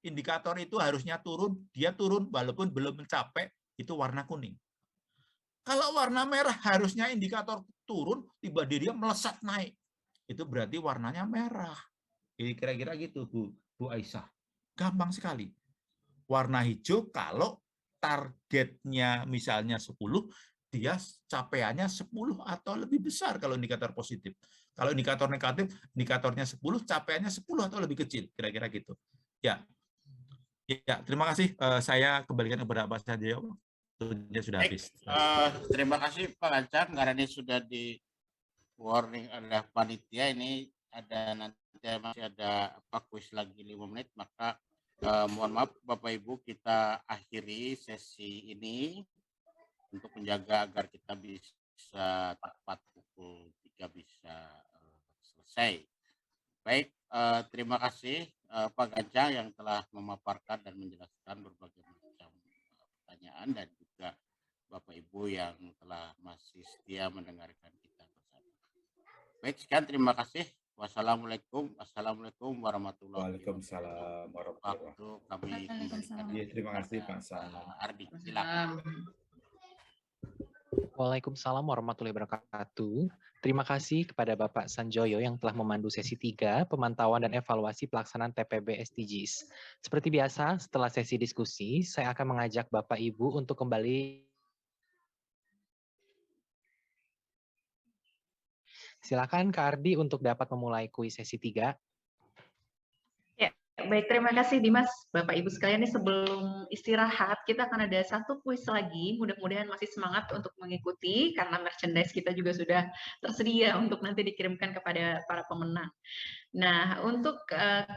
indikator itu harusnya turun, dia turun walaupun belum mencapai, itu warna kuning. Kalau warna merah harusnya indikator turun, tiba-tiba dia melesat naik. Itu berarti warnanya merah. Kira-kira gitu, Bu Aisyah. Gampang sekali. Warna hijau kalau targetnya misalnya 10, dia capaiannya 10 atau lebih besar kalau indikator positif. Kalau indikator negatif, indikatornya 10, capaiannya 10 atau lebih kecil. Kira-kira gitu. Ya, terima kasih. Saya kembalikan kepada Pak Sanjoyo. Waktunya sudah habis. Terima kasih Pak Ganjar. Karena ini sudah di warning oleh panitia, ini nanti masih ada kuis lagi 5 menit, maka mohon maaf Bapak Ibu, kita akhiri sesi ini untuk menjaga agar kita bisa tepat pukul 3 bisa selesai. Baik, terima kasih Pak Ganjar yang telah memaparkan dan menjelaskan berbagai macam pertanyaan, dan juga Bapak Ibu yang telah masih setia mendengarkan kita bersama. Baik, sekian, terima kasih. Wassalamualaikum warahmatullahi wabarakatuh. Waalaikumsalam warahmatullahi wabarakatuh. Kami kembalikan. Terima kasih Pak Sana. Ardi, silakan. Waalaikumsalam warahmatullahi wabarakatuh. Terima kasih kepada Bapak Sanjoyo yang telah memandu sesi 3, pemantauan dan evaluasi pelaksanaan TPB SDGs. Seperti biasa, setelah sesi diskusi, saya akan mengajak Bapak Ibu untuk kembali. Silakan Kak Ardi untuk dapat memulai kuis sesi 3. Ya, baik, terima kasih Dimas. Bapak Ibu sekalian, ini sebelum istirahat kita akan ada satu kuis lagi. Mudah-mudahan masih semangat untuk mengikuti karena merchandise kita juga sudah tersedia untuk nanti dikirimkan kepada para pemenang. Nah, untuk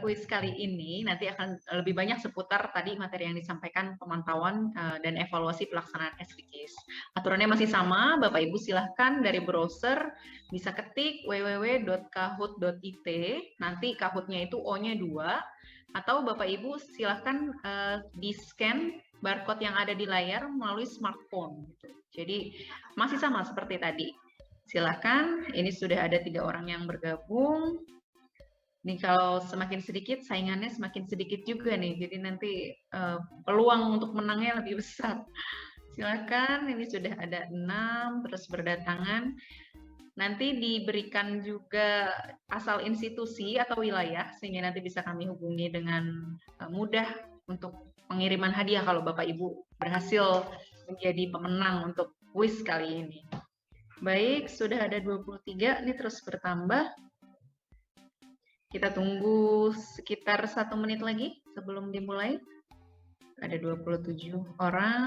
kuis kali ini nanti akan lebih banyak seputar tadi materi yang disampaikan, pemantauan dan evaluasi pelaksanaan SDGs. Aturannya masih sama, Bapak Ibu silahkan dari browser bisa ketik www.kahoot.it, nanti Kahoot-nya itu O-nya 2, atau Bapak Ibu silahkan di-scan barcode yang ada di layar melalui smartphone. Jadi masih sama seperti tadi. Silahkan, ini sudah ada 3 orang yang bergabung. Nih kalau semakin sedikit, saingannya semakin sedikit juga nih. Jadi nanti peluang untuk menangnya lebih besar. Silakan, ini sudah ada 6 terus berdatangan. Nanti diberikan juga asal institusi atau wilayah sehingga nanti bisa kami hubungi dengan mudah untuk pengiriman hadiah kalau Bapak Ibu berhasil menjadi pemenang untuk kuis kali ini. Baik, sudah ada 23, ini terus bertambah. Kita tunggu sekitar 1 menit lagi sebelum dimulai. Ada 27 orang,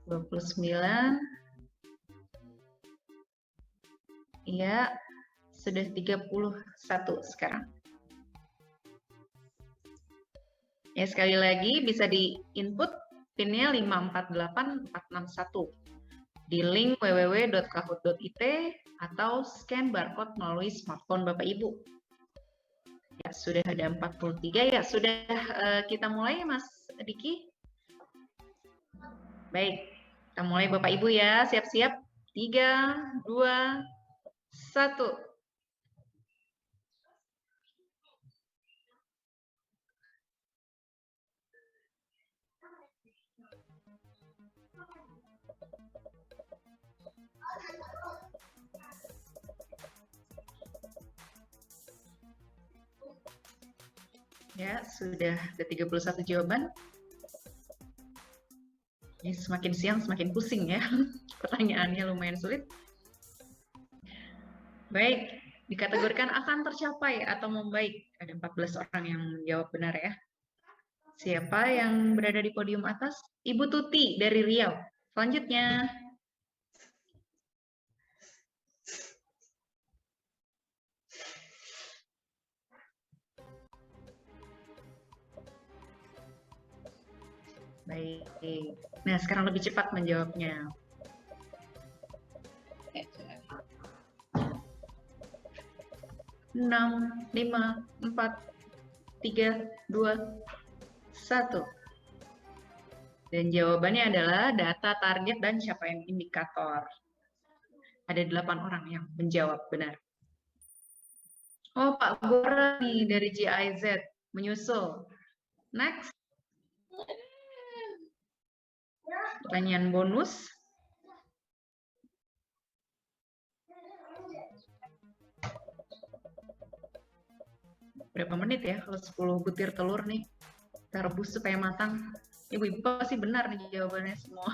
29. Iya, sudah 31 sekarang. Ya, sekali lagi bisa di-input PIN-nya 548461 di link www.kahoot.it atau scan barcode melalui smartphone Bapak Ibu. Ya, sudah ada 43 ya. Sudah kita mulai Mas Diki? Baik, kita mulai Bapak Ibu ya. Siap-siap. 3, 2, 1. Ya, sudah ada 31 jawaban. Ini semakin siang semakin pusing ya. Pertanyaannya lumayan sulit. Baik, dikategorikan akan tercapai atau membaik. Ada 14 orang yang menjawab benar ya. Siapa yang berada di podium atas? Ibu Tuti dari Riau. Selanjutnya. Baik. Nah, sekarang lebih cepat menjawabnya. Enam, 5, 4, 3, 2, 1. Dan jawabannya adalah data, target, dan capaian indikator. Ada 8 orang yang menjawab benar. Oh, Pak Gora nih dari GIZ menyusul. Next. Pertanyaan bonus. Berapa menit ya kalau 10 butir telur nih? Kita rebus supaya matang. Ibu-ibu pasti benar nih jawabannya semua.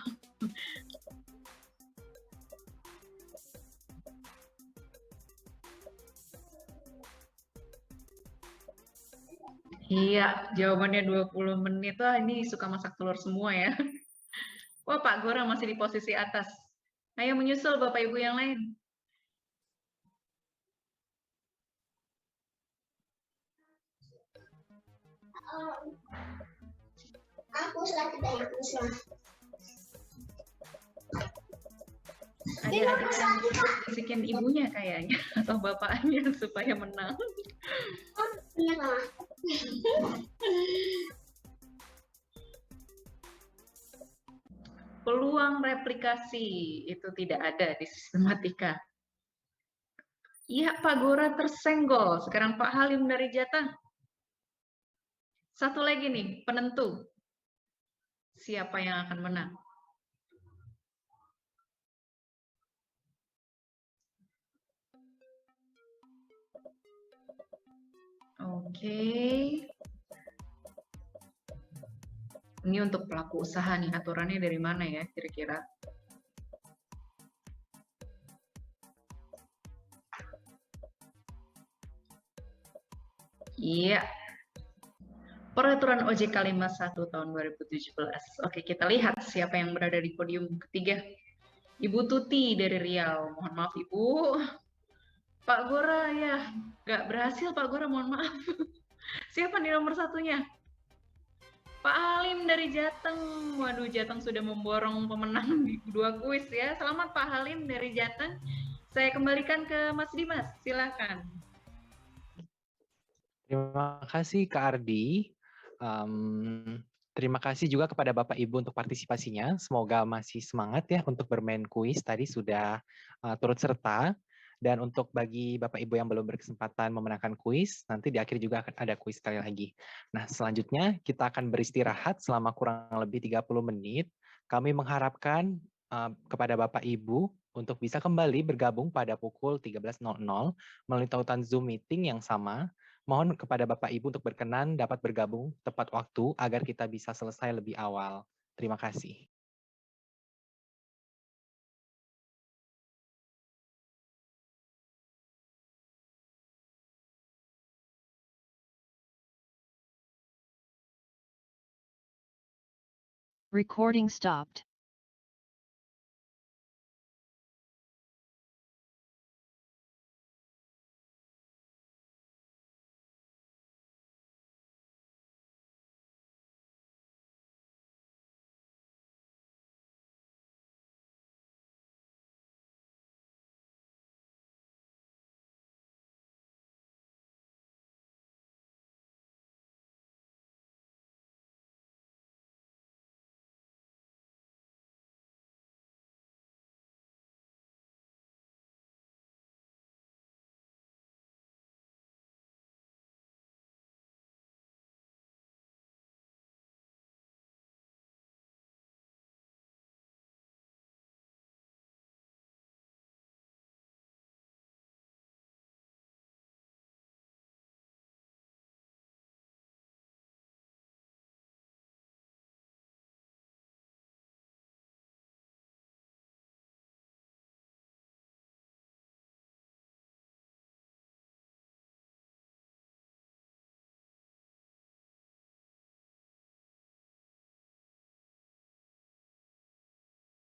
Iya, jawabannya 20 menit. Wah, ini suka masak telur semua ya. Wah, Pak Gora masih di posisi atas. Ayo menyusul Bapak Ibu yang lain. Adik-adik yang bisikin ibunya kayaknya atau bapaknya supaya menang. Peluang replikasi itu tidak ada di sistematika. Iya, Pak Gora tersenggol. Sekarang Pak Halim dari Jateng. Satu lagi nih, penentu. Siapa yang akan menang? Oke. Ini untuk pelaku usaha nih, aturannya dari mana ya kira-kira? Iya. Peraturan OJK 51 tahun 2017. Oke, kita lihat siapa yang berada di podium ketiga. Ibu Tuti dari Riau. Mohon maaf Ibu. Pak Gora ya, nggak berhasil Pak Gora, mohon maaf. Siapa nih nomor satunya? Pak Halim dari Jateng. Waduh, Jateng sudah memborong pemenang di 2 kuis ya. Selamat Pak Halim dari Jateng. Saya kembalikan ke Mas Dimas, silakan. Terima kasih Kak Ardi. Terima kasih juga kepada Bapak Ibu untuk partisipasinya. Semoga masih semangat ya untuk bermain kuis. Tadi sudah turut serta. Dan untuk bagi Bapak Ibu yang belum berkesempatan memenangkan kuis, nanti di akhir juga akan ada kuis sekali lagi. Nah, selanjutnya kita akan beristirahat selama kurang lebih 30 menit. Kami mengharapkan kepada Bapak Ibu untuk bisa kembali bergabung pada pukul 13.00 melalui tautan Zoom meeting yang sama. Mohon kepada Bapak Ibu untuk berkenan dapat bergabung tepat waktu agar kita bisa selesai lebih awal. Terima kasih. Recording stopped.